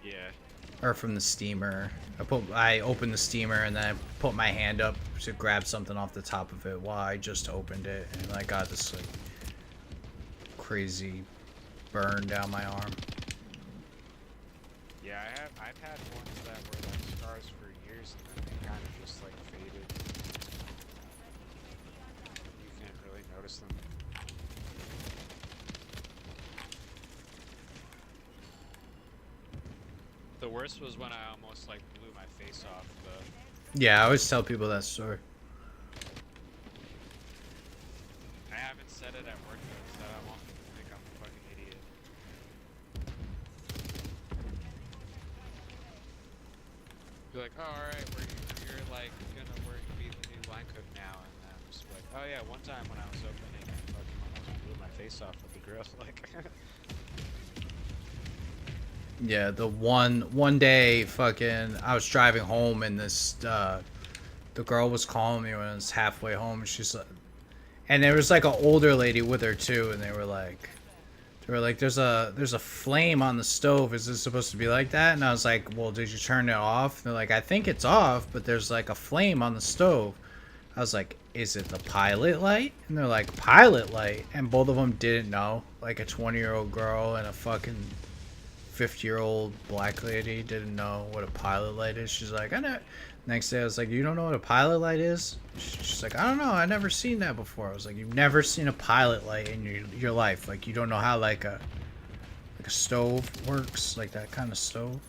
Yeah. Or from the steamer. I opened the steamer and then I put my hand up to grab something off the top of it while I just opened it, and I got this like crazy burn down my arm. Yeah, I've had ones that were like scars for years and then they kind of just like faded. You can't really notice them. The worst was when I almost like blew my face off though. Yeah, I always tell people that story. I haven't said it at work though, so I want people to think I'm a fucking idiot. Be like, oh, alright, you're like gonna be the new line cook now, and I'm just like, oh yeah, one time when I was opening, I fucking almost blew my face off with the grill, like. Yeah, the one day fucking I was driving home and this the girl was calling me when I was halfway home, and she's like, and there was like an older lady with her too, and they were like there's a flame on the stove, is it supposed to be like that? And I was like, well, did you turn it off? And they're like, I think it's off, but there's like a flame on the stove. I was like, is it the pilot light? And they're like, pilot light? And both of them didn't know. Like a 20-year-old girl and a fucking 50-year-old black lady didn't know what a pilot light is. She's like, I know. Next day I was like, you don't know what a pilot light is? She's like, I don't know, I never seen that before. I was like, you've never seen a pilot light in your life? Like, you don't know how like a stove works, like that kind of stove?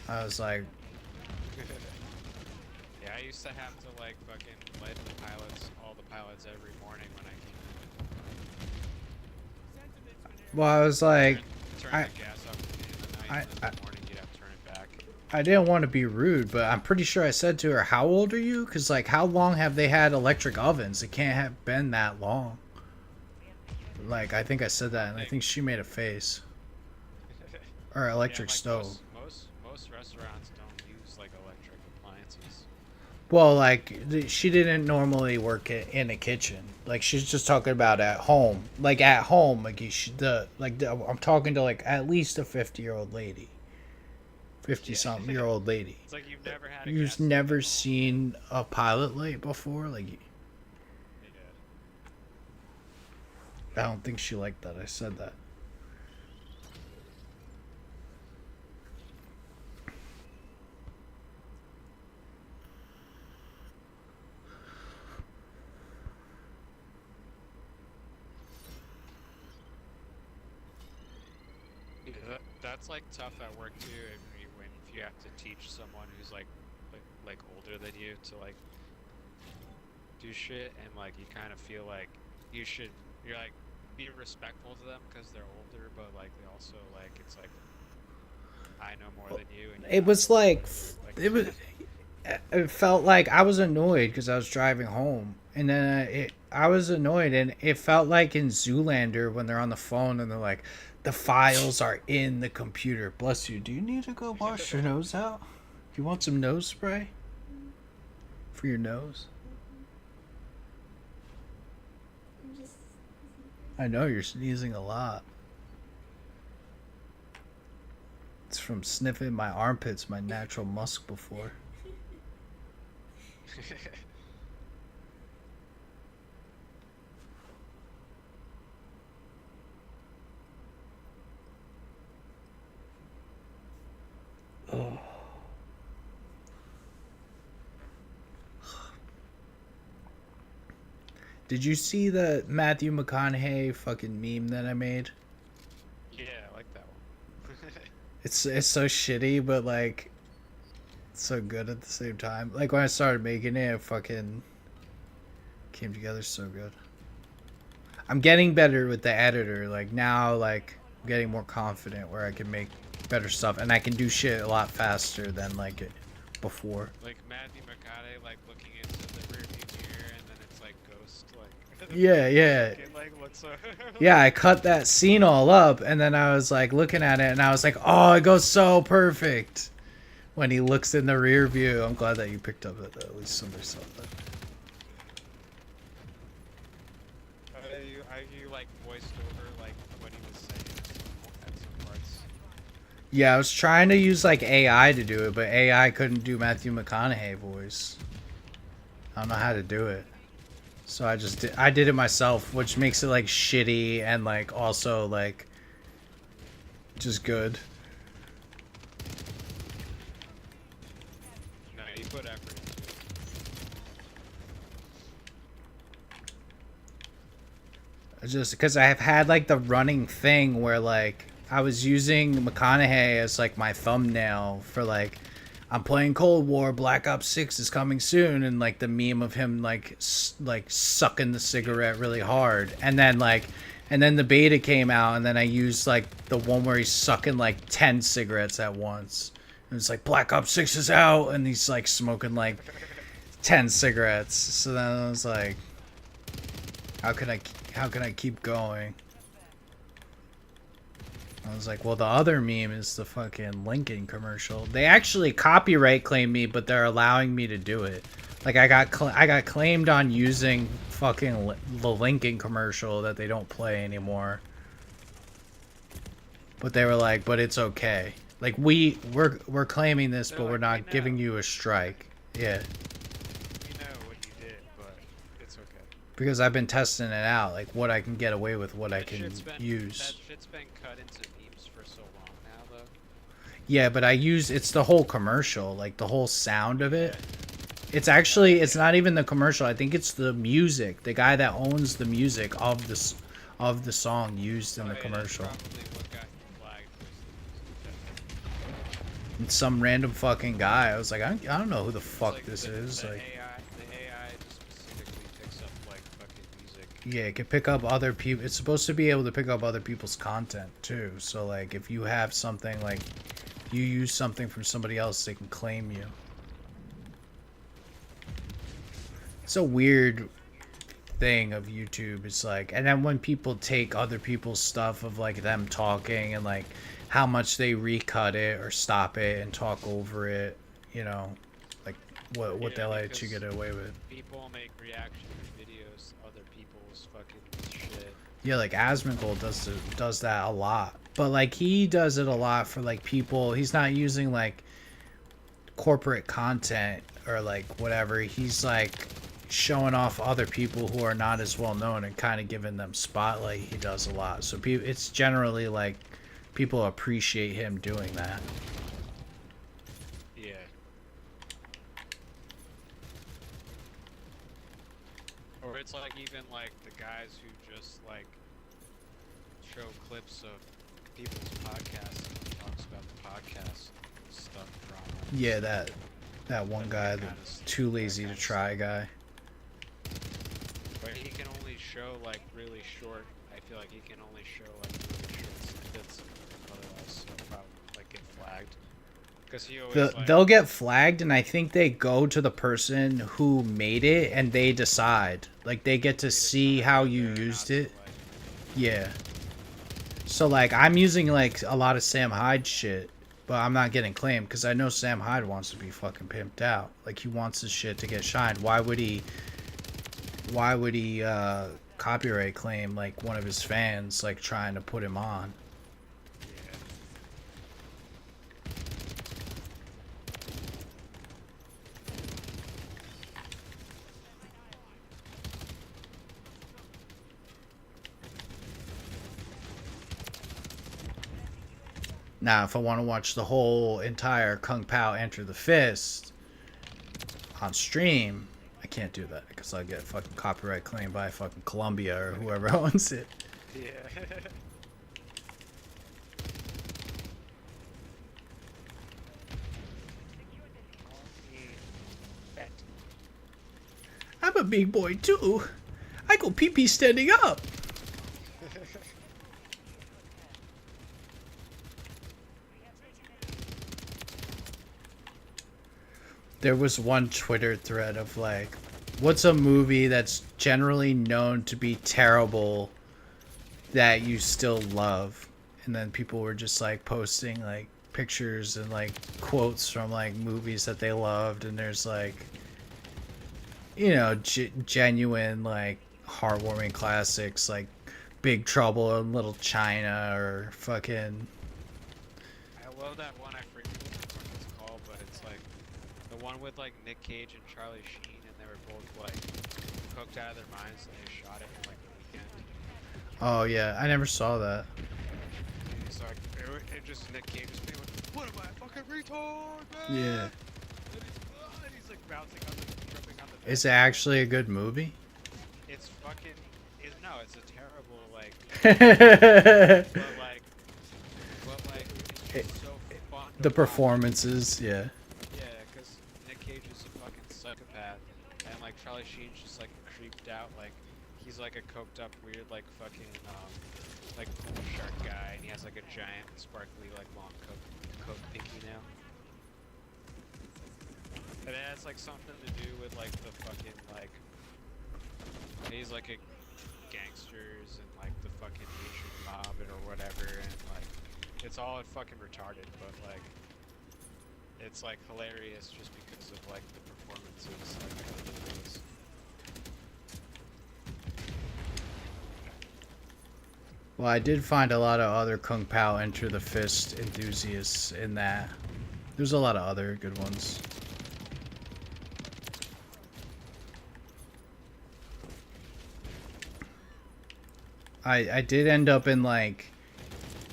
I was like, Yeah, I used to have to like fucking light all the pilots every morning when I came well, I was like, in. Turn I- the gas up in the night, and then in the morning you'd have to turn it back. I didn't want to be rude, but I'm pretty sure I said to her, how old are you? Because, like, how long have they had electric ovens? It can't have been that long. Like, I think I said that, and I think she made a face. Or electric Yeah, like stove. Most restaurants don't use like electric appliances. Well, like, she didn't normally work in a kitchen. Like, she's just talking about at home. Like, at home, like, I'm talking to, like, at least a 50-year-old lady. 50-something-year-old lady. It's like you've never had a You've gas never stove. seen a pilot light before? Like, Yeah. I don't think she liked that. I said that. Yeah, that's like tough at work too. When if you have to teach someone who's like older than you to like do shit, and like you kind of feel like you're like be respectful to them because they're older, but like they also like it's like I know more than you. And you're It not was gonna, like, like it felt like I was annoyed because I was driving home, and then I was annoyed, and it felt like in Zoolander when they're on the phone and they're like, the files are in the computer. Bless you. Do you need to go wash your nose out? Do you want some nose spray for your nose? I'm just. I know you're sneezing a lot. It's from sniffing my armpits, my natural musk before. Oh. Did you see the Matthew McConaughey fucking meme that I made? Yeah, I like that one. It's so shitty, but like it's so good at the same time. Like when I started making it, it fucking came together so good. I'm getting better with the editor. Like now, like I'm getting more confident where I can make better stuff and I can do shit a lot faster than like it before. Like Matthew McConaughey, like looking into the rearview mirror, and then it's like Ghost, like. Yeah. Like what's up? Yeah, I cut that scene all up, and then I was like looking at it, and I was like, "Oh, it goes so perfect." When he looks in the rear view, I'm glad that you picked up that. At least somebody saw that. You like voiced over like what he was saying at some parts. Yeah, I was trying to use like AI to do it, but AI couldn't do Matthew McConaughey voice. I don't know how to do it. So I did it myself, which makes it like shitty and like also like just good. No, you put effort into it. Just because I have had like the running thing where like I was using McConaughey as like my thumbnail for like I'm playing Cold War, Black Ops 6 is coming soon, and like the meme of him like sucking the cigarette really hard, and then the beta came out, and then I used like the one where he's sucking like 10 cigarettes at once. And it's like Black Ops 6 is out, and he's like smoking like 10 cigarettes. So then I was like, how can I keep going? I was like, well, the other meme is the fucking Lincoln commercial. They actually copyright claim me, but they're allowing me to do it. Like I got claimed on using fucking the Lincoln commercial that they don't play anymore. But they were like, but it's okay. Like we're claiming this, but we're not giving you a strike. Yeah. We know what you did, but it's okay. Because I've been testing it out, like what I can get away with, what I That can shit's been- use. That shit's been cut into memes for so long now, though. Yeah, but it's the whole commercial, like the whole sound of it. It's not even the commercial. I think it's the music. The guy that owns the music of the song used in the That's commercial. probably what got you flagged was And some random fucking guy. I was like, I don't know who the It's fuck like this the is. Like, AI just specifically picks up like fucking music. yeah, it can pick up other people. It's supposed to be able to pick up other people's content too. So like, if you have something like, you use something from somebody else, they can claim you. It's a weird thing of YouTube. It's like, and then when people take other people's stuff of like them talking and like how much they recut it or stop it and talk over it, you know, like what Yeah, they let you because- get away with. People make reaction videos to other people's fucking shit. Yeah, like Asmongold does that a lot, but like he does it a lot for like people. He's not using like corporate content or like whatever. He's like showing off other people who are not as well known and kind of giving them spotlight. He does a lot, so people, it's generally like people appreciate him doing that. Yeah. Or it's like even like the guys who just like show clips of people's podcasts and talks about the podcast stuff drama. Yeah, that one guy, the too lazy to try guy. But he can only show like really short. I feel like he can only show like really short snippets. Otherwise, he'll probably like get flagged. Because he always like, They'll get flagged, and I think they go to the person who made it and they decide. Like they get to see how you they're used not it. like- Yeah. So like I'm using like a lot of Sam Hyde shit, but I'm not getting claimed because I know Sam Hyde wants to be fucking pimped out. Like he wants his shit to get shined. Why would he copyright claim like one of his fans like trying to put him on? Yeah. Now, if I want to watch the whole entire Kung Pao Enter the Fist on stream, I can't do that because I'll get fucking copyright claimed by fucking Columbia or whoever owns it. Yeah. I'm a big boy too. I go pee-pee standing up. There was one Twitter thread of like, what's a movie that's generally known to be terrible that you still love? And then people were just like posting like pictures and like quotes from like movies that they loved, and there's like, you know, genuine like heartwarming classics like Big Trouble in Little China or fucking. I love that one. I forget what it's called, but it's like the one with like Nick Cage and Charlie Sheen, and they were both like cooked out of their minds, and they shot it in like a weekend. Oh yeah, I never saw that. And he's like, it just Nick Cage just being like, "What am I, a fucking retard, man?" Yeah. And he's like bouncing on the, jumping on the bed. Is it actually a good movie? It's fucking. No, it's a terrible like. The but like, it's just so fun. to watch. performances, yeah. Yeah, because Nick Cage is a fucking psychopath, and like Charlie Sheen's just like creeped out, like he's like a coked up weird like fucking like pool shark guy, and he has like a giant sparkly like long coke pinky nail. And it has like something to do with like the fucking like he's like a gangsters and like the fucking Asian mob or whatever, and like it's all fucking retarded, but like it's like hilarious just because of like the performances. Like, Well, I did find a lot of other Kung Pao Enter the Fist enthusiasts in that. There's a lot of other good ones. I did end up in like,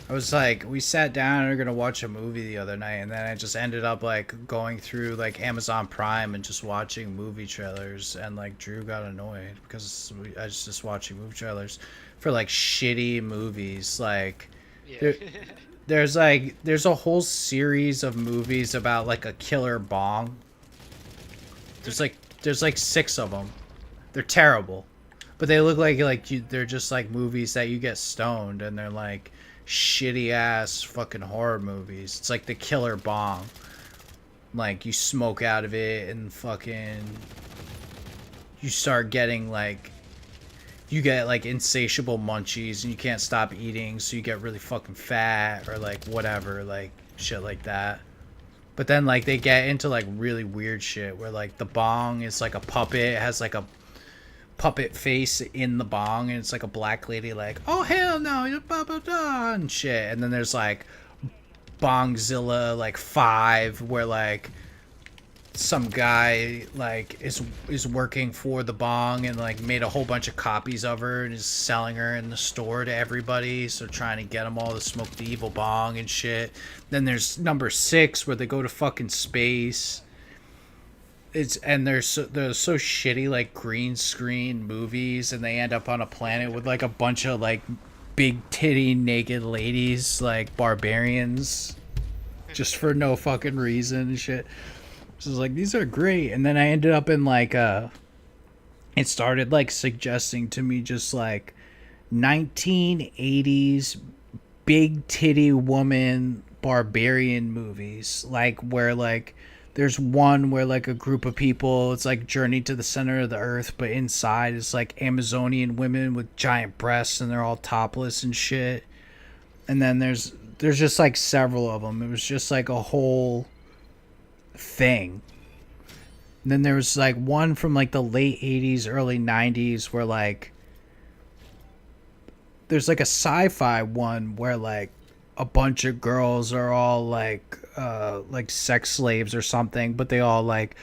I was like, we sat down and we were gonna watch a movie the other night, and then I just ended up like going through like Amazon Prime and just watching movie trailers, and like Drew got annoyed because I was just watching movie trailers for like shitty movies. Like yeah. there's a whole series of movies about like a killer bong. There's like 6 of them. They're terrible, but they look like they're just like movies that you get stoned, and they're like shitty ass fucking horror movies. It's like the killer bong. Like you smoke out of it and fucking you start getting like, you get like insatiable munchies and you can't stop eating, so you get really fucking fat or like whatever, like shit like that. But then like they get into like really weird shit where like the bong is like a puppet, it has like a puppet face in the bong, and it's like a black lady like, oh hell no, you're blah blah blah and shit. And then there's like Bongzilla like 5, where like some guy like is working for the bong and like made a whole bunch of copies of her and is selling her in the store to everybody, so trying to get them all to smoke the evil bong and shit. Then there's number 6 where they go to fucking space. They're so shitty, like green screen movies, and they end up on a planet with like a bunch of like big titty naked ladies, like barbarians, just for no fucking reason and shit. So I was like, these are great. And then I ended up in like it started like suggesting to me just like 1980s big titty woman barbarian movies, like where like there's one where like a group of people, it's like Journey to the Center of the Earth, but inside it's like Amazonian women with giant breasts and they're all topless and shit. And then there's just like several of them. It was just like a whole thing. And then there was like one from like the late 80s, early 90s where like there's like a sci-fi one where like a bunch of girls are all like sex slaves or something, but they all like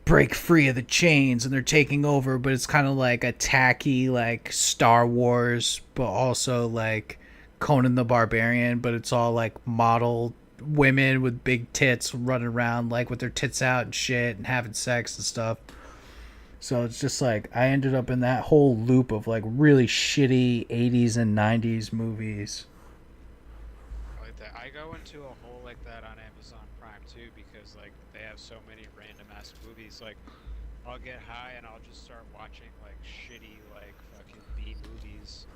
break free of the chains and they're taking over, but it's kind of like a tacky like Star Wars, but also like Conan the Barbarian, but it's all like model women with big tits running around like with their tits out and shit and having sex and stuff. So it's just like I ended up in that whole loop of like really shitty 80s and 90s movies. Like that. I go into a hole like that on Amazon Prime too because like they have so many random ass movies. Like I'll get high and I'll just start watching like shitty like fucking B movies,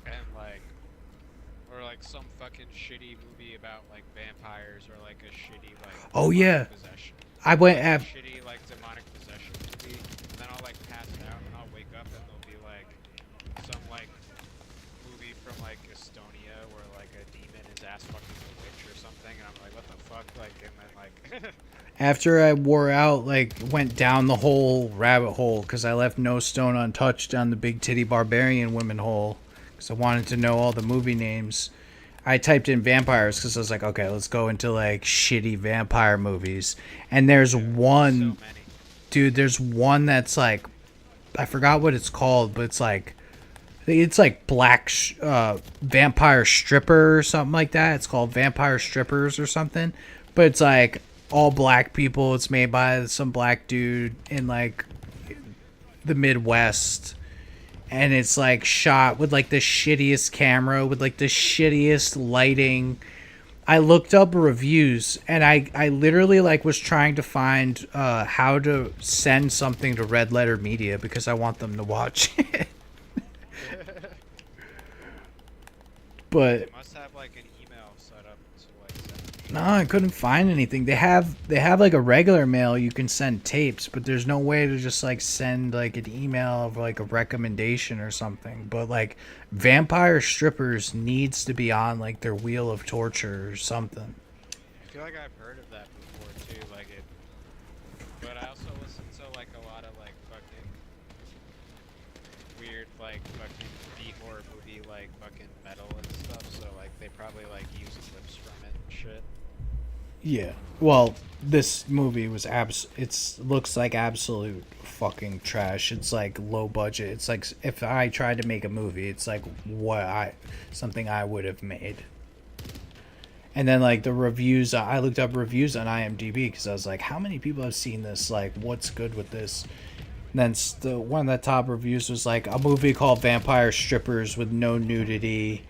and like or like some fucking shitty movie about like vampires or like a shitty like Oh, demonic yeah. possession. I went Like at a shitty like demonic possession movie, and then I'll like pass out and I'll wake up and there'll be like some like movie from like Estonia where like a demon is ass fucking a witch or something, and I'm like, what the fuck, like, and then like. after I wore out, like went down the whole rabbit hole because I left no stone untouched on the big titty barbarian women hole because I wanted to know all the movie names. I typed in vampires because I was like, okay, let's go into like shitty vampire movies. And there's one, So many. dude, there's one that's like, I forgot what it's called, but it's like black vampire stripper or something like that. It's called Vampire Strippers or something, but it's like all black people. It's made by some black dude in like the Midwest, and it's like shot with like the shittiest camera with like the shittiest lighting. I looked up reviews and I literally like was trying to find how to send something to Red Letter Media because I want them to watch it. But They must have like an email set up to like send. no, I couldn't find anything. They have like a regular mail you can send tapes, but there's no way to just like send like an email of like a recommendation or something. But like Vampire Strippers needs to be on like their Wheel of Torture or something. I feel like I've heard of that before too, like it. But I also listen to like a lot of like fucking weird like fucking B horror movie like fucking metal and stuff. So like they probably like use clips from it and shit. Yeah. Well, this movie was looks like absolute fucking trash. It's like low budget. It's like if I tried to make a movie, it's like something I would have made. And then like the reviews, I looked up reviews on IMDb because I was like, how many people have seen this? Like, what's good with this? And then one of the top reviews was like a movie called Vampire Strippers with no nudity.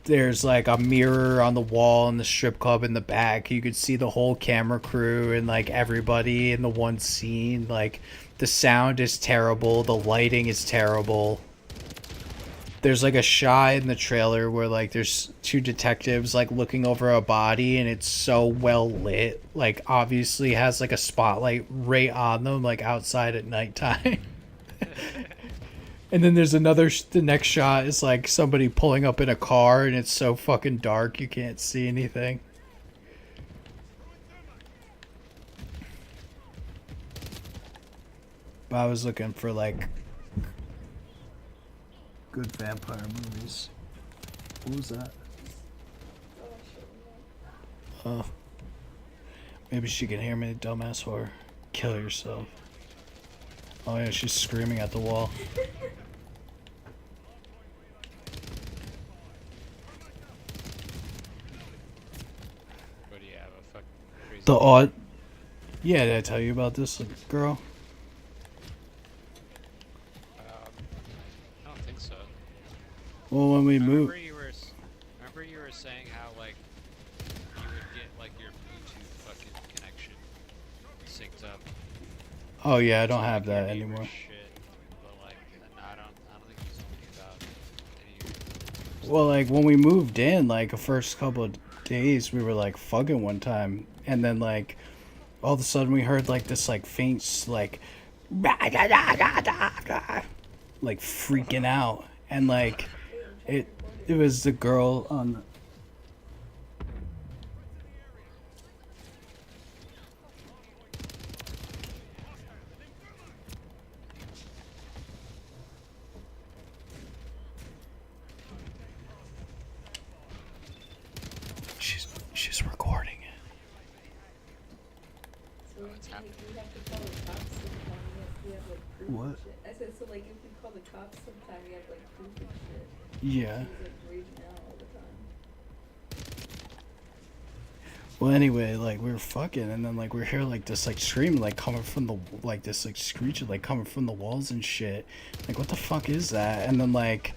There's like a mirror on the wall in the strip club in the back. You could see the whole camera crew and like everybody in the one scene. Like the sound is terrible. The lighting is terrible. There's like a shot in the trailer where like there's two detectives like looking over a body and it's so well lit. Like obviously has like a spotlight right on them like outside at nighttime. And then there's the next shot is like somebody pulling up in a car and it's so fucking dark you can't see anything. But I was looking for like good vampire movies. What was that? Oh. Maybe she can hear me, dumbass whore. Kill yourself. Oh yeah, she's screaming at the wall. What do you have, a fucking crazy? The odd. Yeah, did I tell you about this girl? I don't think so. Well, when we moved. Remember you were saying how like you would get like your Bluetooth fucking connection synced up. Oh yeah, I don't to, have like, your that neighbor's anymore. Shit, but like, no, I don't think you told me about any of your Well, like when we moved in, like the first couple of days, we were like fucking one time, and then like all of a sudden we heard like this like faint like freaking out, and like it was the girl on. She's recording it. So What's you happening? have to tell the cops to call you. we have like proof What? and shit. I said, so like if we call the cops sometime, we have like proof and shit. Yeah. He's like raging out all the time. Well, anyway, like we were fucking, and then like we hear like this like scream like coming from the like this like screeching like coming from the walls and shit. Like what the fuck is that? And then like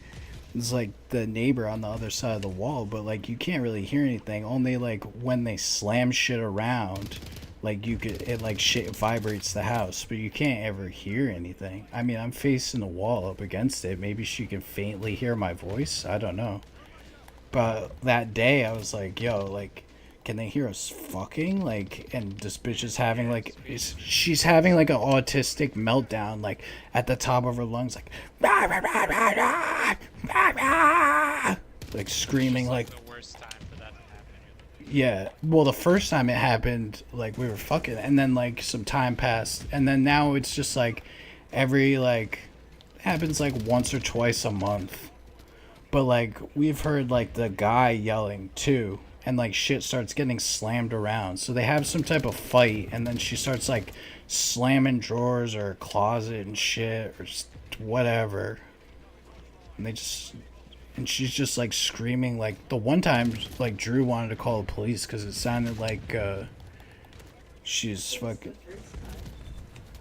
it's like the neighbor on the other side of the wall, but like you can't really hear anything. Only like when they slam shit around, like you could it like shit vibrates the house, but you can't ever hear anything. I mean, I'm facing the wall up against it. Maybe she can faintly hear my voice. I don't know. But that day I was like, yo, like can they hear us fucking? Like, and this bitch is having like, she's having like an autistic meltdown, like at the top of her lungs, like, like screaming, like, the worst time for that to happen. yeah. Well, the first time it happened, like we were fucking, and then like some time passed, and then now it's just like every like happens like once or twice a month. But like we've heard like the guy yelling too, and like shit starts getting slammed around. So they have some type of fight, and then she starts like slamming drawers or closet and shit or whatever. And they just and she's just like screaming. Like the one time, like Drew wanted to call the police because it sounded like she's fucking. The first time.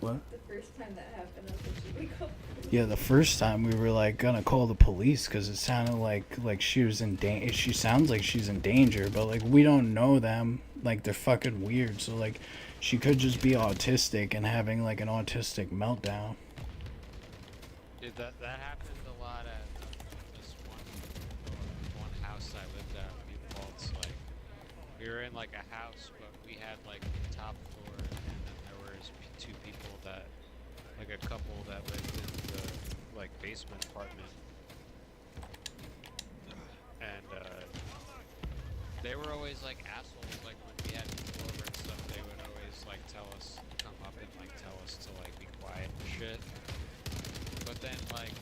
What? The first time that happened, I was like, should we call police? Yeah, the first time we were like gonna call the police because it sounded like she was in danger. She sounds like she's in danger, but like we don't know them. Like they're fucking weird. So like she could just be autistic and having like an autistic meltdown. Dude, that happened a lot at this one house I lived at. Like we were in like a house, but we had like the top floor, and then there was two people that, like a couple that lived in the like basement apartment, and they were always like assholes. Like when we had people over and stuff, they would always like tell us to come up and like tell us to like be quiet and shit. But then like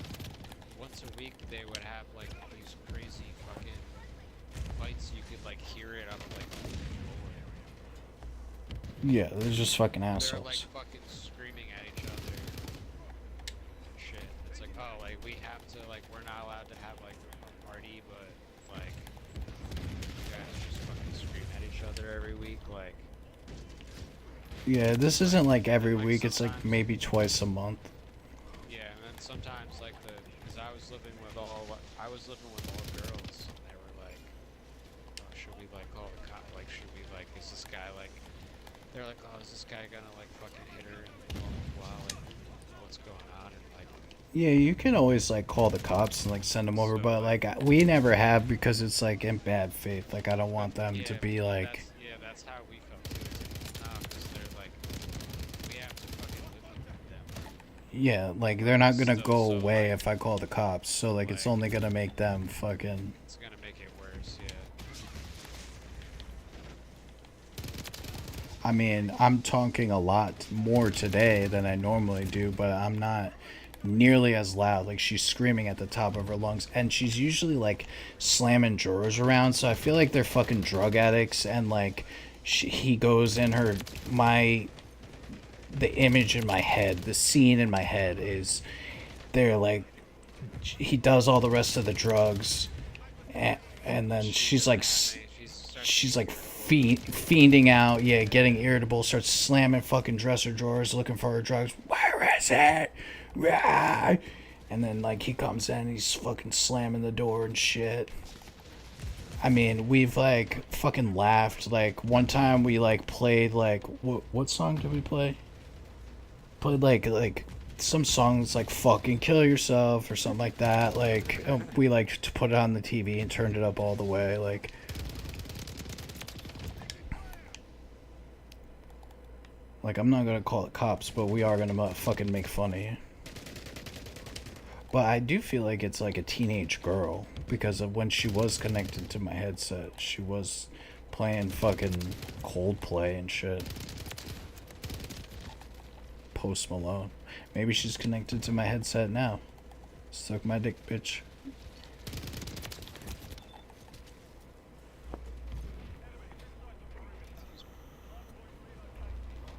once a week they would have like these crazy fucking fights. You could like hear it out of like the floor. Yeah, they're just fucking They're assholes. like fucking screaming at each other. Shit. It's like, oh, like we have to, like we're not allowed to have like a party, but like you guys just fucking scream at each other every week, like. Yeah, this isn't like every Like, week. It's like sometimes- maybe twice a month. Yeah, and then sometimes like because I was living with all girls, and they were like, oh, should we like call the cop? Like, should we like, is this guy like? They're like, oh, is this guy gonna like fucking hit her and blah blah blah, like what's going on, and like. Yeah, you can always like call the cops and like send them over, So, but like we never have because it's like in bad faith. Like I don't want them to Yeah, be like. that's how we felt too. It's like, nah, 'cause they're like, we have to fucking live with them. Yeah, like they're not gonna So- go so, away like- if I call the cops. So like it's like- only gonna make them fucking. It's gonna make it worse, yeah. I mean, I'm talking a lot more today than I normally do, but I'm not nearly as loud. Like she's screaming at the top of her lungs, and she's usually like slamming drawers around. So I feel like they're fucking drug addicts, and like he goes in her the image in my head, the scene in my head is they're like he does all the rest of the drugs, and then she's like fiending out, yeah, getting irritable, starts slamming fucking dresser drawers looking for her drugs. Where is it? Rah! And then like he comes in, he's fucking slamming the door and shit. I mean, we've like fucking laughed. Like one time we like played like what song did we play? Played like some songs like fucking kill yourself or something like that. Like we like to put it on the TV and turned it up all the way. Like I'm not gonna call the cops, but we are gonna fucking make fun of you. But I do feel like it's like a teenage girl because of when she was connected to my headset, she was playing fucking Coldplay and shit. Post Malone. Maybe she's connected to my headset now. Suck my dick, bitch.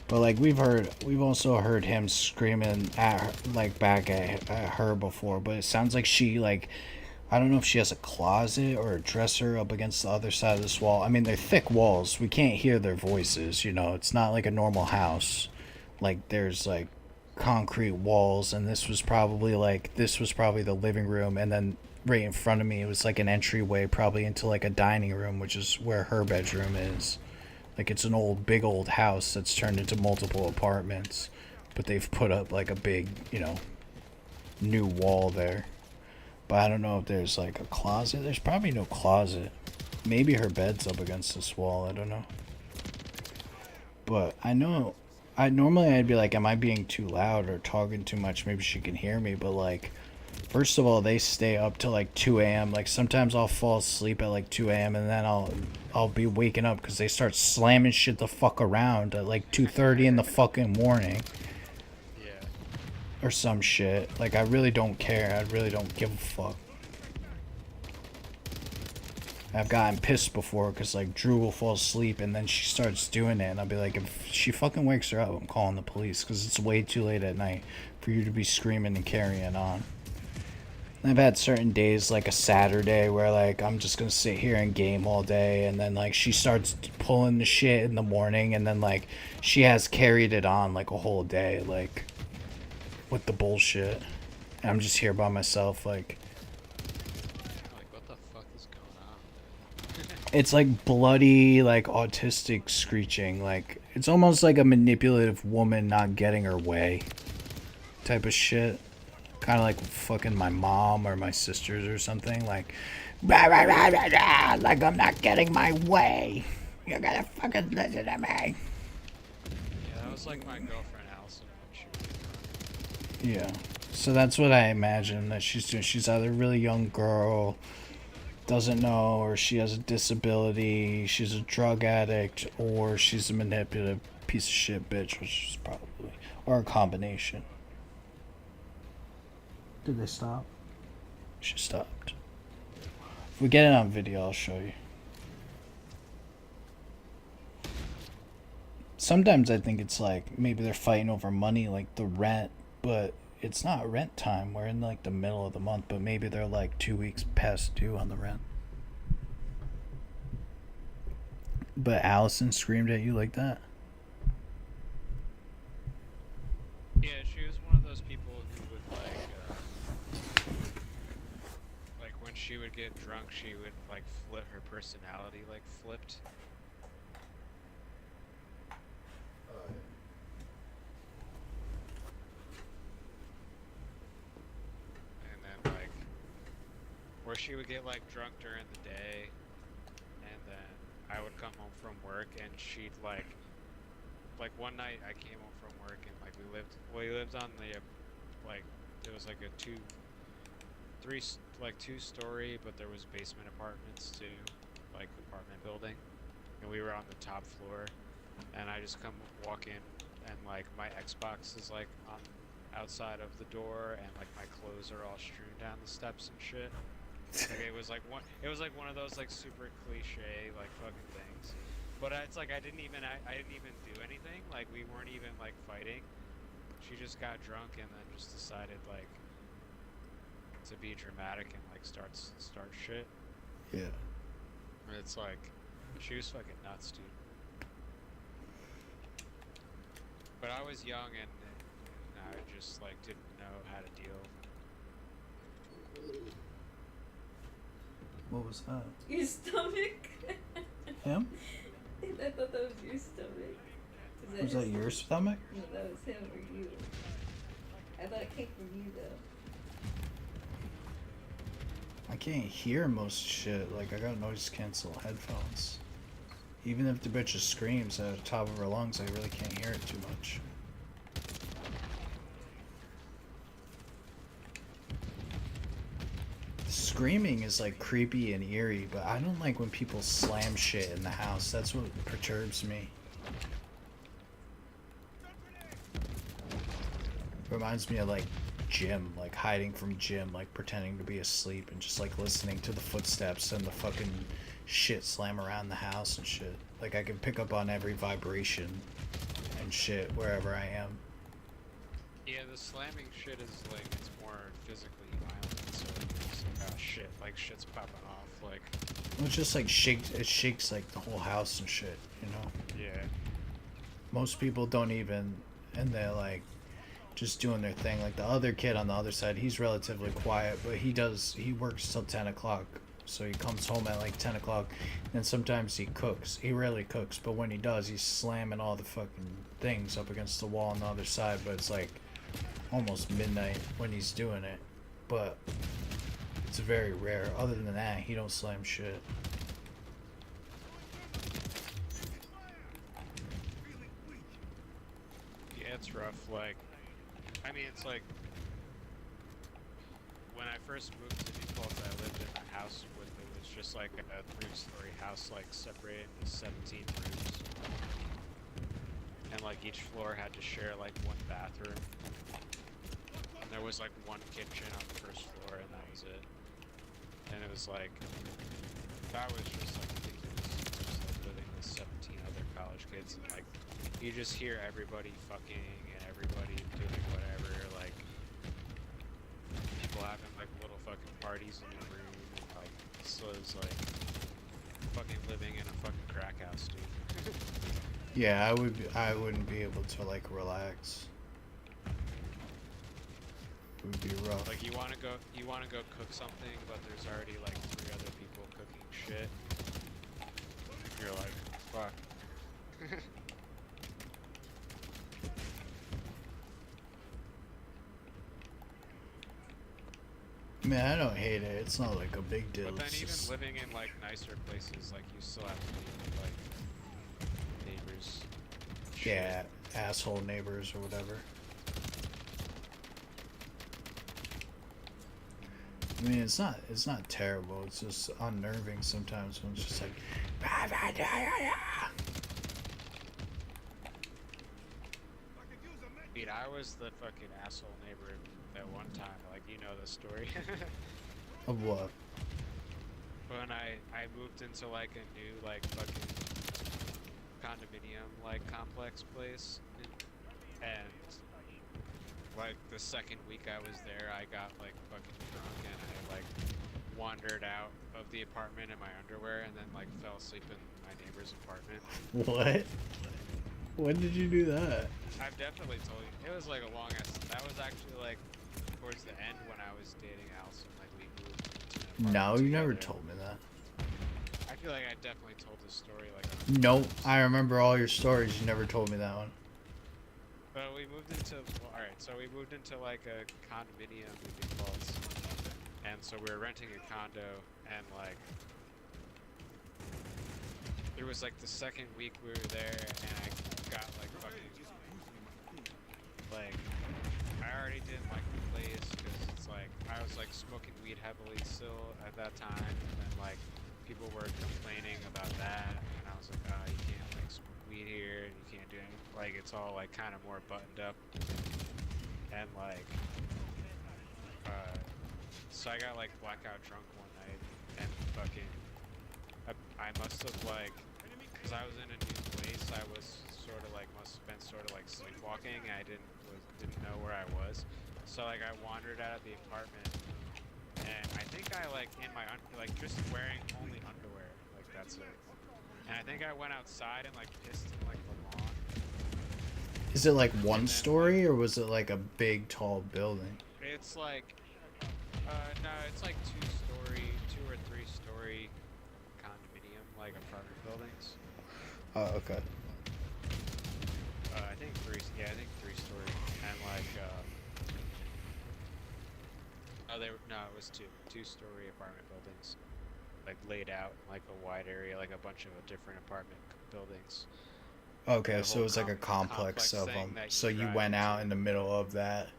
But like we've also heard him screaming at her, like back at her before. But it sounds like she like, I don't know if she has a closet or a dresser up against the other side of this wall. I mean, they're thick walls. We can't hear their voices. You know, it's not like a normal house. Like there's like concrete walls, and this was probably the living room, and then right in front of me it was like an entryway probably into like a dining room, which is where her bedroom is. Like it's an big old house that's turned into multiple apartments, but they've put up like a big, you know, new wall there. But I don't know if there's like a closet. There's probably no closet. Maybe her bed's up against this wall, I don't know. But I know I'd be like, am I being too loud or talking too much? Maybe she can hear me, but like, first of all, they stay up till like 2 a.m. Like sometimes I'll fall asleep at like 2 a.m. and then I'll be waking up because they start slamming shit the fuck around at like 2:30 in the fucking morning. Yeah. Or some shit. Like I really don't care. I really don't give a fuck. I've gotten pissed before because like Drew will fall asleep and then she starts doing it, and I'll be like, if she fucking wakes her up, I'm calling the police because it's way too late at night for you to be screaming and carrying on. And I've had certain days like a Saturday where like I'm just gonna sit here and game all day, and then like she starts pulling the shit in the morning, and then like she has carried it on like a whole day, like with the bullshit, and I'm just here by myself. Like What the fuck is going on? it's like bloody, like autistic screeching. Like it's almost like a manipulative woman not getting her way type of shit. Kind of like fucking my mom or my sisters or something. Like, rah, rah, rah, rah, rah, like I'm not getting my way. You gotta fucking listen to me. Yeah, that was like my girlfriend Allison when she was young. Yeah. So that's what I imagine that she's doing. She's either a really young girl, doesn't know, or she has a disability, she's a drug addict, or she's a manipulative piece of shit bitch, which is probably, or a combination. Did they stop? She stopped. If we get it on video, I'll show you. Sometimes I think it's like maybe they're fighting over money, like the rent, but it's not rent time. We're in like the middle of the month, but maybe they're like 2 weeks past due on the rent. But Allison screamed at you like that? Yeah, she was one of those people who would like when she would get drunk, she would like flip, her personality like flipped. And then like, where she would get like drunk during the day, and then I would come home from work and she'd like one night I came home from work and like we lived on the like, it was like a two-story, but there was basement apartments too, like apartment building, and we were on the top floor, and I just walk in and like my Xbox is like on outside of the door, and like my clothes are all strewn down the steps and shit. Like it was like one of those like super cliche like fucking things, but it's like I didn't even do anything. Like we weren't even like fighting. She just got drunk and then just decided like to be dramatic and like start shit. Yeah. And it's like she was fucking nuts, dude. But I was young and I just like didn't know how to deal. What was that? Your stomach? Him? I thought that was your stomach. Was that your stomach? No, that was him or you. I thought it came from you though. I can't hear most shit. Like, I got noise cancel headphones. Even if the bitch just screams at the top of her lungs, I really can't hear it too much. Screaming is like creepy and eerie, but I don't like when people slam shit in the house. That's what perturbs me. Reminds me of like Jim, like hiding from Jim, like pretending to be asleep and just like listening to the footsteps and the fucking shit slam around the house and shit. Like I can pick up on every vibration and shit wherever I am. Yeah, the slamming shit is like it's more physically violent, so it's like, oh shit, like shit's popping off, like It's just like it shakes like the whole house and shit, you know? yeah. Most people don't even, and they're like just doing their thing. Like the other kid on the other side, he's relatively quiet, but he works till 10 o'clock. So he comes home at like 10 o'clock, and sometimes he cooks. He rarely cooks, but when he does, he's slamming all the fucking things up against the wall on the other side, but it's like almost midnight when he's doing it. But it's very rare. Other than that, he don't slam shit. Yeah, it's rough. Like, I mean, it's like when I first moved to New Paltz, I lived in a house with it was just like a 3-story house, like separated into 17 rooms, and like each floor had to share like one bathroom, and there was like one kitchen on the first floor, and that was it. And it was like that was just like ridiculous, just like living with 17 other college kids, and like you just hear everybody fucking and everybody doing whatever, like people having like little fucking parties in your room, and like so it's like fucking living in a fucking crack house, dude. Yeah, I wouldn't be able to like relax. It would be rough. Like you wanna go cook something, but there's already like 3 other people cooking shit. You're like, fuck. Man, I don't hate it. It's not like a big deal. But then It's even just... living in like nicer places, like you still have to deal with like neighbors. Shit. Yeah, asshole neighbors or whatever. I mean, it's not terrible. It's just unnerving sometimes when it's just like. Dude, I was the fucking asshole neighbor at one time. Like, you know the story. Of what? When I moved into like a new like fucking condominium like complex place, and like the second week I was there, I got like fucking drunk and I like wandered out of the apartment in my underwear and then like fell asleep in my neighbor's apartment. What? When did you do that? I've definitely told you. It was like a long ass. That was actually like towards the end when I was dating Allison. Like we moved into an No, apartment you never together. told me that. I feel like I definitely told this story like. Nope, I remember all your stories. You never told me that one. But we moved into. Well, all right, so we moved into like a condominium in New Paltz, and so we were renting a condo, and like. It was like the second week we were there, and I got like fucking. Like, I already didn't like the place because it's like I was like smoking weed heavily still at that time, and then like people were complaining about that, and I was like, oh, you can't like smoke weed here, and you can't do anything. Like it's all like kind of more buttoned up, and like, so I got like blackout drunk one night, and fucking, I must have like, because I was in a new place, I was sort of like must have been sort of like sleepwalking. I didn't know where I was, so like I wandered out of the apartment, and I think I like in my like just wearing only underwear, like that's it. And I think I went outside and like pissed in like the lawn. Is it like one then, story or was it like a big tall building? It's like, no, it's like 2 or 3 story condominium, like apartment buildings. Oh, okay. I think 3 story, and like, it was 2-story apartment buildings, like laid out in like a wide area, like a bunch of different apartment buildings. Okay, The so whole it was like a complex of thing them. that So you drive went out into. in the middle of that.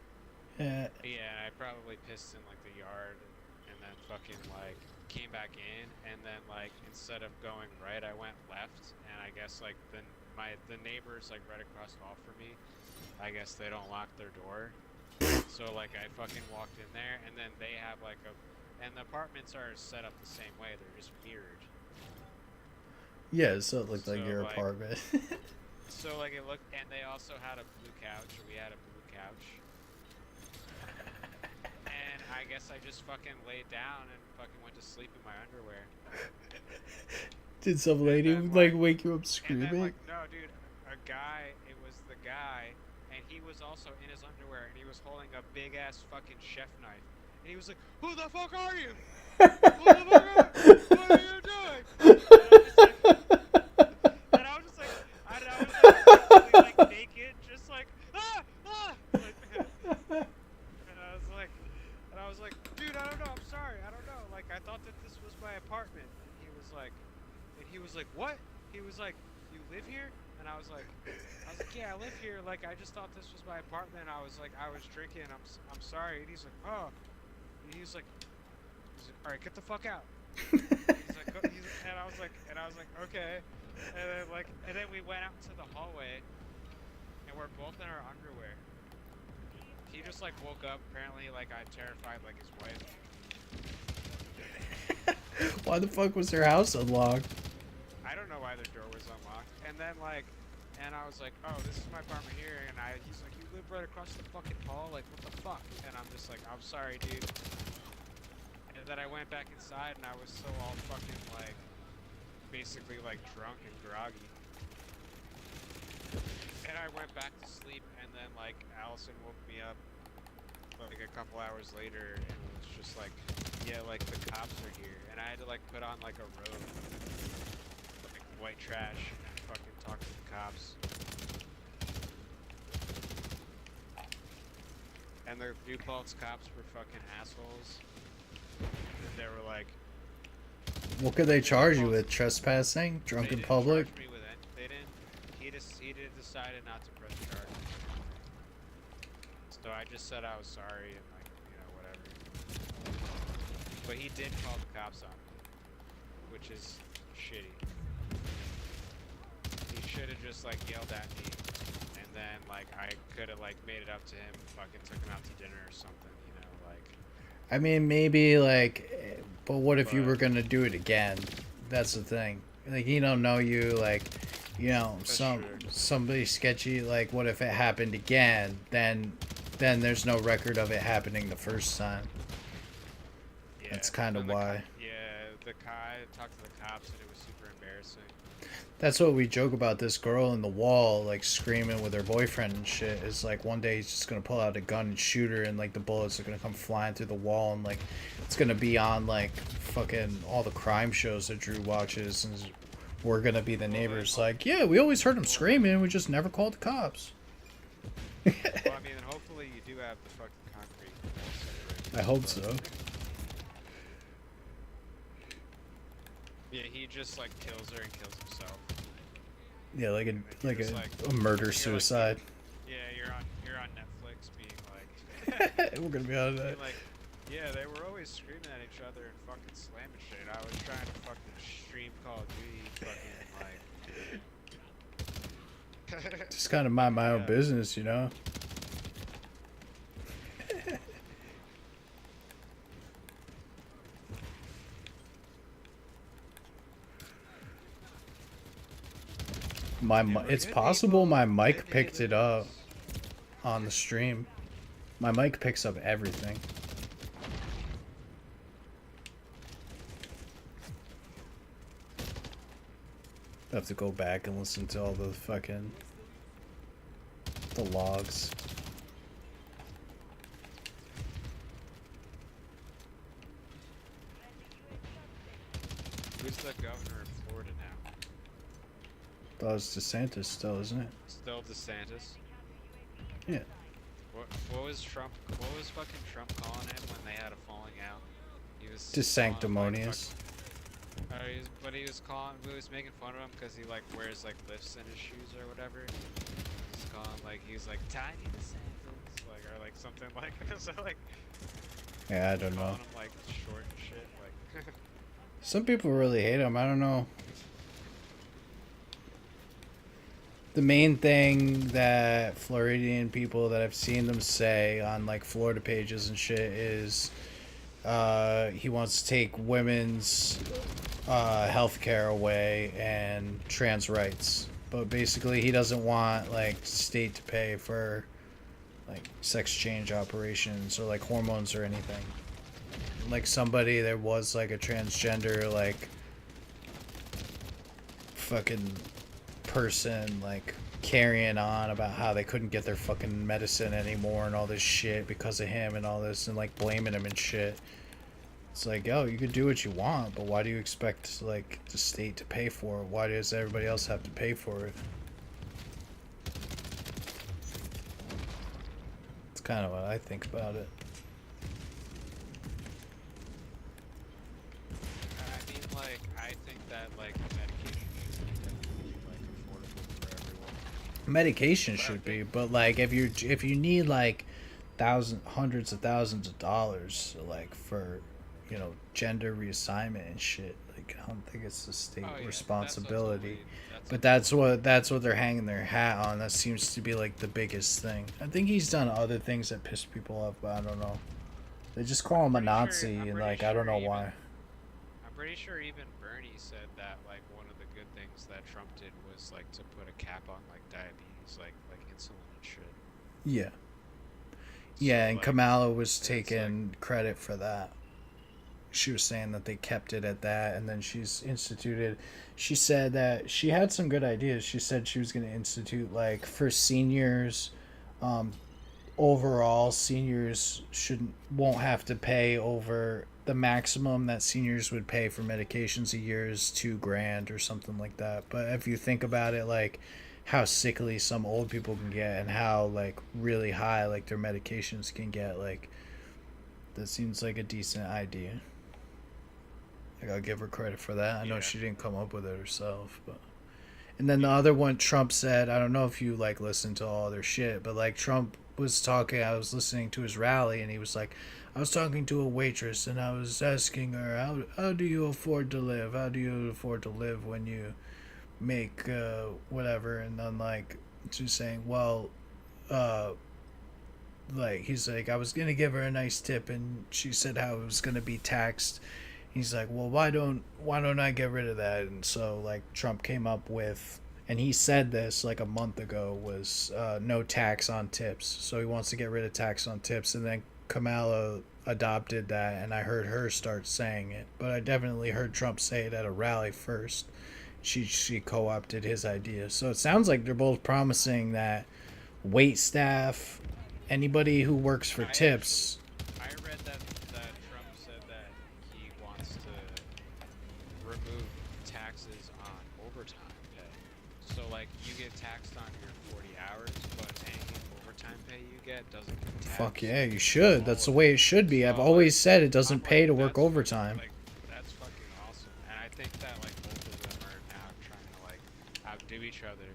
Yeah. Yeah, and I probably pissed in like the yard, and then fucking like came back in, and then like instead of going right, I went left, and I guess like the neighbors like right across the hall from me, I guess they don't lock their door, so like I fucking walked in there, and then they have like and the apartments are set up the same way, they're just mirrored. Yeah, so it looked like So, your like- apartment. So like it looked, and they also had a blue couch. We had a blue couch. And I guess I just fucking laid down and fucking went to sleep in my underwear. Did some And lady then, like like- wake you up And then screaming? like, no dude, a guy, it was the guy, and he was also in his underwear, and he was holding a big ass fucking chef knife. And he was like, "Who the fuck are you? Who the fuck are you? What are you doing?" And I was just like, completely, like naked, just like, ah, ah, like, and I was like, dude, I don't know, I'm sorry, I don't know, like, I thought that this was my apartment, and he was like, what? He was like, you live here? And I was like, yeah, I live here, like, I just thought this was my apartment, I was drinking, I'm sorry, and he's like, oh, and he was like, all right, get the fuck out. He's like, and I was like, okay. And then we went out into the hallway, and we're both in our underwear. He just like woke up. Apparently, like I terrified like his wife. Why the fuck was their house unlocked? I don't know why their door was unlocked. And then like, and I was like, oh, this is my apartment here. And he's like, you live right across the fucking hall. Like, what the fuck? And I'm just like, I'm sorry, dude. And then I went back inside, and I was so all fucking like, basically like drunk and groggy. And I went back to sleep, and then like Allison woke me up like a couple hours later, and was just like, yeah, like the cops are here, and I had to like put on like a robe, like white trash, and fucking talk to the cops. And the New Paltz cops were fucking assholes. And they were like, What could they charge you with? Trespassing? they Drunk in didn't public? charge me with it. They didn't. He decided not to press charges. So I just said I was sorry and like, you know, whatever. But he did call the cops on me, which is shitty. He should have just like yelled at me, and then like I could have like made it up to him, fucking took him out to dinner or something, you know, like. I mean, maybe like, but what if you But- were gonna do it again? That's the thing. Like, he don't know you. Like, you know, That's true. somebody sketchy. Like, what if it happened again? Then there's no record of it happening the first time. Yeah, That's kinda and the why. I talked to the cops, and it was super embarrassing. That's what we joke about. This girl in the wall, like screaming with her boyfriend and shit. Is like one day he's just gonna pull out a gun and shoot her, and like the bullets are gonna come flying through the wall, and like it's gonna be on like fucking all the crime shows that Drew watches, and we're gonna be the neighbors. Like, yeah, we always heard him screaming. We just never called the cops. Well, I mean, hopefully you do have the fucking concrete wall separation, I hope but- so. Yeah, he just like kills her and kills himself. Yeah, like Just a murder you're suicide. Yeah, you're on Netflix being like, We're gonna be out of that. being like, yeah, they were always screaming at each other and fucking slamming shit. I was trying to fucking stream Call of Duty, fucking like. Just kind of mind my own Yeah. business, you know. It's possible my mic picked it up on the stream. My mic picks up everything. I have to go back and listen to all the fucking the logs. Who's the governor of Florida now? That was DeSantis still, isn't it? Still DeSantis? Yeah. What was Trump? What was fucking Trump calling him when they had a falling out? He was DeSanctimonious. But he was making fun of him because he like wears like lifts in his shoes or whatever. He's calling he was like tiny DeSantis, like or like something like so like Yeah, I don't know. calling him like short and shit like. Some people really hate him. I don't know. The main thing that Floridian people that I've seen them say on like Florida pages and shit is he wants to take women's health care away and trans rights. but basically he doesn't want like state to pay for like sex change operations or like hormones or anything. Like somebody that was like a transgender like fucking person like carrying on about how they couldn't get their fucking medicine anymore and all this shit because of him and all this and like blaming him and shit. It's like, yo, you could do what you want, but why do you expect like the state to pay for it? Why does everybody else have to pay for it? It's kind of what I think about it. I mean, like, I think that, like, medication should definitely be, like, affordable for everyone. Medication should be, but like if you need like hundreds of thousands of dollars like for, you know, gender reassignment and shit, like I don't think it's the state Oh, yeah, responsibility. that's But that's what they're hanging their hat on. That seems to be like the biggest thing. I think he's done other things that piss people off, but I don't know. They just call him a Nazi, I'm and pretty like I don't sure know even- why. I'm pretty sure even Bernie said that, like, one of the good things that Trump did was, like, to put a cap on, like, diabetes, like insulin and shit. Yeah. Yeah, So, and like, Kamala was it's taking credit for that. She was saying that they kept it at that, and then she said that she had some good ideas. She said she was going to institute, like, for seniors, overall, seniors won't have to pay over the maximum that seniors would pay for medications a year is $2,000 or something like that. But if you think about it, like, how sickly some old people can get and how like really high like their medications can get, like that seems like a decent idea. Like I'll give her credit for that. I know Yeah. she didn't come up with it herself, but and then the other one Trump said, I don't know if you like listen to all their shit, but like Trump was talking, I was listening to his rally and he was like, I was talking to a waitress and I was asking her, how do you afford to live? How do you afford to live when you make whatever? And then like she's saying, well, like he's like, I was gonna give her a nice tip and she said how it was gonna be taxed. He's like, well, why don't I get rid of that? And so like Trump came up with, and he said this like a month ago, was no tax on tips. So he wants to get rid of tax on tips. And then Kamala adopted that, and I heard her start saying it, but I definitely heard Trump say it at a rally first. She co-opted his idea. So it sounds like they're both promising that wait staff, anybody who works for tips. I read that Trump said that he wants to remove taxes on overtime pay. So like you get taxed on your 40 hours, but any overtime pay you get doesn't get taxed. Fuck yeah, you should. That's the way it should be. I've always said it doesn't pay to work overtime. Like, that's fucking awesome. And I think that like both of them are now trying to like outdo each other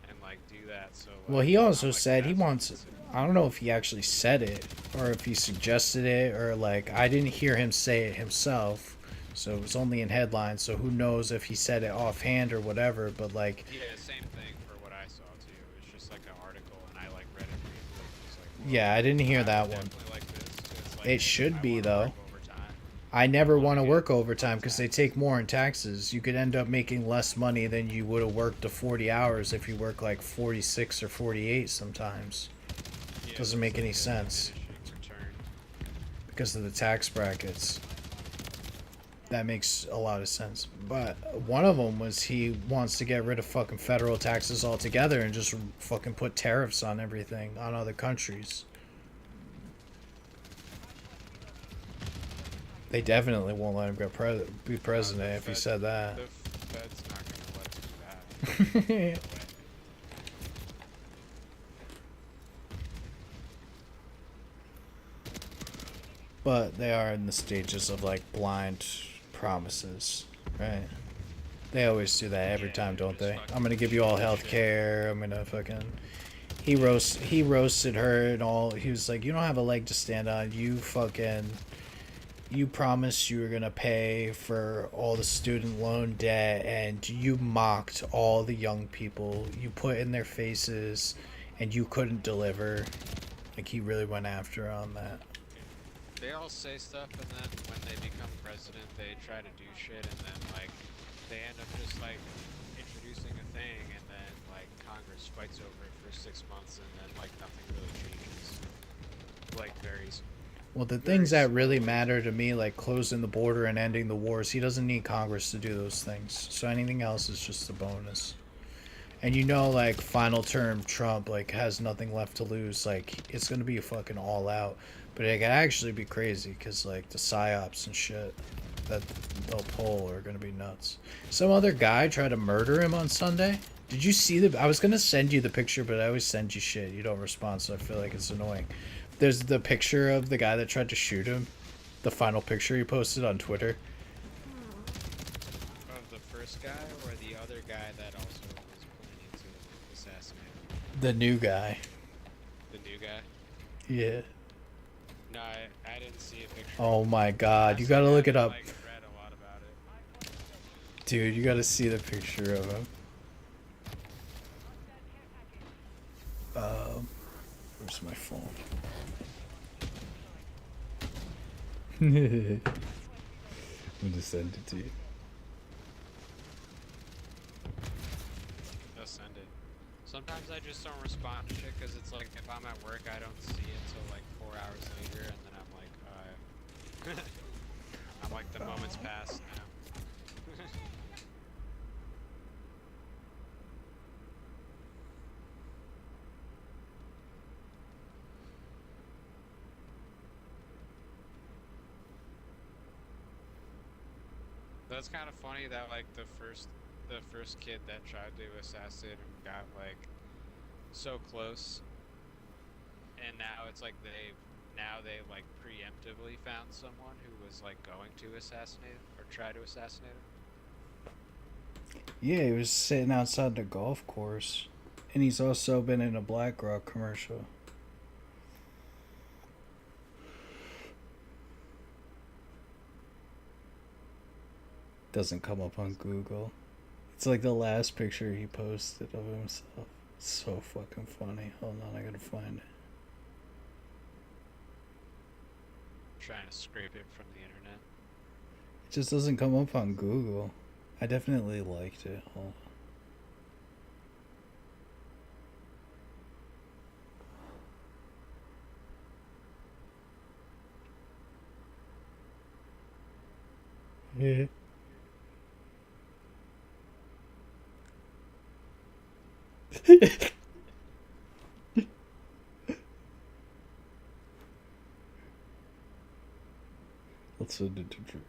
and like do that. So like, Well, he also I'm, like, said he that's wants. awesome. I don't know if he actually said it or if he suggested it or like I didn't hear him say it himself, so it was only in headlines. So who knows if he said it offhand or whatever? But like, Yeah, same thing for what I saw too. It's just like an article, and I like read it briefly. It's like, yeah, I didn't hear I that would one. definitely like this, 'cause, like, It should I be, wanna though. work overtime. I never want to get work overtime because they take more in taxes. You could end up making less money than you would have worked the 40 hours if you work like 46 or 48 sometimes. Yeah, Doesn't it's make like any a sense diminishing return. because of the tax brackets. That makes a lot of sense. But one of them was he wants to get rid of fucking federal taxes altogether and just fucking put tariffs on everything on other countries. They definitely won't let him be president if he said that. The Fed's not gonna let him do that. No way. But they are in the stages of like blind promises, right? They always do that every Yeah, time, they're don't just they? fucking I'm gonna give you all shit. health care. I'm gonna fucking. He roasted her and all. He was like, "You don't have a leg to stand on. You promised you were gonna pay for all the student loan debt, and you mocked all the young people. You put in their faces, and you couldn't deliver." Like he really went after her on that. They all say stuff, and then when they become president, they try to do shit, and then like they end up just like introducing a thing, and then whatever, fights over it for 6 months, and then like nothing really changes. Like varies. Well, the Very things that really slowly. matter to me, like closing the border and ending the wars, he doesn't need Congress to do those things. So anything else is just a bonus. And you know, like final term Trump, like has nothing left to lose. Like it's gonna be fucking all out. But it could actually be crazy because like the psyops and shit that they'll pull are gonna be nuts. Some other guy tried to murder him on Sunday. Did you see the? I was gonna send you the picture, but I always send you shit. You don't respond, so I feel like it's annoying. There's the picture of the guy that tried to shoot him. The final picture he posted on Twitter. Of the first guy or the other guy that also was planning to assassinate him? The new guy. The new guy? Yeah. No, I didn't see a picture. Oh my god, you Last gotta thing look I, it up. Like, read a lot about it. Dude, you gotta see the picture of him. Where's my phone? I'm gonna send it to you. Just send it. Sometimes I just don't respond to shit because it's like if I'm at work, I don't see it till like 4 hours later, and then I'm like, I'm like the moment's passed now. That's kind of funny that like the first kid that tried to assassinate him got like so close, and now it's like they like preemptively found someone who was like going to assassinate him or try to assassinate him. Yeah, he was sitting outside the golf course. And he's also been in a BlackRock commercial. Doesn't come up on Google. It's like the last picture he posted of himself. It's so fucking funny. Hold on, I gotta find it. Trying to scrape it from the internet. It just doesn't come up on Google. I definitely liked it. Hold on. Yeah. Let's send it to Drew.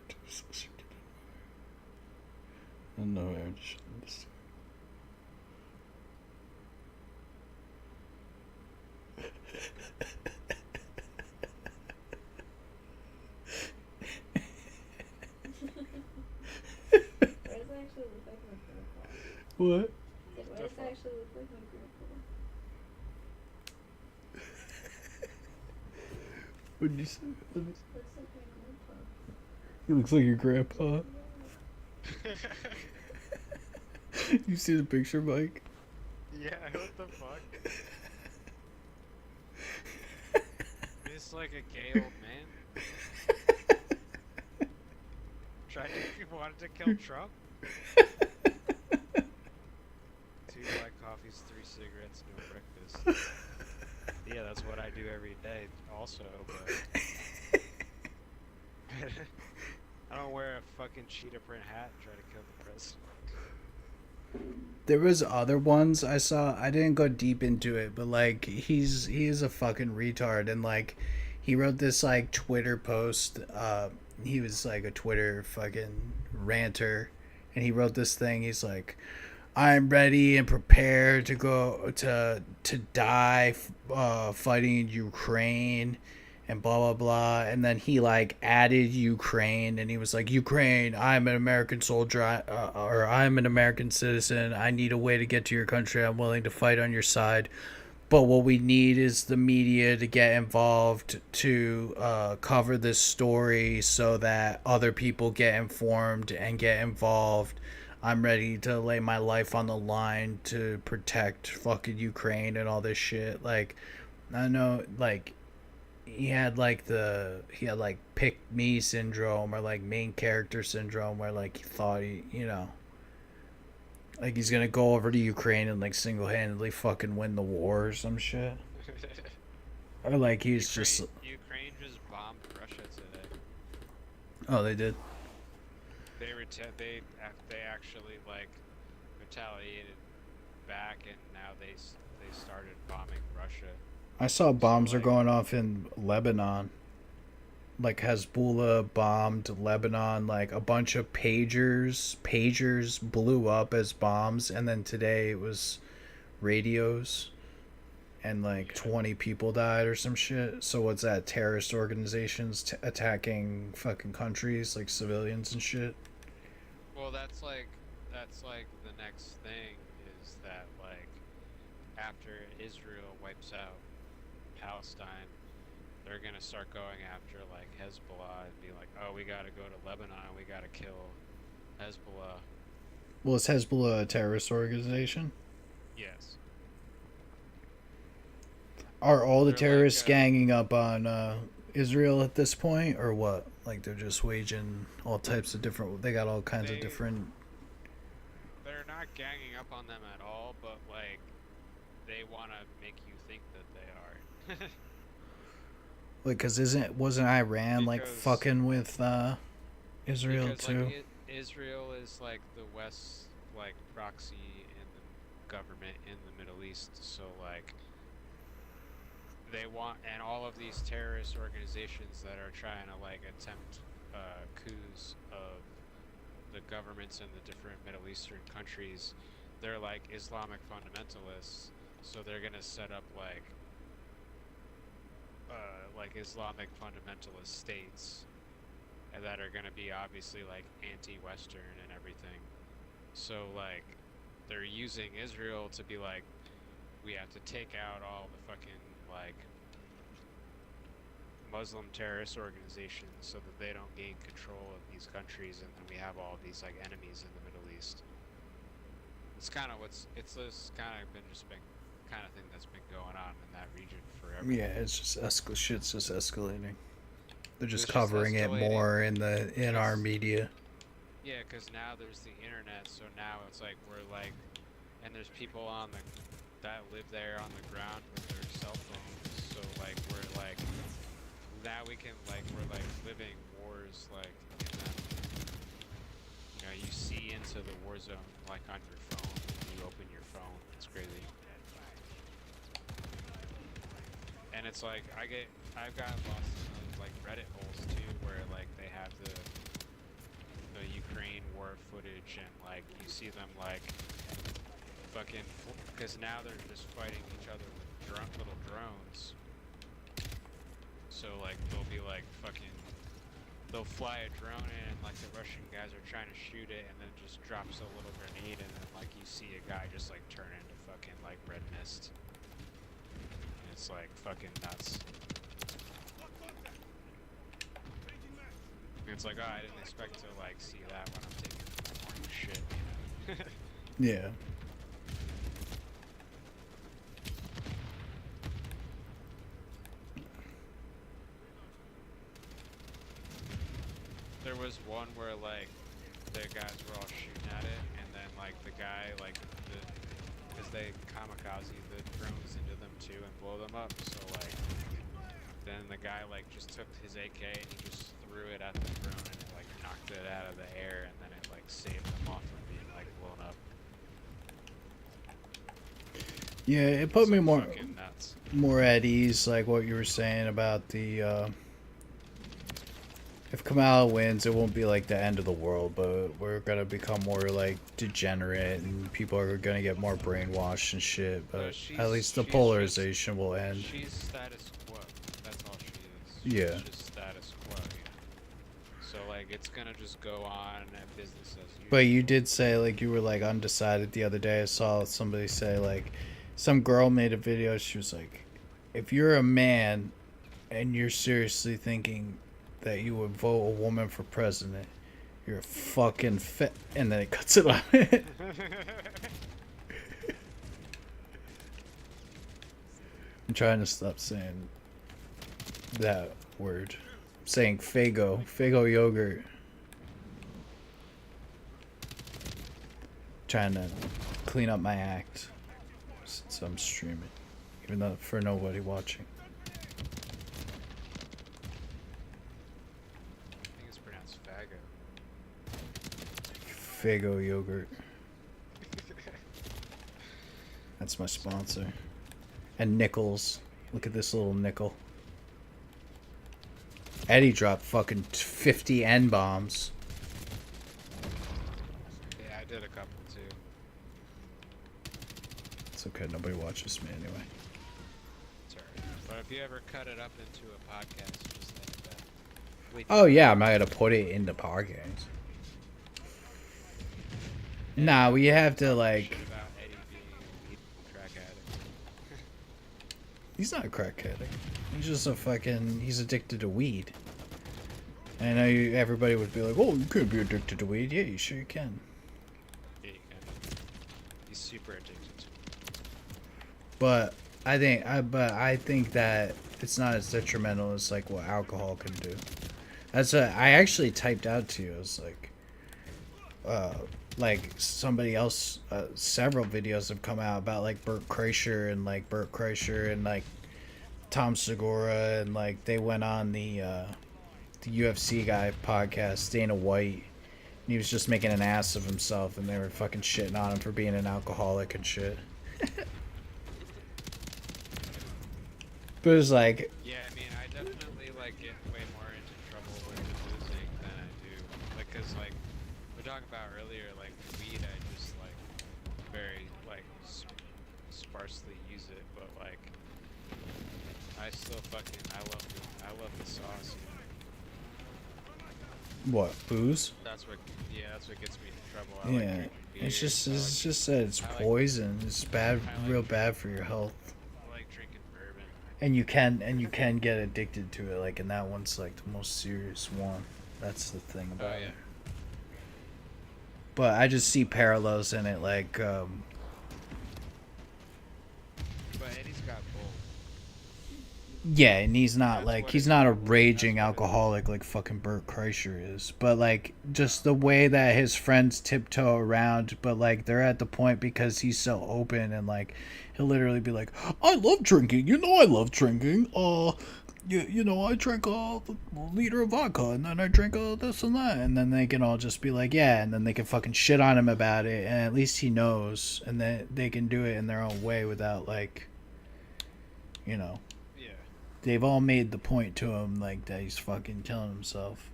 I know I already showed this. Why does it actually look like my grandpa? What? Why does it actually look like my grandpa? What did you say? Let me... Looks like my grandpa. He looks like your grandpa. You see the picture, Mike? Yeah, what the fuck? He's like a gay old man. Wanted to kill Trump? 2 black coffees, 3 cigarettes, no breakfast. Yeah, that's what I do every day also, but... I don't wear a fucking cheetah print hat and try to kill the president. There was other ones I saw. I didn't go deep into it, but like he is a fucking retard, and like he wrote this like Twitter post. He was like a Twitter fucking ranter, and he wrote this thing. He's like, I'm ready and prepared to go to die fighting in Ukraine and blah blah blah. And then he like added Ukraine, and he was like, Ukraine, I'm an American soldier, or I'm an American citizen. I need a way to get to your country. I'm willing to fight on your side. But what we need is the media to get involved to cover this story so that other people get informed and get involved. I'm ready to lay my life on the line to protect fucking Ukraine and all this shit. Like, I know, like, he had like pick me syndrome or like main character syndrome where like he thought he, you know, Like he's gonna go over to Ukraine and like single-handedly fucking win the war or some shit. Or like he's just. Ukraine just bombed Russia today. Oh, they did. They actually like retaliated back, and now they started bombing Russia. I saw bombs are like- going off in Lebanon. Like Hezbollah bombed Lebanon. Like a bunch of pagers blew up as bombs, and then today it was radios, and like 20 people died or some shit. So what's that? Terrorist organizations attacking fucking countries, like civilians and shit. Well, that's like the next thing is that like after Israel wipes out Palestine, they're gonna start going after like Hezbollah and be like, oh, we gotta go to Lebanon, we gotta kill Hezbollah. Well, is Hezbollah a terrorist organization? Yes. Are all the They're like, terrorists ganging up on Israel at this point, or what? Like they're just waging all types of different. They got all kinds of They- different. They're not ganging up on them at all, but like they want to make you think that they are. Like, cause wasn't Iran like Because- fucking with Israel because too? like Israel is like the West like proxy in the government in the Middle East, so like they want, and all of these terrorist organizations that are trying to like attempt coups of the governments in the different Middle Eastern countries, they're like Islamic fundamentalists, so they're gonna set up like Islamic fundamentalist states, and that are gonna be obviously like anti-Western and everything. So like they're using Israel to be like, we have to take out all the fucking like Muslim terrorist organizations so that they don't gain control of these countries, and then we have all these like enemies in the Middle East. It's kind of it's this kind of been kind of thing that's been going on in that region forever. Yeah, it's just shit's just escalating. They're just It's just covering it escalating. more in our Yes. media. Yeah, because now there's the internet, so now it's like we're like, and there's people that live there on the ground with their cell phones, so like we're like, now we're like living wars like in them. You know, you see into the war zone like on your phone, you open your phone, it's crazy. And it's like, I've got lost in those like Reddit holes too, where like they have the Ukraine war footage, and like you see them like fucking, because now they're just fighting each other with little drones. So like they'll be like fucking, they'll fly a drone in, and like the Russian guys are trying to shoot it, and then it just drops a little grenade, and then like you see a guy just like turn into fucking like red mist. And it's like fucking nuts. And it's like, oh, I didn't expect to like see that when I'm taking my morning shit, you know? Yeah. There was one where like the guys were all shooting at it, and then like the guy like because they kamikaze the drones into them too and blow them up. So like then the guy like just took his AK and he just threw it at the drone, and it like knocked it out of the air, and then it like saved them off from being like blown up. Yeah, it put It's, me like, fucking nuts. more at ease, like what you were saying about the if Kamala wins, it won't be like the end of the world, but we're gonna become more like degenerate, and people are gonna get more brainwashed and shit. But at least the she's polarization will end. She's status quo. That's all she is. Yeah. She's just status quo. Yeah. So like it's gonna just go on and business as usual. But you did say like you were like undecided the other day. I saw somebody say like some girl made a video. She was like, if you're a man and you're seriously thinking that you would vote a woman for president, you're a fucking fit. And then it cuts it off. I'm trying to stop saying that word. I'm saying Fago yogurt. trying to clean up my act since I'm streaming, even though for nobody watching. I think it's pronounced Fago. Fago yogurt. That's my sponsor. And nickels. Look at this little nickel. Eddie dropped fucking 50 N-bombs. Yeah, I did a couple too. It's okay, nobody watches me anyway. It's alright. But if you ever cut it up into a podcast, just like that. Oh yeah, I'm not gonna put it in the podcast. Nah, we have to like... Shit about Eddie being a crack addict. He's not a crack addict. He's just a fucking... He's addicted to weed. I know everybody would be like, oh, you could be addicted to weed. Yeah, you sure you can. Yeah, you can. He's super addicted to it. But I think that it's not as detrimental as like what alcohol can do. That's what I actually typed out to you. It was like somebody else, several videos have come out about like Bert Kreischer and like Tom Segura, and like they went on the UFC guy podcast, Dana White, and he was just making an ass of himself, and they were fucking shitting on him for being an alcoholic and shit. But it was like, Yeah, I mean, I definitely like get way more into trouble with losing than I do. Like, cause like we were talking about earlier, like weed, I just like very like sparsely use it, but like I still fucking I love the sauce. You know? what, booze? That's what gets me in trouble. I like Yeah, drinking beer, it's just I like, that it's I like- poison. It's bad, I like- real bad for your health. I like drinking bourbon. And you can get addicted to it, like, and that one's like the most serious one. That's the thing Oh about yeah. it. But I just see parallels in it, like, But Eddie's got both. yeah, and he's not That's like what he's it- not a that's raging what it is. alcoholic like fucking Bert Kreischer is, but like just the way that his friends tiptoe around, but like they're at the point because he's so open, and like he'll literally be like, I love drinking, I love drinking, I drank a liter of vodka, and then I drank this and that, and then they can all just be like, yeah, and then they can fucking shit on him about it, and at least he knows, and then they can do it in their own way without like, Yeah. they've all made the point to him like that he's fucking killing himself.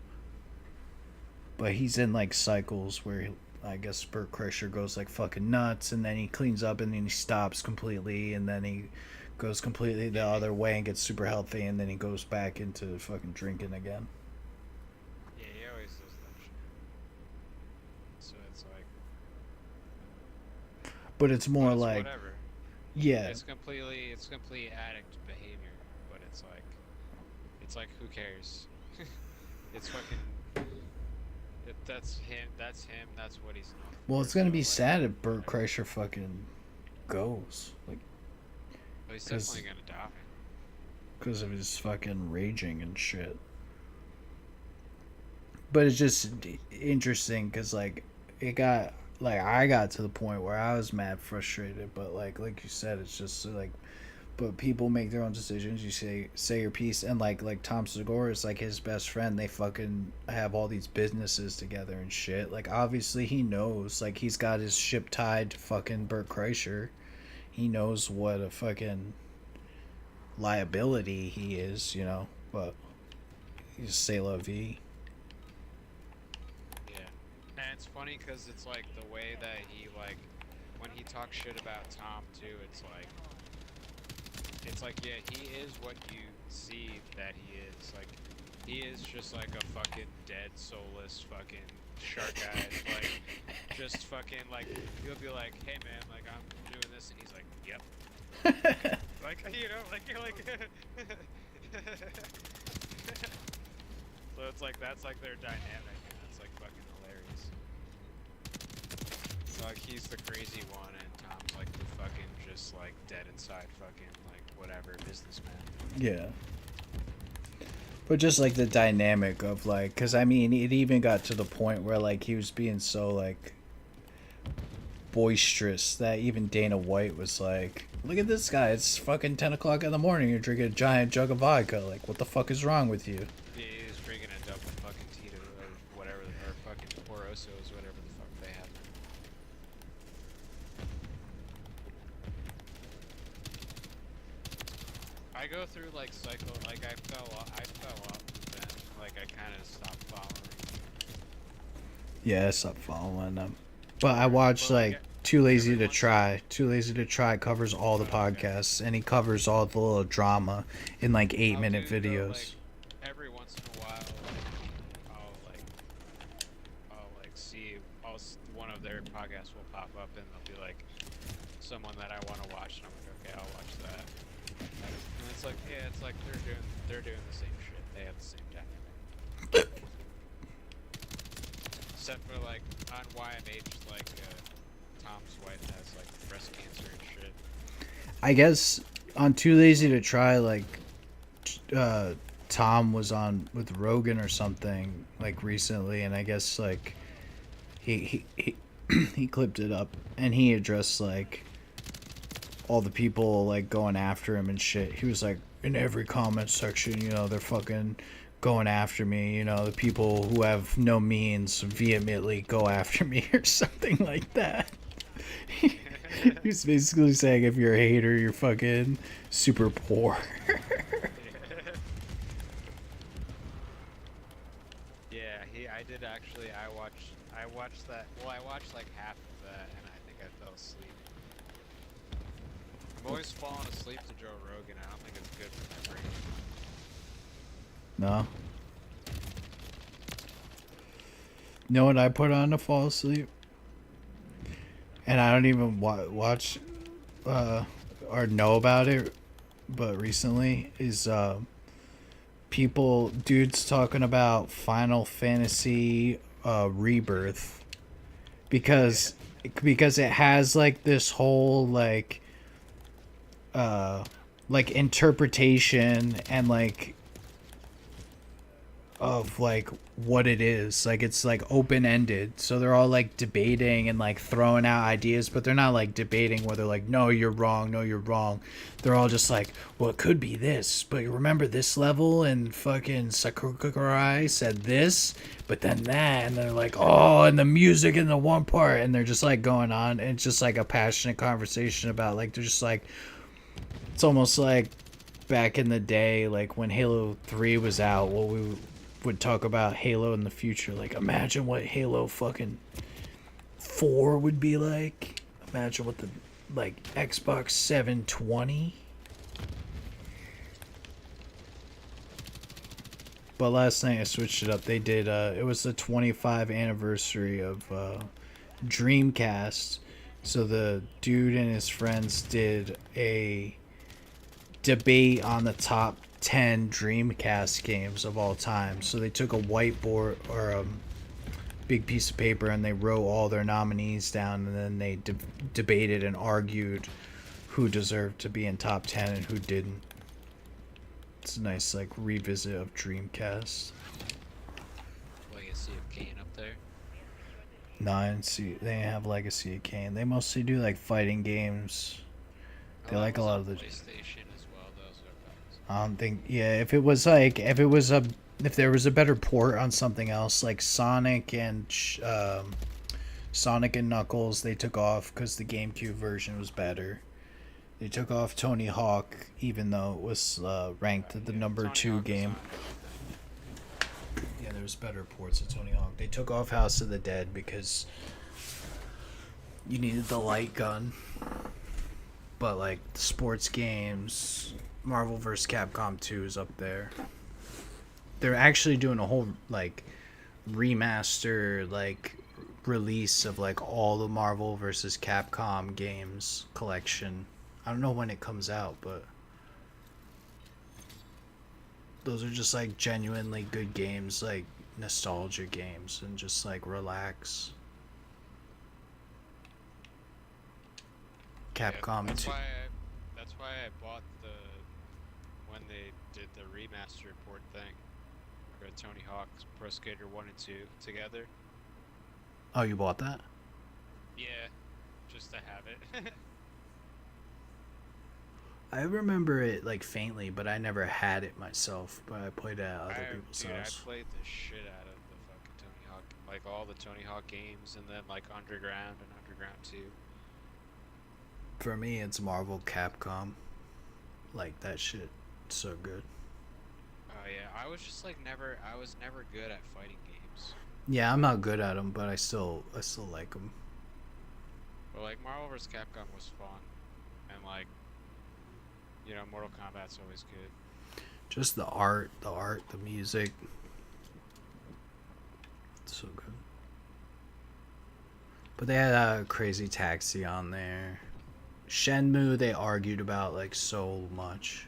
But he's in like cycles where I guess Bert Kreischer goes like fucking nuts, and then he cleans up, and then he stops completely, and then he goes completely the other way and gets super healthy, and then he goes back into fucking drinking again. Yeah, he always does that shit. So it's like. But it's more Well, it's like, whatever. yeah, It's complete addict behavior, but it's like who cares? It's fucking. That's him. That's what he's known well, for, it's gonna so, be like, sad if Bert whatever. Kreischer fucking goes, like, But he's 'cause- definitely gonna die. because of his fucking raging and shit. But it's just interesting because like I got to the point where I was mad frustrated, but like you said, it's just like, but people make their own decisions. You say your piece, and like Tom Segura is like his best friend. They fucking have all these businesses together and shit. Like obviously he knows, like he's got his ship tied to fucking Bert Kreischer. He knows what a fucking liability he is, but he's say la vie. Yeah. And it's funny because it's like the way that he like when he talks shit about Tom too. It's like yeah, he is what you see that he is. Like he is just like a fucking dead, soulless fucking shark-eyed, like just fucking like you'll be like, hey man, like I'm doing this, and he's like, yep. Like like you're like. So it's like that's like their dynamic, and it's like fucking hilarious. So like he's the crazy one, and Tom's like the fucking just like dead inside fucking like whatever businessman. Yeah. But just like the dynamic of like, because I mean, it even got to the point where like he was being so like boisterous that even Dana White was like, "Look at this guy! It's fucking 10 o'clock in the morning. You're drinking a giant jug of vodka. Like, what the fuck is wrong with you?" He's drinking a double fucking Tito or whatever, or fucking Porosos, whatever the fuck they have. I go through like cycle, like I fell off then, like I kind of stopped following. Yeah, I stopped following them. But I watched Well, like, like Too Lazy every to once- Try. Too Lazy to Try covers all the podcasts, and he covers all the little drama in like 8-minute I'll do, though, videos. like, every once in a while, I'll see, one of their podcasts will pop up and they'll be like, someone that I want to watch, and I'm like, okay, I'll watch that. And it's like, yeah, it's like they're doing the same shit. They have the same dynamic. Except for like on YMH, like Tom's wife has like breast cancer and shit. I guess on Too Lazy to Try, like Tom was on with Rogan or something like recently, and I guess like he he clipped it up and he addressed like all the people like going after him and shit. He was like, in every comment section, you know, they're fucking going after me, you know, the people who have no means vehemently go after me or something like that. He's basically saying if you're a hater, you're fucking super poor. I did actually. I watched that. Well, I watched like half of that, and I think I fell asleep. I'm always falling asleep to Joe Rogan. I don't think it's good for my brain. No. Know what I put on to fall asleep? And I don't even watch or know about it, but recently is dudes talking about Final Fantasy Rebirth because it has like this whole like interpretation and like of like what it is. Like it's like open-ended, so they're all like debating and like throwing out ideas, but they're not like debating where they're like, no you're wrong, no you're wrong. They're all just like, well, it could be this, but you remember this level and fucking Sakurai said this, but then that, and they're like, oh, and the music in the one part, and they're just like going on, and it's just like a passionate conversation about like, they're just like, it's almost like back in the day, like when Halo 3 was out, what we would talk about Halo in the future. Like, imagine what Halo fucking 4 would be like. Imagine what the, like, Xbox 720. But last night I switched it up. They did, it was the 25th anniversary of Dreamcast. So the dude and his friends did a debate on the top 10 Dreamcast games of all time. So they took a whiteboard or a big piece of paper and they wrote all their nominees down, and then they debated and argued who deserved to be in top 10 and who didn't. It's a nice like revisit of Dreamcast. Legacy of Kain up there. They have Legacy of Kain. They mostly do like fighting games. They like a lot of the PlayStation as well. Those are I don't think. Yeah, if there was a better port on something else like Sonic and Knuckles, they took off because the GameCube version was better. They took off Tony Hawk, even though it was ranked at the number 2 game. Yeah, there was better ports of Tony Hawk. They took off House of the Dead because you needed the light gun. But like sports games, Marvel vs. Capcom 2 is up there. They're actually doing a whole like remaster like release of like all the Marvel vs. Capcom games collection. I don't know when it comes out, but those are just like genuinely good games, like nostalgia games, and just like relax. Capcom 2. That's why I bought when they did the remaster port thing for Tony Hawk's Pro Skater 1 and 2 together. Oh, you bought that? Yeah, just to have it. I remember it like faintly, but I never had it myself. But I played it at other people's house. I played the shit out of the fucking Tony Hawk, like all the Tony Hawk games, and then like Underground and Underground 2. For me, it's Marvel Capcom. Like that shit, so good. Oh yeah, I was just like I was never good at fighting games. Yeah, I'm not good at them, but I still like them. But like Marvel vs. Capcom was fun, and like, you know, Mortal Kombat's always good. Just the art, the music. It's so good. But they had Crazy Taxi on there. Shenmue, they argued about like so much.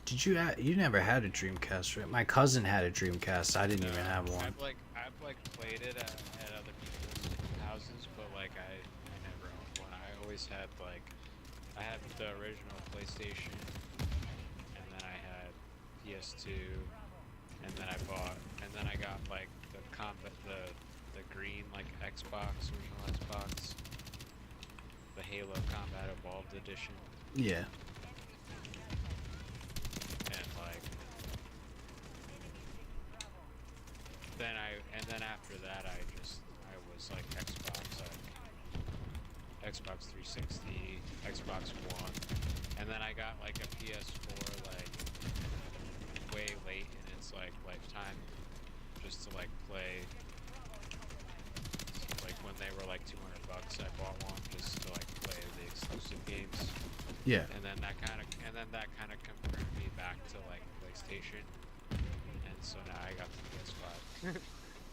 Did you never had a Dreamcast, right? My cousin had a Dreamcast. I didn't even have one. I've played it at other people's houses, but like I never owned one. I always had like, I had the original PlayStation, and then I had PS2, and then I got like the green like Xbox, original Xbox, the Halo Combat Evolved Edition. Yeah. And like, then after that, I was like Xbox 360, Xbox One, and then I got like a PS4 like way late in its like lifetime, just to like play. Like when they were like $200, I bought one just to like play the exclusive games. Yeah. And then that kind of converted me back to like PlayStation, and so now I got the PS5.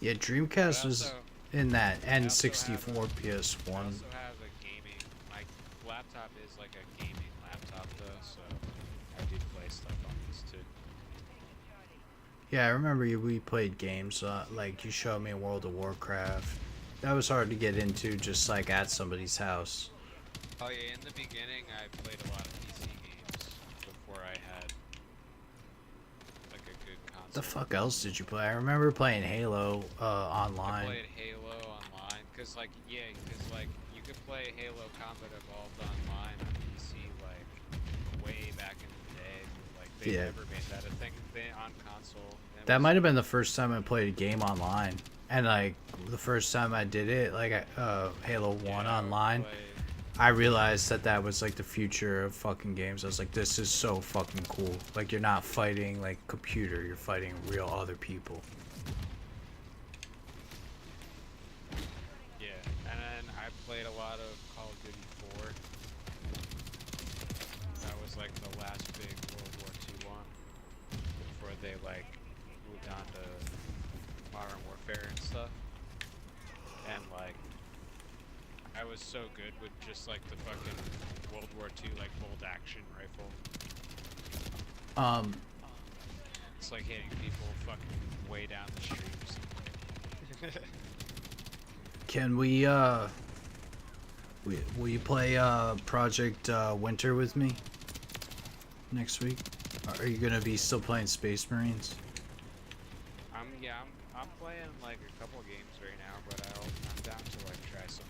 Yeah, Dreamcast was also- in that I also N64 have I PS1. also have a gaming. My laptop is like a gaming laptop though, so I do play stuff on this too. Yeah, I remember we played games. Like you showed me World of Warcraft. That was hard to get into, just like at somebody's house. Oh yeah, in the beginning I played a lot of PC games before I had like a good console. The fuck else did you play? I remember playing Halo I online. played Halo online, cause like you could play Halo Combat Evolved online on PC like way back in the day. Like they Yeah. never made that a thing on console. That might have been the first time I played a game online. And like the first time I did it, like Halo 1 online, I realized that was like the future of fucking games. I was like, this is so fucking cool. Like you're not fighting like computer, you're fighting real other people. Yeah, and then I played a lot of Call of Duty 4. That was like the last big World War II one before they like moved on to Modern Warfare and stuff. And like, I was so good with just like the fucking World War II like bolt action rifle. It's like hitting people fucking way down the street. Can we will you play Project Winter with me next week? Are you gonna be still playing Space Marines? I'm playing like a couple games right now, but I'm down to like try some.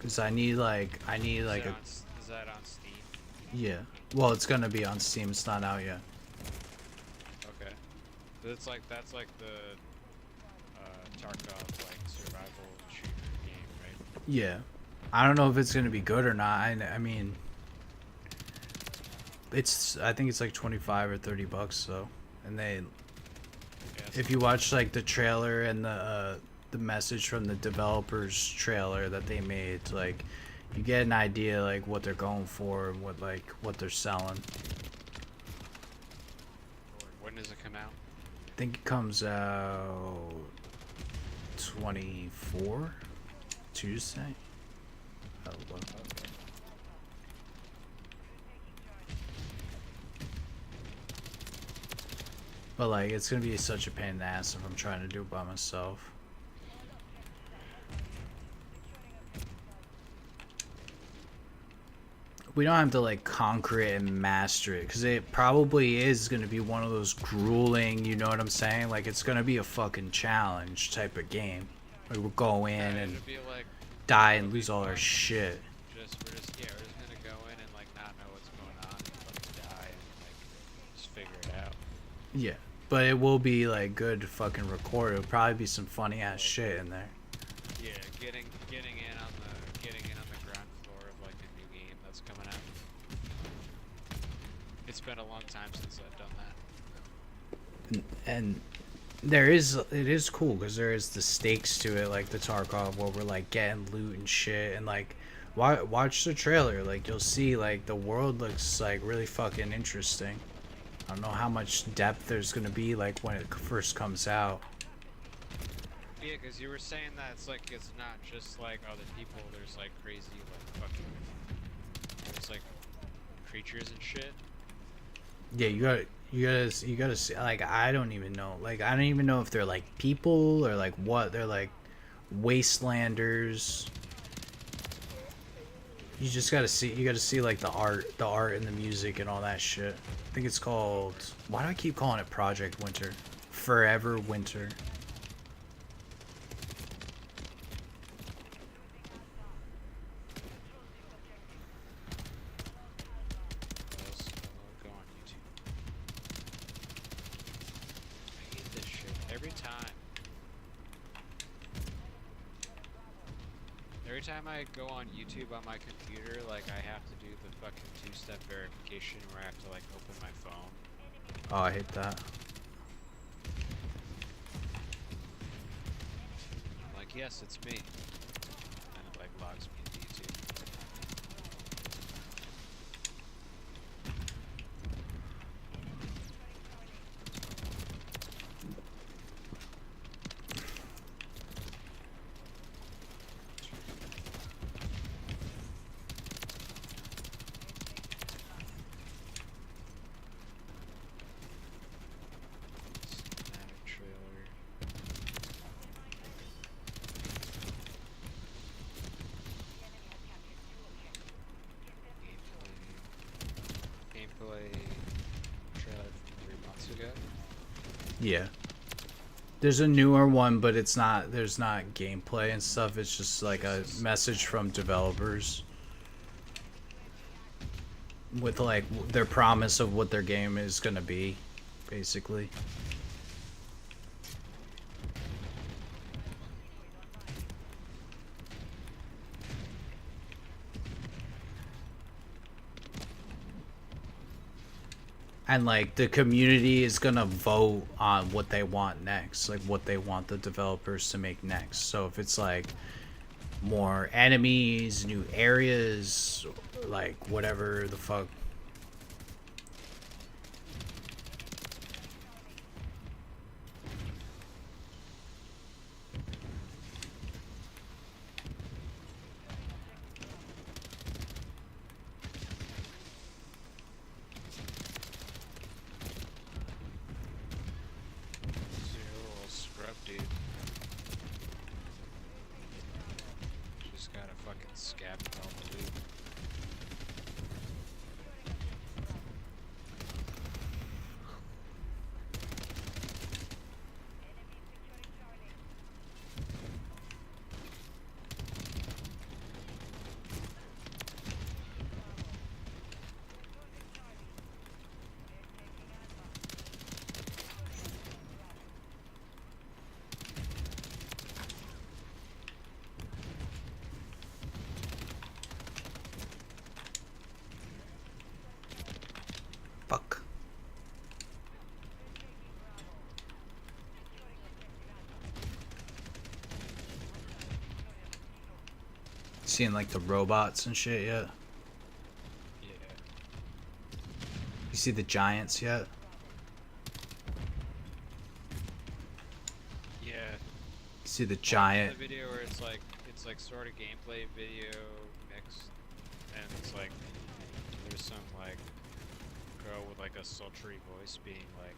Cause I need like Is a that on Steam? yeah. Well, it's gonna be on Steam. It's not out yet. Okay. That's like the Tarkov like survival shooter game, right? Yeah. I don't know if it's gonna be good or not. I mean, I think it's like $25 or $30 though, and they. Yeah, If you watch like the trailer and the message from the developers trailer that they made, like you get an idea like what they're going for and what they're selling. when does it come out? I think it comes out 24 Tuesday. Oh, look. Okay. But like it's gonna be such a pain in the ass if I'm trying to do it by myself. We don't have to like conquer it and master it, because it probably is going to be one of those grueling, you know what I'm saying, like it's going to be a fucking challenge type of game. Like we'll go in Yeah, and it'll be like die it'll and be lose all our fun. shit. We're just gonna go in and like not know what's going on and fucking die and like just figure it out. Yeah, but it will be like good to fucking record. It'll probably be some funny ass shit in there. Yeah, getting in on the ground floor of like a new game that's coming out. It's been a long time since I've done that. And it is cool because there is the stakes to it, like the Tarkov, where we're like getting loot and shit, and like watch the trailer, like you'll see like the world looks like really fucking interesting. I don't know how much depth there's gonna be like when it first comes out. Yeah, because you were saying that it's not just like other people. There's like crazy like fucking there's like creatures and shit. Yeah, you gotta see. Like I don't even know. Like I don't even know if they're like people or like what. They're like wastelanders. You just gotta see. You gotta see like the art and the music and all that shit. I think it's called. Why do I keep calling it Project Winter? Forever Winter. What else? I'll go on YouTube. I hate this shit every time. Every time I go on YouTube on my computer, like I have to do the fucking two-step verification where I have to like open my phone. Oh, I hate that. I'm like, yes, it's me. And it like logs me into YouTube. Cinematic trailer. Gameplay trailer from 3 months ago. Yeah. There's a newer one, but it's not. There's not gameplay and stuff. It's just like a message from developers with like their promise of what their game is gonna be, basically. And like the community is gonna vote on what they want next, like what they want the developers to make next. So if it's like more enemies, new areas, like whatever the fuck. So you're a little scrub dude. Just got a fucking scab with all the loot. Fuck. Seeing like the robots and shit yet? Yeah. You see the giants yet? Yeah. You see the The giant? video where it's like sort of gameplay video mixed, and it's like there's some like girl with like a sultry voice being like,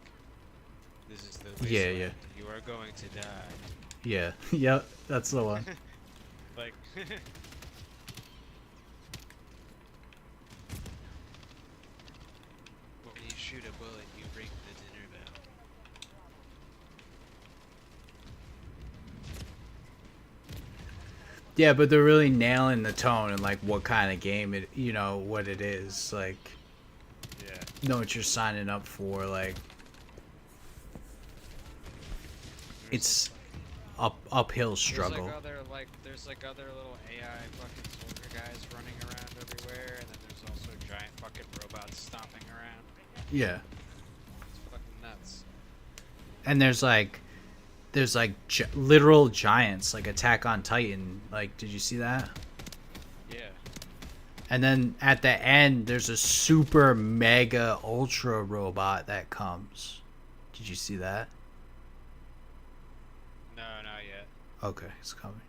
"This is the Yeah, wasteland. yeah. You are going to die." Yeah. Yep, that's the one. Like, when you shoot a bullet, you ring the dinner bell. Yeah, but they're really nailing the tone and like what kind of game it, what it is. Like, Yeah. know what you're signing up for. Like, it's uphill struggle. There's like other little AI fucking soldier guys running around everywhere, and then there's also giant fucking robots stomping around. Yeah, It's fucking nuts. and there's literal giants, like Attack on Titan. Like, did you see that? Yeah. And then at the end, there's a super mega ultra robot that comes. Did you see that? No, not yet. Okay, it's coming.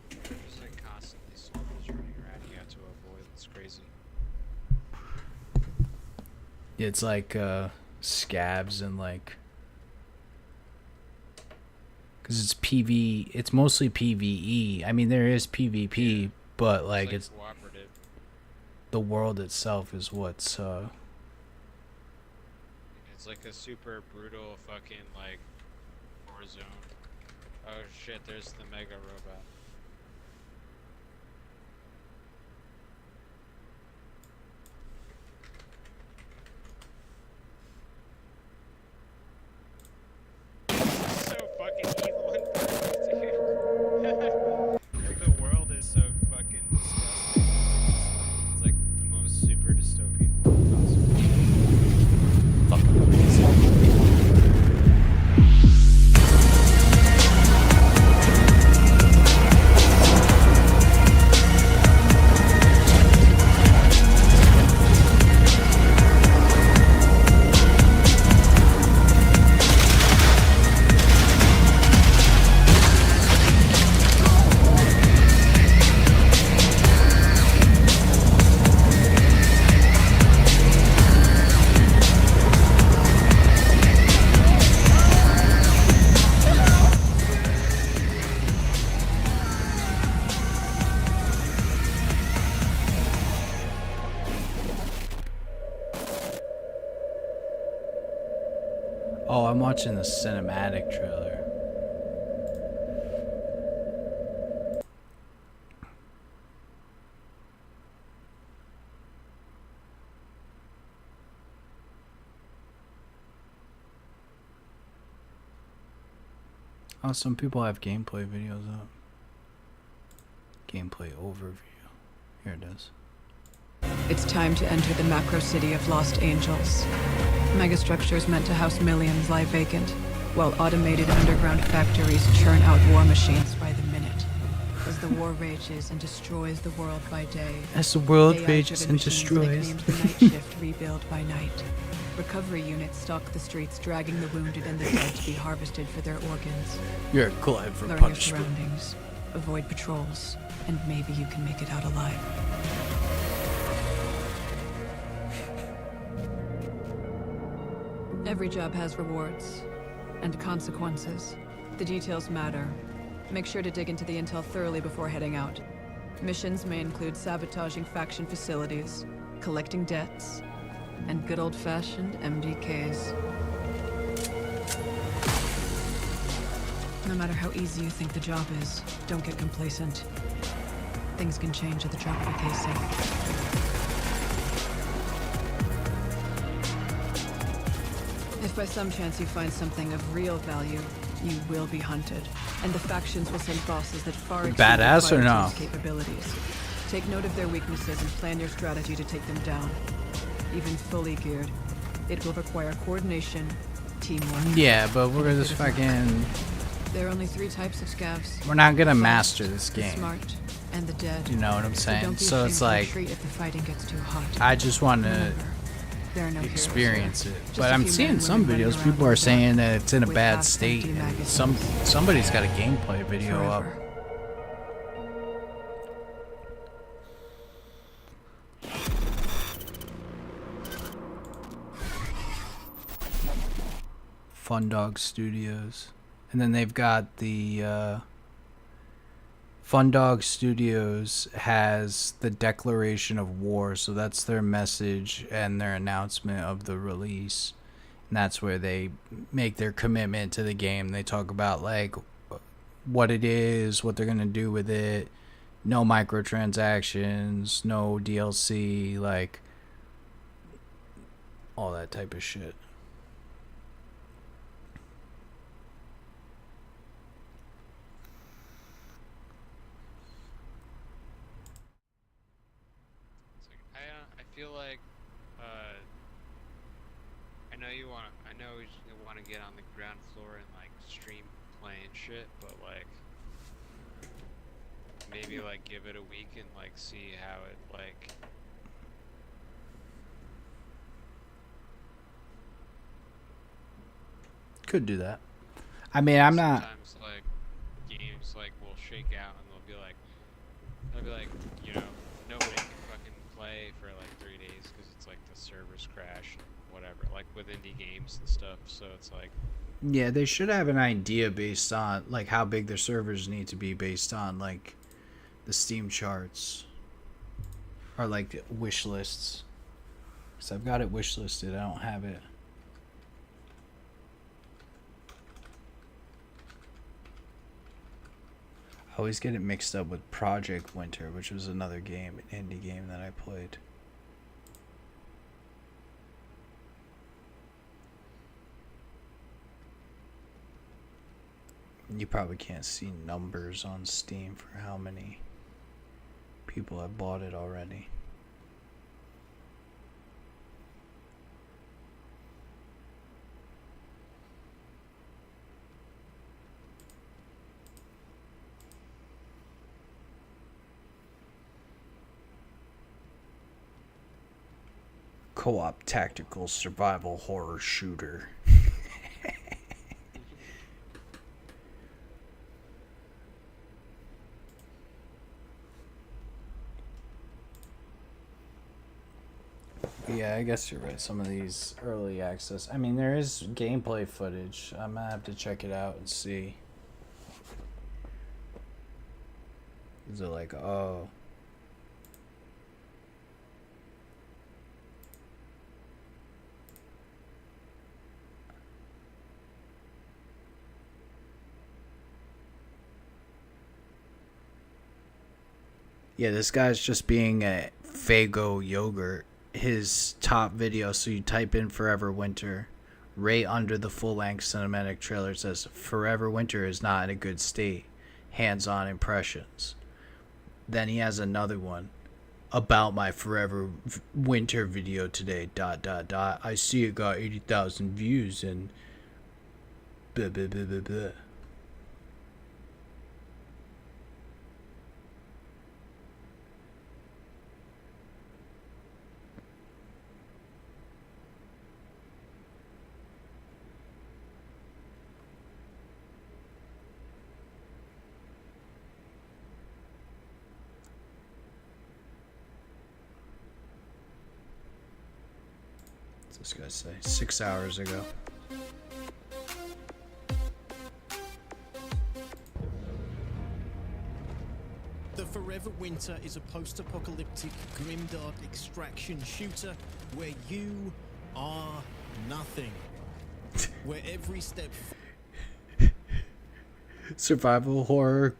There's like constantly soldiers running around you have to avoid. It's crazy. It's like scabs and like, because it's mostly PvE. I mean, there is PvP, but like it's cooperative. the world itself is what's It's like a super brutal fucking like war zone. Oh shit, there's the mega robot. So fucking evil and dark, dude. The world is so fucking disgusting. It's like the most super dystopian world possible. fucking crazy. Oh, I'm watching the cinematic trailer. Oh, some people have gameplay videos up. Gameplay overview. Here it is. It's time to enter the macro city of Lost Angels. Megastructures meant to house millions lie vacant, while automated underground factories churn out war machines by the minute. As the war rages and destroys the world by day, As the world AI-driven rages and machines destroys. nicknamed the Night Shift rebuild by night. Recovery units stalk the streets, dragging the wounded and the dead to be harvested for their organs. You're glad for Learn your punishment. surroundings, avoid patrols, and maybe you can make it out alive. Every job has rewards and consequences. The details matter. Make sure to dig into the intel thoroughly before heading out. Missions may include sabotaging faction facilities, collecting debts, and good old-fashioned MDKs. No matter how easy you think the job is, don't get complacent. Things can change at the drop of a casing. If by some chance you find something of real value, you will be hunted, and the factions will send bosses that far exceed Badass your or no? team's capabilities. Take note of their weaknesses and plan your strategy to take them down. Even fully geared, it will require coordination, teamwork. Yeah, but we're just fucking. There are only 3 types of scavs. We're not gonna The master fast, this the game. smart, and the dead. You know what I'm So saying? don't be So ashamed it's to like retreat if the fighting gets too hot. I just want to Remember, there are no heroes experience here. it. Just But a I'm few seeing men, some women running videos. around People in are the saying dark that it's in a with bad half-empty state. And magazines. somebody's got a gameplay video up. Forever. Fun Dog Studios, and then they've got the Fun Dog Studios has the declaration of war, so that's their message and their announcement of the release. And that's where they make their commitment to the game. They talk about like what it is, what they're gonna do with it. No microtransactions, no DLC, like all that type of shit. It's like, I feel like I know you want I know you want to get on the ground floor and like stream playing shit, but like maybe like give it a week and like see how it like Could do that. I mean, I'm not. sometimes like games like will shake out and they'll be like you know, nobody can fucking play for like 3 days because it's like the servers crash and whatever, like with indie games and stuff. So it's like, Yeah, they should have an idea based on like how big their servers need to be based on like the Steam charts or like wish lists. Cause I've got it wish listed. I don't have it. I always get it mixed up with Project Winter, which was another game, an indie game that I played. You probably can't see numbers on Steam for how many people have bought it already. Co-op tactical survival horror shooter. Yeah, I guess you're right. Some of these early access. I mean, there is gameplay footage. I'm gonna have to check it out and see. Is it like, oh. Yeah, this guy's just being a Fago yogurt. His top video, so you type in Forever Winter, right under the full-length cinematic trailer says Forever Winter is not in a good state. Hands-on impressions. Then he has another one about my Forever Winter video today. ... I see it got 80,000 views and blah blah blah blah blah. What's this guy say? 6 hours ago. The Forever Winter is a post-apocalyptic, grimdark extraction shooter where you are nothing. Where every step... Survival horror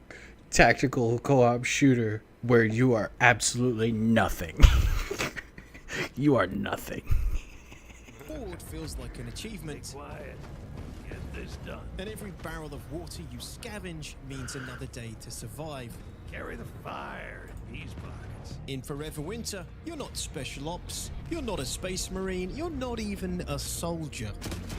tactical co-op shooter where you are absolutely nothing. You are nothing. forward feels like an achievement. Stay quiet. Get this done. And every barrel of water you scavenge means another day to survive. Carry the fire in these pockets. In Forever Winter, you're not special ops, you're not a space marine, you're not even a soldier.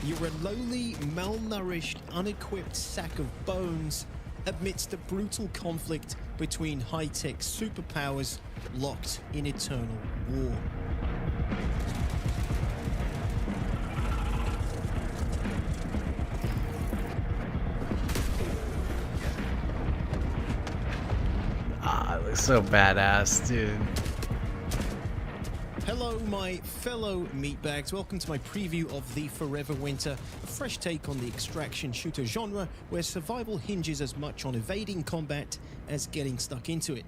You're a lowly, malnourished, unequipped sack of bones amidst a brutal conflict between high-tech superpowers locked in eternal war. Ah, it looks so badass, dude. Hello, my fellow meatbags. Welcome to my preview of the Forever Winter, a fresh take on the extraction shooter genre where survival hinges as much on evading combat as getting stuck into it.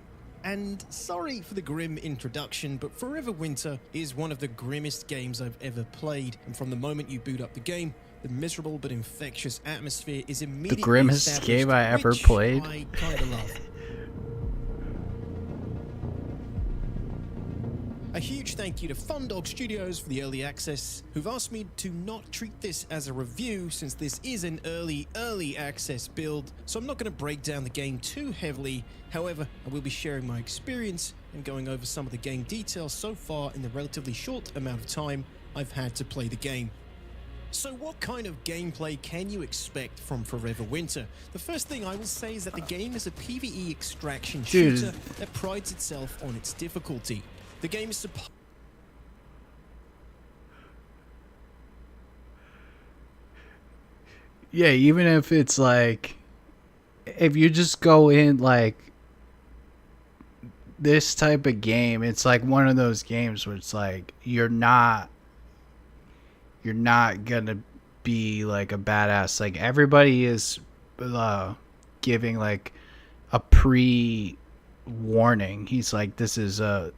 and sorry for the grim introduction, but Forever Winter is one of the grimmest games I've ever played, and from the moment you boot up the game, the miserable but infectious atmosphere is immediately grimmest established, game I ever which played? I kinda love. A huge thank you to Fundog Studios for the early access, who've asked me to not treat this as a review since this is an early access build, so I'm not going to break down the game too heavily. However, I will be sharing my experience and going over some of the game details so far in the relatively short amount of time I've had to play the game. So what kind of gameplay can you expect from Forever Winter? The first thing I will say is that the game is a PvE extraction shooter that prides itself on its difficulty. The game is supposed... Yeah, even if it's like, if you just go in like this type of game, it's like one of those games where it's like you're not gonna be like a badass. Like everybody is giving like a warning. He's like, this is a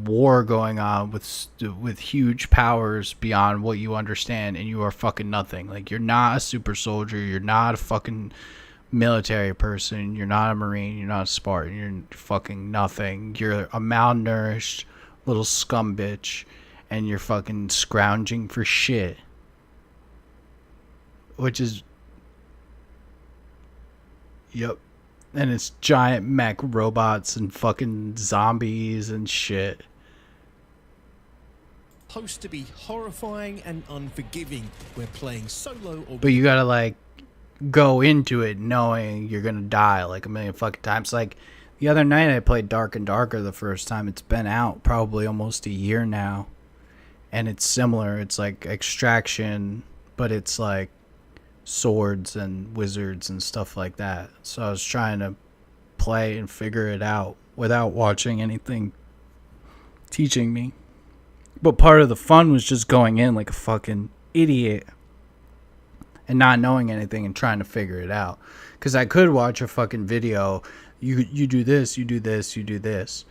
war going on with huge powers beyond what you understand, and you are fucking nothing. Like, you're not a super soldier, you're not a fucking military person, you're not a marine, you're not a Spartan, you're fucking nothing. You're a malnourished little scumbitch, and you're fucking scrounging for shit, which is, yep. And it's giant mech robots and fucking zombies and shit. supposed to be horrifying and unforgiving. We're playing solo or... But you gotta, like, go into it knowing you're gonna die, like, a million fucking times. Like, the other night I played Dark and Darker the first time. It's been out probably almost a year now. And it's similar. It's like Extraction, but it's like swords and wizards and stuff like that. So I was trying to play and figure it out without watching anything teaching me. But part of the fun was just going in like a fucking idiot and not knowing anything and trying to figure it out. Because I could watch a fucking video, you do this, you do this, you do this.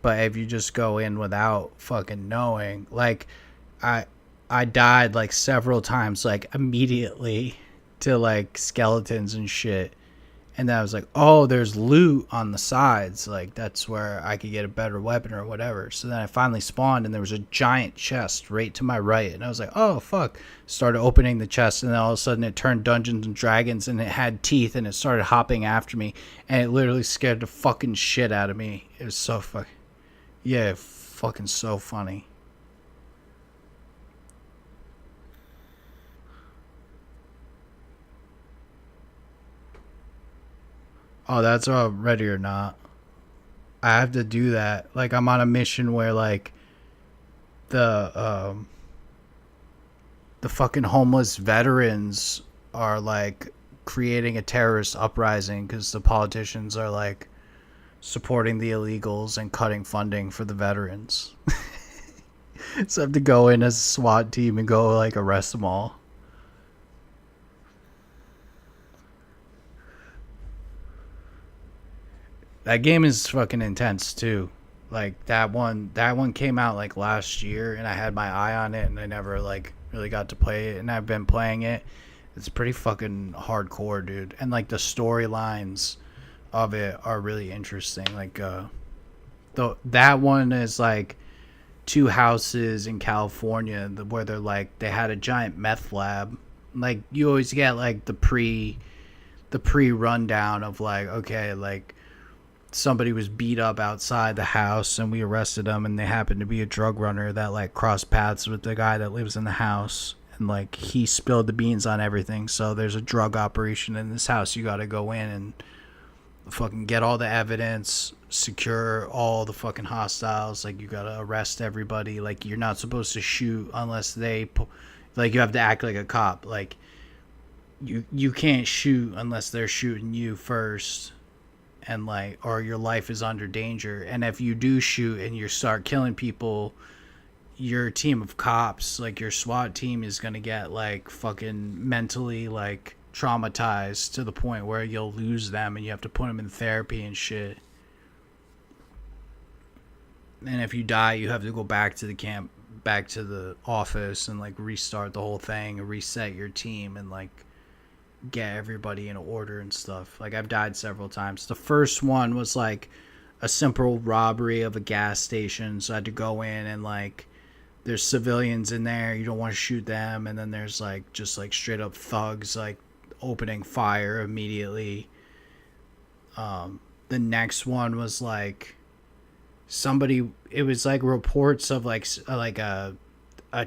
But if you just go in without fucking knowing, like, I died like several times, like immediately, to like skeletons and shit. And then I was like, oh, there's loot on the sides, like that's where I could get a better weapon or whatever. So then I finally spawned and there was a giant chest right to my right, and I was like, oh fuck. Started opening the chest, and then all of a sudden it turned Dungeons and Dragons, and it had teeth, and it started hopping after me, and it literally scared the fucking shit out of me. It was so fucking, yeah, fucking so funny. Oh, that's Ready or Not. I have to do that. Like, I'm on a mission where, like, the fucking homeless veterans are, like, creating a terrorist uprising because the politicians are, like, supporting the illegals and cutting funding for the veterans. So I have to go in as a SWAT team and go, like, arrest them all. That game is fucking intense too. Like that one came out like last year, and I had my eye on it, and I never like really got to play it, and I've been playing it. It's pretty fucking hardcore, dude. And like the storylines of it are really interesting. Like that one is like two houses in California where they're like, they had a giant meth lab. Like you always get like the pre rundown of like, okay, like somebody was beat up outside the house and we arrested them, and they happened to be a drug runner that like crossed paths with the guy that lives in the house, and like he spilled the beans on everything, so there's a drug operation in this house. You got to go in and fucking get all the evidence, secure all the fucking hostiles, like you got to arrest everybody. Like you're not supposed to shoot unless they like, you have to act like a cop. Like you can't shoot unless they're shooting you first, and like, or your life is under danger. And if you do shoot and you start killing people, your team of cops, like your SWAT team, is gonna get like fucking mentally like traumatized to the point where you'll lose them and you have to put them in therapy and shit. And if you die, you have to go back to the camp, back to the office, and like restart the whole thing and reset your team and like get everybody in order and stuff. Like, I've died several times. The first one was like a simple robbery of a gas station, so I had to go in and like there's civilians in there, you don't want to shoot them, and then there's like just like straight up thugs like opening fire immediately. The next one was like somebody, it was like reports of like a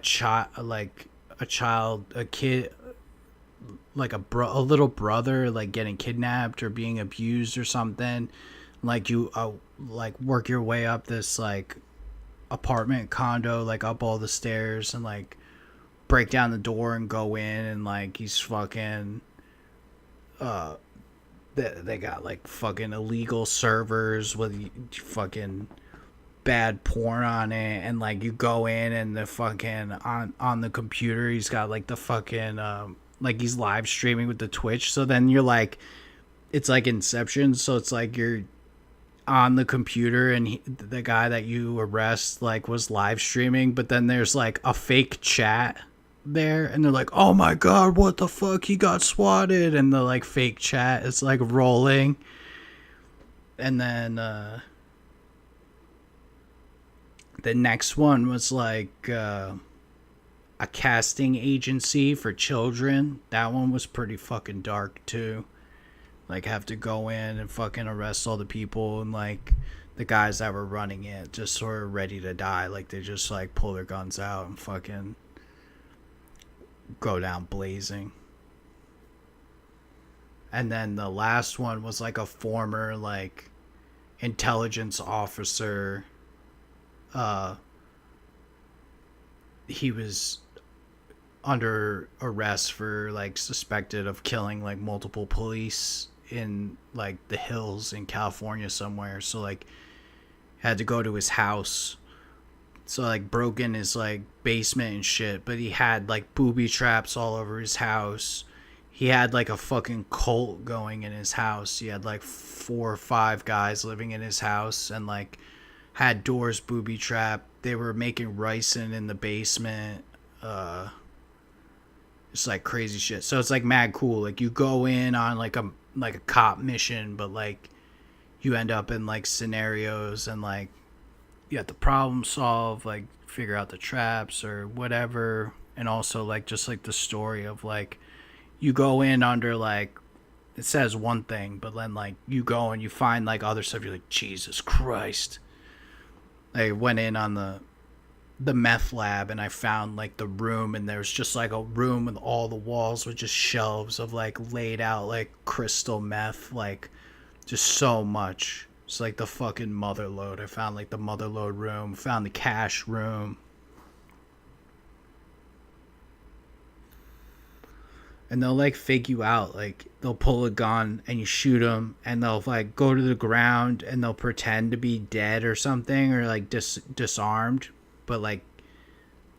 kid, like a little brother like getting kidnapped or being abused or something. Like, you like work your way up this like apartment condo, like up all the stairs, and like break down the door and go in, and like he's fucking they got like fucking illegal servers with fucking bad porn on it, and like you go in and the fucking on the computer he's got like the fucking like he's live streaming with the Twitch. So then you're like, it's like Inception, so it's like you're on the computer and the guy that you arrest like was live streaming, but then there's like a fake chat there, and they're like, oh my god, what the fuck, he got swatted, and the like fake chat is like rolling. And then the next one was like a casting agency for children. That one was pretty fucking dark too. Like, have to go in and fucking arrest all the people, and like the guys that were running it just sort of ready to die. Like, they just like pull their guns out and fucking go down blazing. And then the last one was like a former like intelligence officer. He was under arrest for like suspected of killing like multiple police in like the hills in California somewhere. So like had to go to his house. So like broke in his like basement and shit, but he had like booby traps all over his house. He had like a fucking cult going in his house. He had like 4 or 5 guys living in his house, and like had doors booby trapped. They were making ricin in the basement. It's like crazy shit. So it's like mad cool. Like, you go in on like a cop mission, but like you end up in like scenarios, and like you have to problem solve, like figure out the traps or whatever. And also like just like the story of like you go in under like, it says one thing, but then like you go and you find like other stuff. You're like, Jesus Christ. I went in on the meth lab, and I found like the room, and there's just like a room with all the walls with just shelves of like laid out like crystal meth, like just so much. It's like the fucking motherlode. I found like the motherlode room, found the cash room. And they'll like fake you out. Like, they'll pull a gun and you shoot them, and they'll like go to the ground and they'll pretend to be dead or something, or like disarmed, but like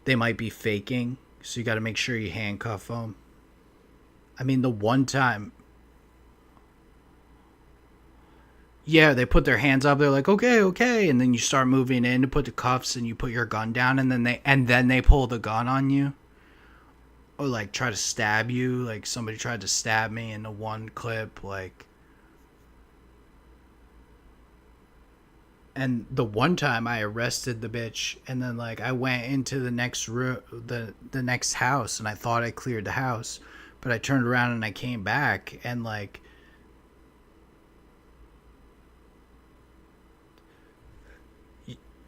they might be faking. So you got to make sure you handcuff them. I mean, the one time, yeah, they put their hands up. They're like, okay, and then you start moving in to put the cuffs, and you put your gun down, and then they pull the gun on you. Or like try to stab you. Like, somebody tried to stab me in the one clip, like. And the one time I arrested the bitch, and then like I went into the next room, the next house, and I thought I cleared the house, but I turned around and I came back, and like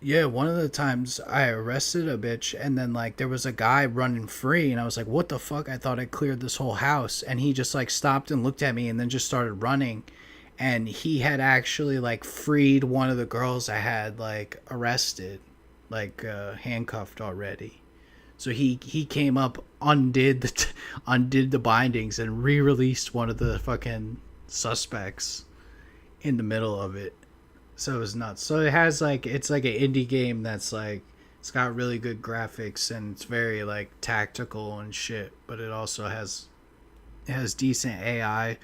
yeah, one of the times I arrested a bitch, and then like there was a guy running free, and I was like, what the fuck? I thought I cleared this whole house. And he just like stopped and looked at me, and then just started running. And he had actually like freed one of the girls I had like arrested, like handcuffed already. So he came up, undid the bindings, and re-released one of the fucking suspects in the middle of it. So it was nuts. So it has like, it's like an indie game that's like, it's got really good graphics, and it's very like tactical and shit, but it also has It has decent AI.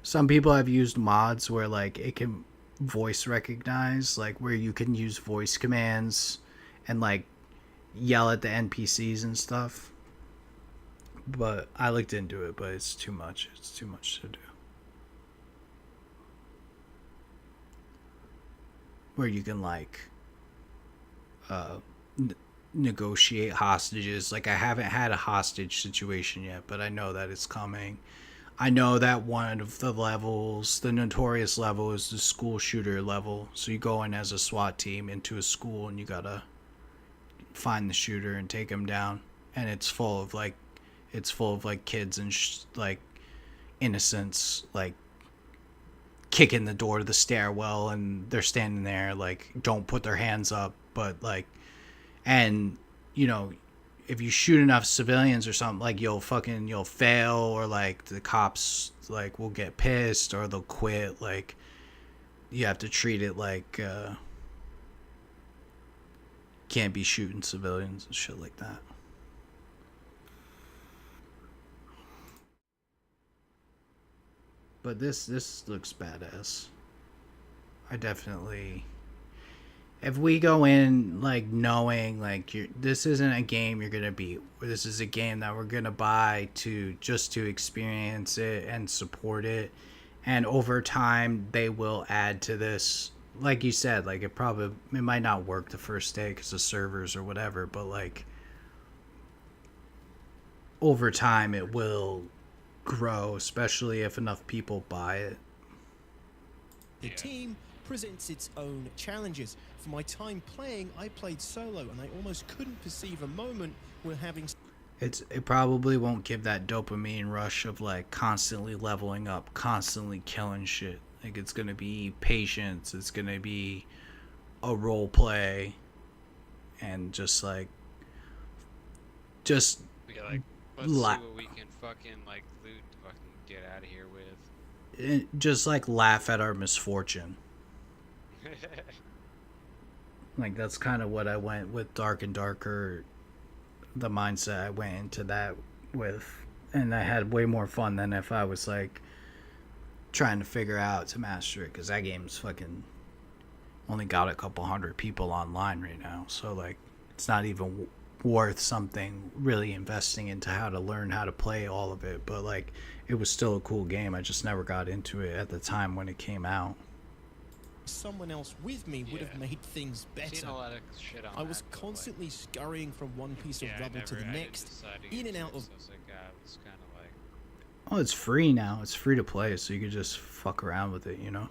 Some people have used mods where like it can voice recognize, like where you can use voice commands and like yell at the NPCs and stuff. But I looked into it, but it's too much. It's too much to do. Where you can like negotiate hostages. Like I haven't had a hostage situation yet, but I know that it's coming. I know that one of the levels, the notorious level, is the school shooter level. So you go in as a SWAT team into a school and you gotta find the shooter and take him down. And it's full of like kids and like innocents, like kicking the door to the stairwell, and they're standing there like don't put their hands up, but like, and you know, if you shoot enough civilians or something, like you'll fail, or like the cops like will get pissed or they'll quit. Like you have to treat it like can't be shooting civilians and shit like that. But this looks badass. I definitely, if we go in like knowing like this isn't a game you're gonna beat, this is a game that we're gonna buy to experience it and support it, and over time they will add to this. Like you said, like it might not work the first day because of servers or whatever, but like over time it will grow, especially if enough people buy it. The team presents its own challenges. For my time playing, I played solo, and I almost couldn't perceive a moment where having... It probably won't give that dopamine rush of like constantly leveling up, constantly killing shit. Like it's gonna be patience, it's gonna be a role play, and just We got, like, let's see what we can fucking like loot to fucking get out of here with. just like laugh at our misfortune. Like that's kind of what I went with Dark and Darker, the mindset I went into that with, and I had way more fun than if I was like trying to figure out to master it, because that game's fucking only got a couple hundred people online right now, so like it's not even worth something really investing into how to learn how to play all of it. But like it was still a cool game. I just never got into it at the time when it came out. Someone else with me would have made things better. Seen a lot of shit on I was that, but, constantly scurrying from one piece of rubble to the next, in and out of... I was kind of like... Oh, it's free now. It's free to play, so you could just fuck around with it, you know?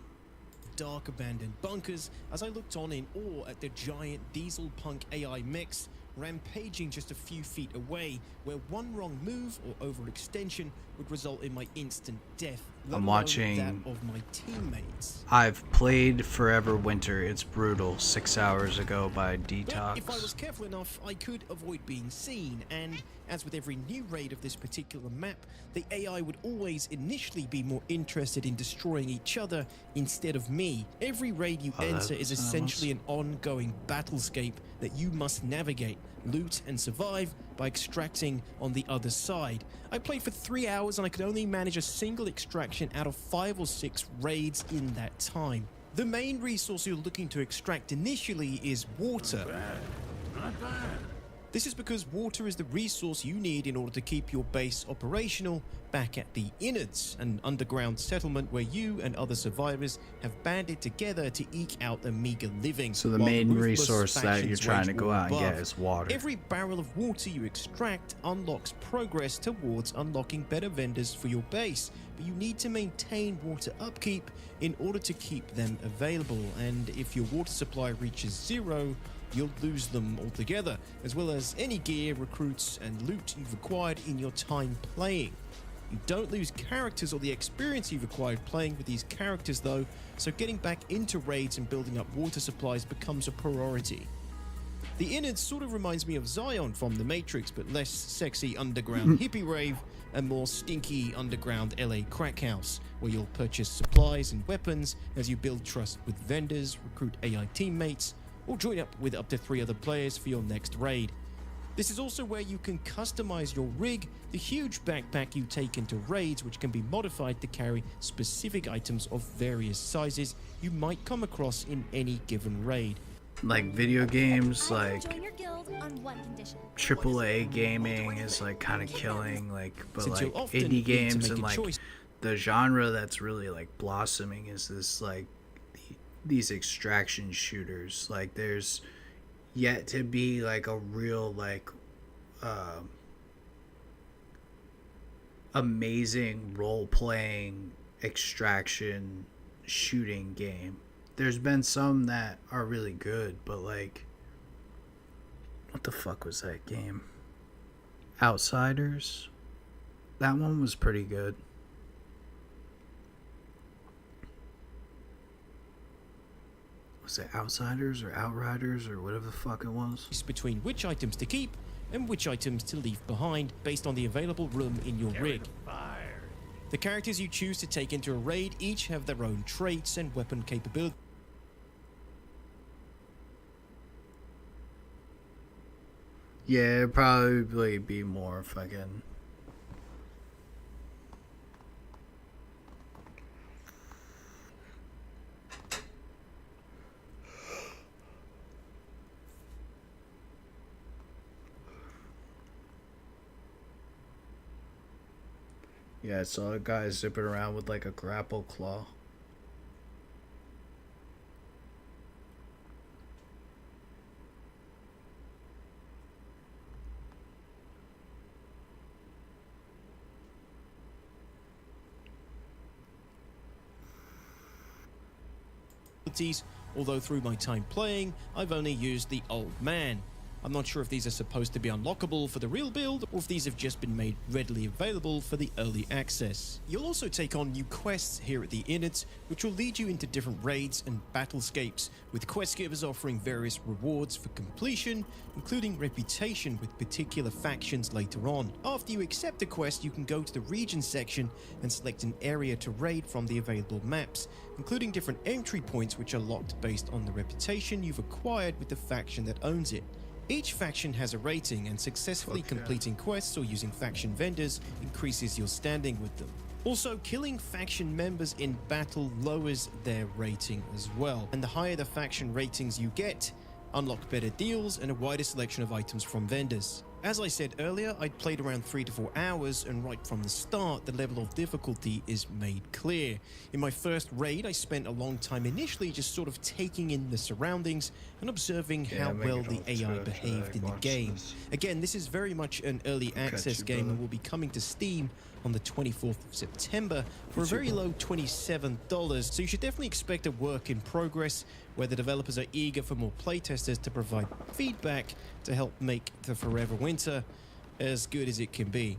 dark abandoned bunkers as I looked on in awe at the giant diesel punk AI mechs rampaging just a few feet away, where one wrong move or overextension would result in my instant death. I'm watching that of my teammates. I've played Forever Winter. It's brutal. 6 hours ago by Detox. But if I was careful enough, I could avoid being seen, and as with every new raid of this particular map, the AI would always initially be more interested in destroying each other instead of me. Every raid you enter is essentially an ongoing battlescape that you must navigate, loot and survive by extracting on the other side. I played for 3 hours and I could only manage a single extraction out of 5 or 6 raids in that time. The main resource you're looking to extract initially is water. Not bad. This is because water is the resource you need in order to keep your base operational back at the Innards, an underground settlement where you and other survivors have banded together to eke out a meager living. So the while main ruthless resource that you're factions trying wage to go war out and get above. is water. Every barrel of water you extract unlocks progress towards unlocking better vendors for your base, but you need to maintain water upkeep in order to keep them available, and if your water supply reaches 0, you'll lose them altogether, as well as any gear, recruits, and loot you've acquired in your time playing. You don't lose characters or the experience you've acquired playing with these characters though, so getting back into raids and building up water supplies becomes a priority. The Innards sort of reminds me of Zion from The Matrix, but less sexy underground hippie rave and more stinky underground LA crack house, where you'll purchase supplies and weapons as you build trust with vendors, recruit AI teammates, or join up with up to 3 other players for your next raid. This is also where you can customize your rig, the huge backpack you take into raids, which can be modified to carry specific items of various sizes you might come across in any given raid. Like video games, I will like join your guild on one condition. AAA gaming is like kind of killing, like, but Since like you'll often indie need to games make and a like choice. the genre that's really like blossoming is this like these extraction shooters. Like there's yet to be like a real like amazing role-playing extraction shooting game. There's been some that are really good, but like, what the fuck was that game? Outsiders? That one was pretty good. Was it Outsiders or Outriders or whatever the fuck it was? Between which items to keep and which items to leave behind based on the available room in your Carry rig. the fire. The characters you choose to take into a raid each have their own traits and weapon capabilities. Yeah, it'd probably be more fucking. Yeah, I saw a guy zipping around with like a grapple claw. Although through my time playing, I've only used the Old Man. I'm not sure if these are supposed to be unlockable for the real build, or if these have just been made readily available for the early access. You'll also take on new quests here at the Innards, which will lead you into different raids and battlescapes, with quest givers offering various rewards for completion, including reputation with particular factions later on. After you accept a quest, you can go to the region section and select an area to raid from the available maps, including different entry points which are locked based on the reputation you've acquired with the faction that owns it. Each faction has a rating, and successfully completing quests or using faction vendors increases your standing with them. Also, killing faction members in battle lowers their rating as well, and the higher the faction ratings you get, unlock better deals and a wider selection of items from vendors. As I said earlier, I'd played around 3 to 4 hours, and right from the start, the level of difficulty is made clear. In my first raid, I spent a long time initially just sort of taking in the surroundings and observing how well the AI behaved in the game. Again, this is very much an early access game and will be coming to Steam on the 24th of September for a very low $27, so you should definitely expect a work in progress where the developers are eager for more playtesters to provide feedback to help make the Forever Winter as good as it can be.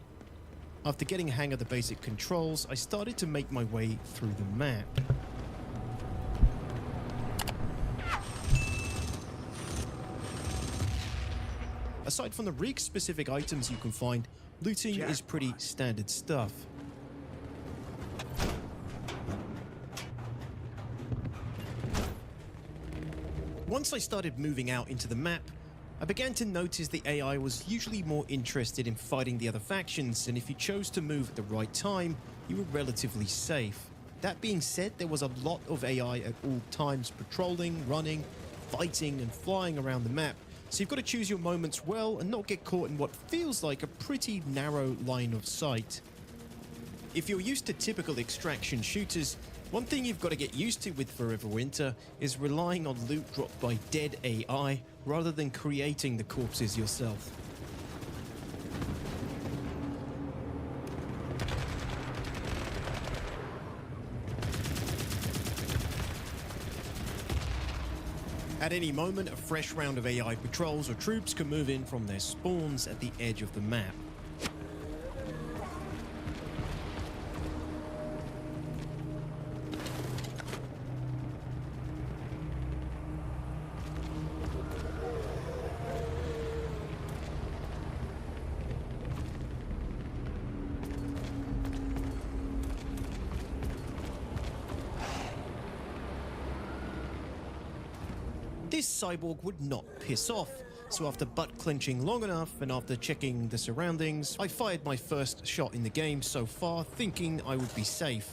After getting a hang of the basic controls, I started to make my way through the map. Aside from the rig-specific items you can find, looting is pretty standard stuff. Once I started moving out into the map, I began to notice the AI was usually more interested in fighting the other factions, and if you chose to move at the right time, you were relatively safe. That being said, there was a lot of AI at all times patrolling, running, fighting, and flying around the map, so you've got to choose your moments well and not get caught in what feels like a pretty narrow line of sight. If you're used to typical extraction shooters, one thing you've got to get used to with Forever Winter is relying on loot dropped by dead AI rather than creating the corpses yourself. At any moment, a fresh round of AI patrols or troops can move in from their spawns at the edge of the map. This cyborg would not piss off, So after butt clenching long enough and after checking the surroundings, I fired my first shot in the game so far, thinking I would be safe.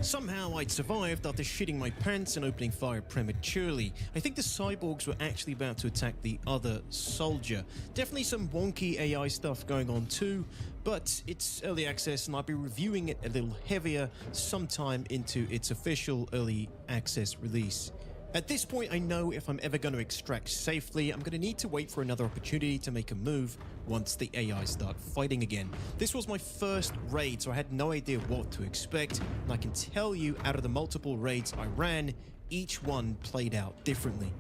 Somehow I'd survived after shitting my pants and opening fire prematurely. I think the cyborgs were actually about to attack the other soldier. Definitely some wonky AI stuff going on too, but it's early access and I'll be reviewing it a little heavier sometime into its official early access release. At this point, I know if I'm ever going to extract safely, I'm going to need to wait for another opportunity to make a move once the AI start fighting again. This was my first raid, so I had no idea what to expect, and I can tell you, out of the multiple raids I ran, each one played out differently.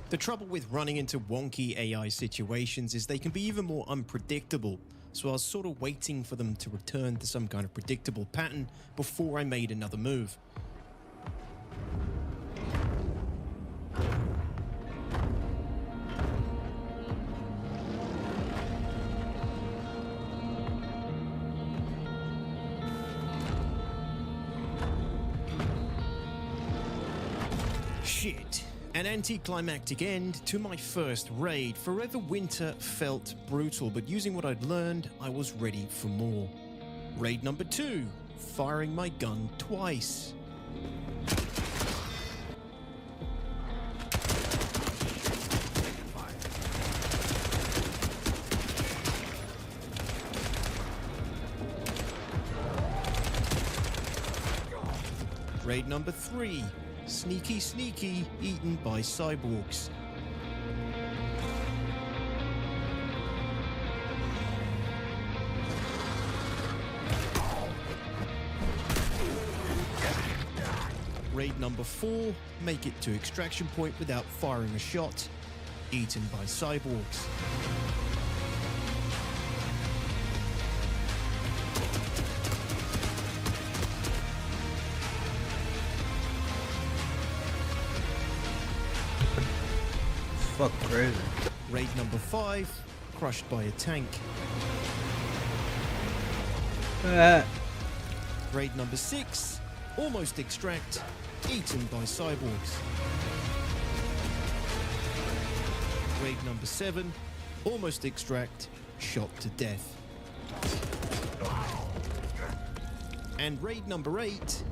The trouble with running into wonky AI situations is they can be even more unpredictable, so I was sort of waiting for them to return to some kind of predictable pattern before I made another move. Shit. An anticlimactic end to my first raid. Forever Winter felt brutal, but using what I'd learned, I was ready for more. Raid number 2, firing my gun twice. Raid number 3, sneaky sneaky, eaten by cyborgs. Raid number 4, make it to extraction point without firing a shot, eaten by cyborgs. Fuck crazy. Raid number 5, crushed by a tank. Raid number 6, almost extract, eaten by cyborgs. Raid number 7, almost extract, shot to death. And raid number 8,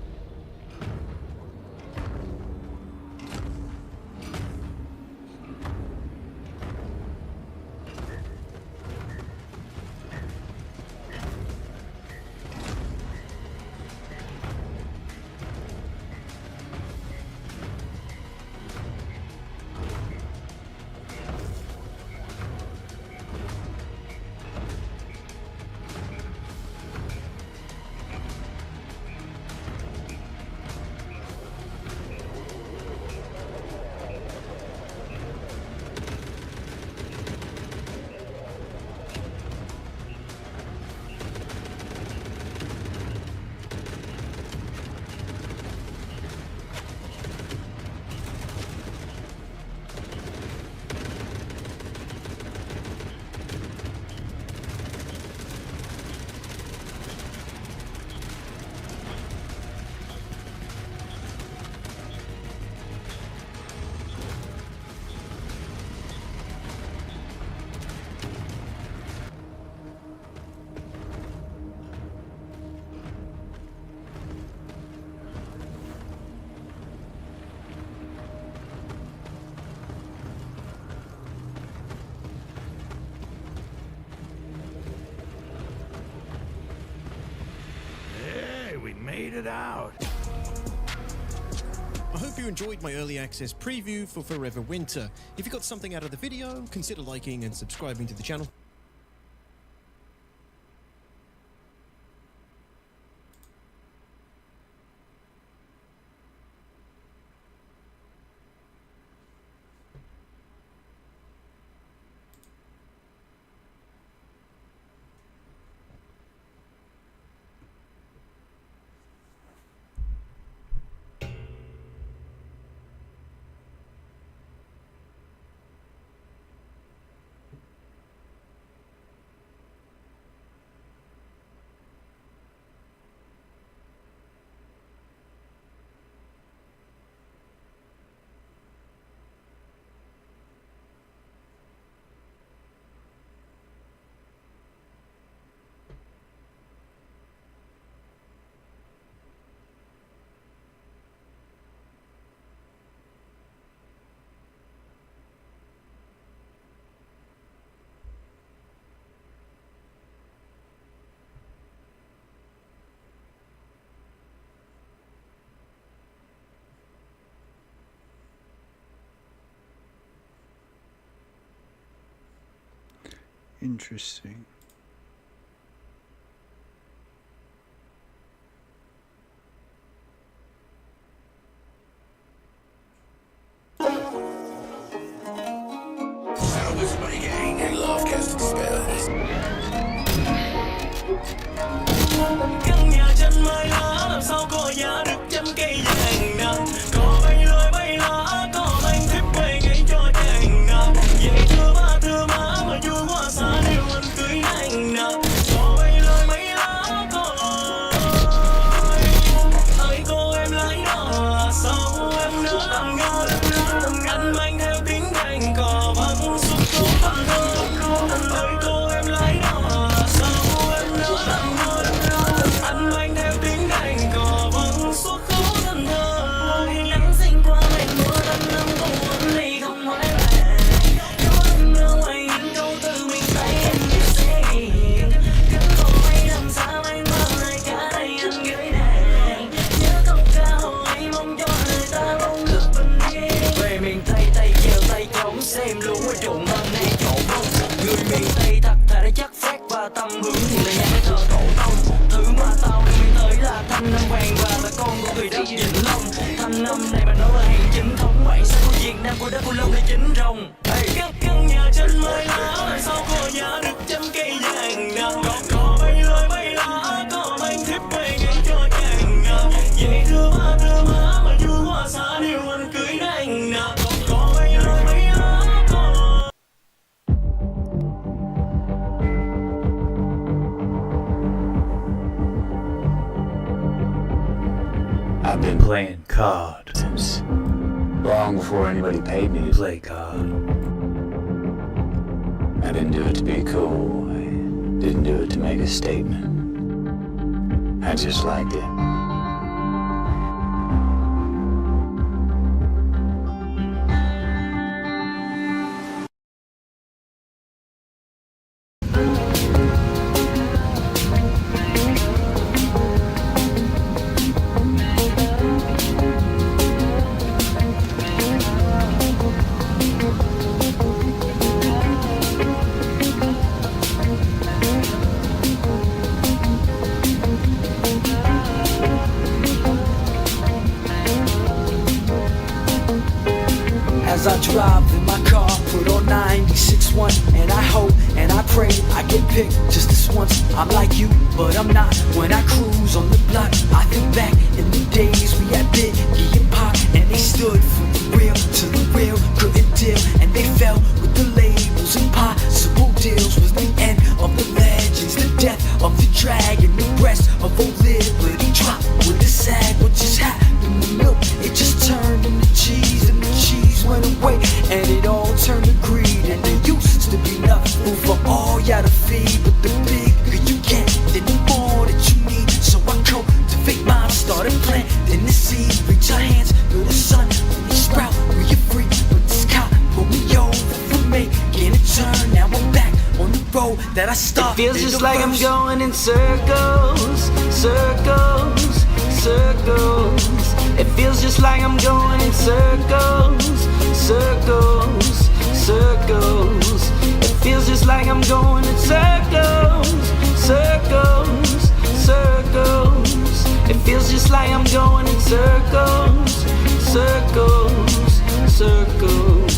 it out. I hope you enjoyed my early access preview for Forever Winter. If you got something out of the video, consider liking and subscribing to the channel. Interesting. Căn nhà tranh mai lá làm sao có giá được trăm cây vàng nè. Có bay lôi bay lá, có anh thiếp quê ngay cho chàng nè. Vậy thưa má mà vui quá xa nếu anh cưới anh nè. Có bay lôi mấy lá có ơi cô em lái đó sao em nữa làm ngơ. Anh mang theo tiếng đàn cò vang suốt phố Cần Thơ. Ơi cô em lái đó sao em nữa làm ngơ. Anh mang theo tiếng đàn cò vang suốt phố Cần Thơ. Nắng xinh qua màn mưa tâm lâm của anh đi không hỏi lại. Có anh ở ngoài những câu từ miền Tây em biết sẽ nghiền. Cứ cô ấy làm sao anh bao này cả đây anh gửi nàng. Nhớ câu ca hồi mong cho người ta bỗng được bình yên. Về miền Tây tay chèo tay trống xem lũ ở trộn hơn nay trộn không. Người miền Tây thật thà đã chắc phép và tâm hướng thì là nhạc thờ tổ tông. Thứ mà tao đem tới là thanh năm vàng và là con của người đất Vĩnh Long. Thanh năm này mà nói là hàng chính thống vậy sao có Việt Nam của đất Cửu Long để chính rồng. Căn nhà tranh mai lá làm sao có giá được trăm cây vàng nè. Có bay lôi bay lá, có anh thiếp quê ngay cho chàng nè. Vậy thưa má mà vui quá xa nếu anh cưới anh nè. Có bay lôi bay lá, có I've been playing COD since long before anybody paid me to play COD. I didn't do it to be cool. I didn't do it to make a statement. I just liked it. As I drive in my car, put on 96.1, and I hope and I pray I get picked just this once. I'm like you, but I'm not. When I cruise on the block, I think back in the days we had Biggie and Pac, and they stood for the real till the real couldn't deal, and they fell with the labels. Impossible deals was the end of the legends, the death of the dragon, the rest of old liberty dropped with the sag. What just happened? The milk it just turned into cheese, and the cheese went away, and it all turned to greed. And there used to be nothing for all y'all to feed, but the bigger you get, then the more that you need. So I cultivate mine, started planting the seed. Reach our hands for the sun, when you sprout, when you're free. But this cop pulled me over for making a turn. Now I'm back on the road that I started. It feels just like I'm going in circles, circles, circles. It feels just like I'm going in circles, circles, circles. It feels just like I'm going in circles, circles, circles. It feels just like I'm going in circles, circles, circles.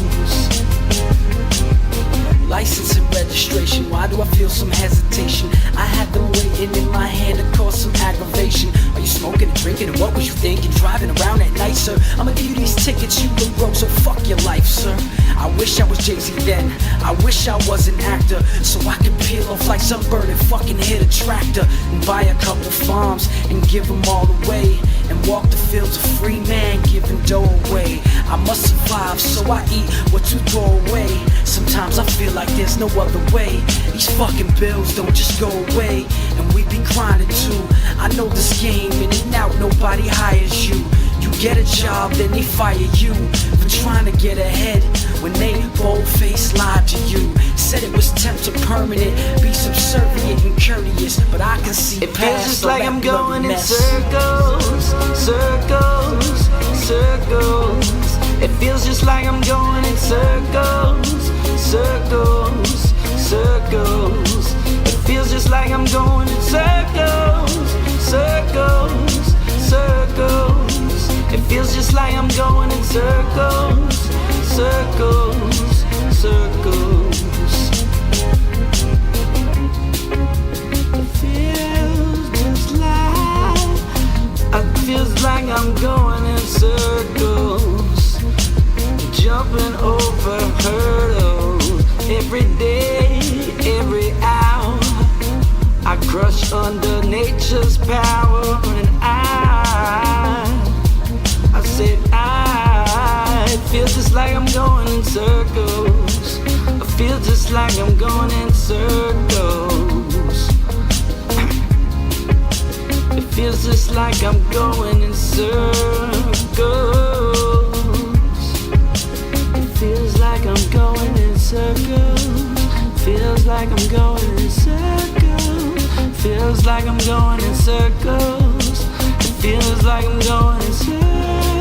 License and registration, why do I feel some hesitation? I had them waiting in my hand to cause some aggravation. Are you smoking and drinking, and what was you thinking? Driving around at night, sir? I'ma give you these tickets, you look broke, so fuck your life, sir. I wish I was Jay-Z then, I wish I was an actor, so I could peel off like sunburn and fucking hit a tractor, and buy a couple farms and give them all away, and walk the fields a free man giving dough away. I must survive, so I eat what you throw away. Sometimes I feel like there's no other way. These fucking bills don't just go away, and we be grinding too. I know this game, in and out, nobody hires you. You get a job, then they fire you for trying to get ahead when they bold-faced lied to you. Said it was temp to permanent, be subservient and courteous, but I can see it feels just like I'm going in circles, circles, circles. It feels just like I'm going in circles, circles, circles. It feels just like I'm going in circles, circles, circles. It feels just like I'm going in circles, circles, circles. It feels just like, it feels like I'm going in circles, jumping over hurdles. Every day, every hour, I crush under nature's power, and I said it feels just like I'm going in circles. I feel just like I'm going in circles. It feels just like I'm going in circles. It feels like I'm going in circles. Feels like I'm going in circles. Feels like I'm going in circles. It feels like I'm going in circles.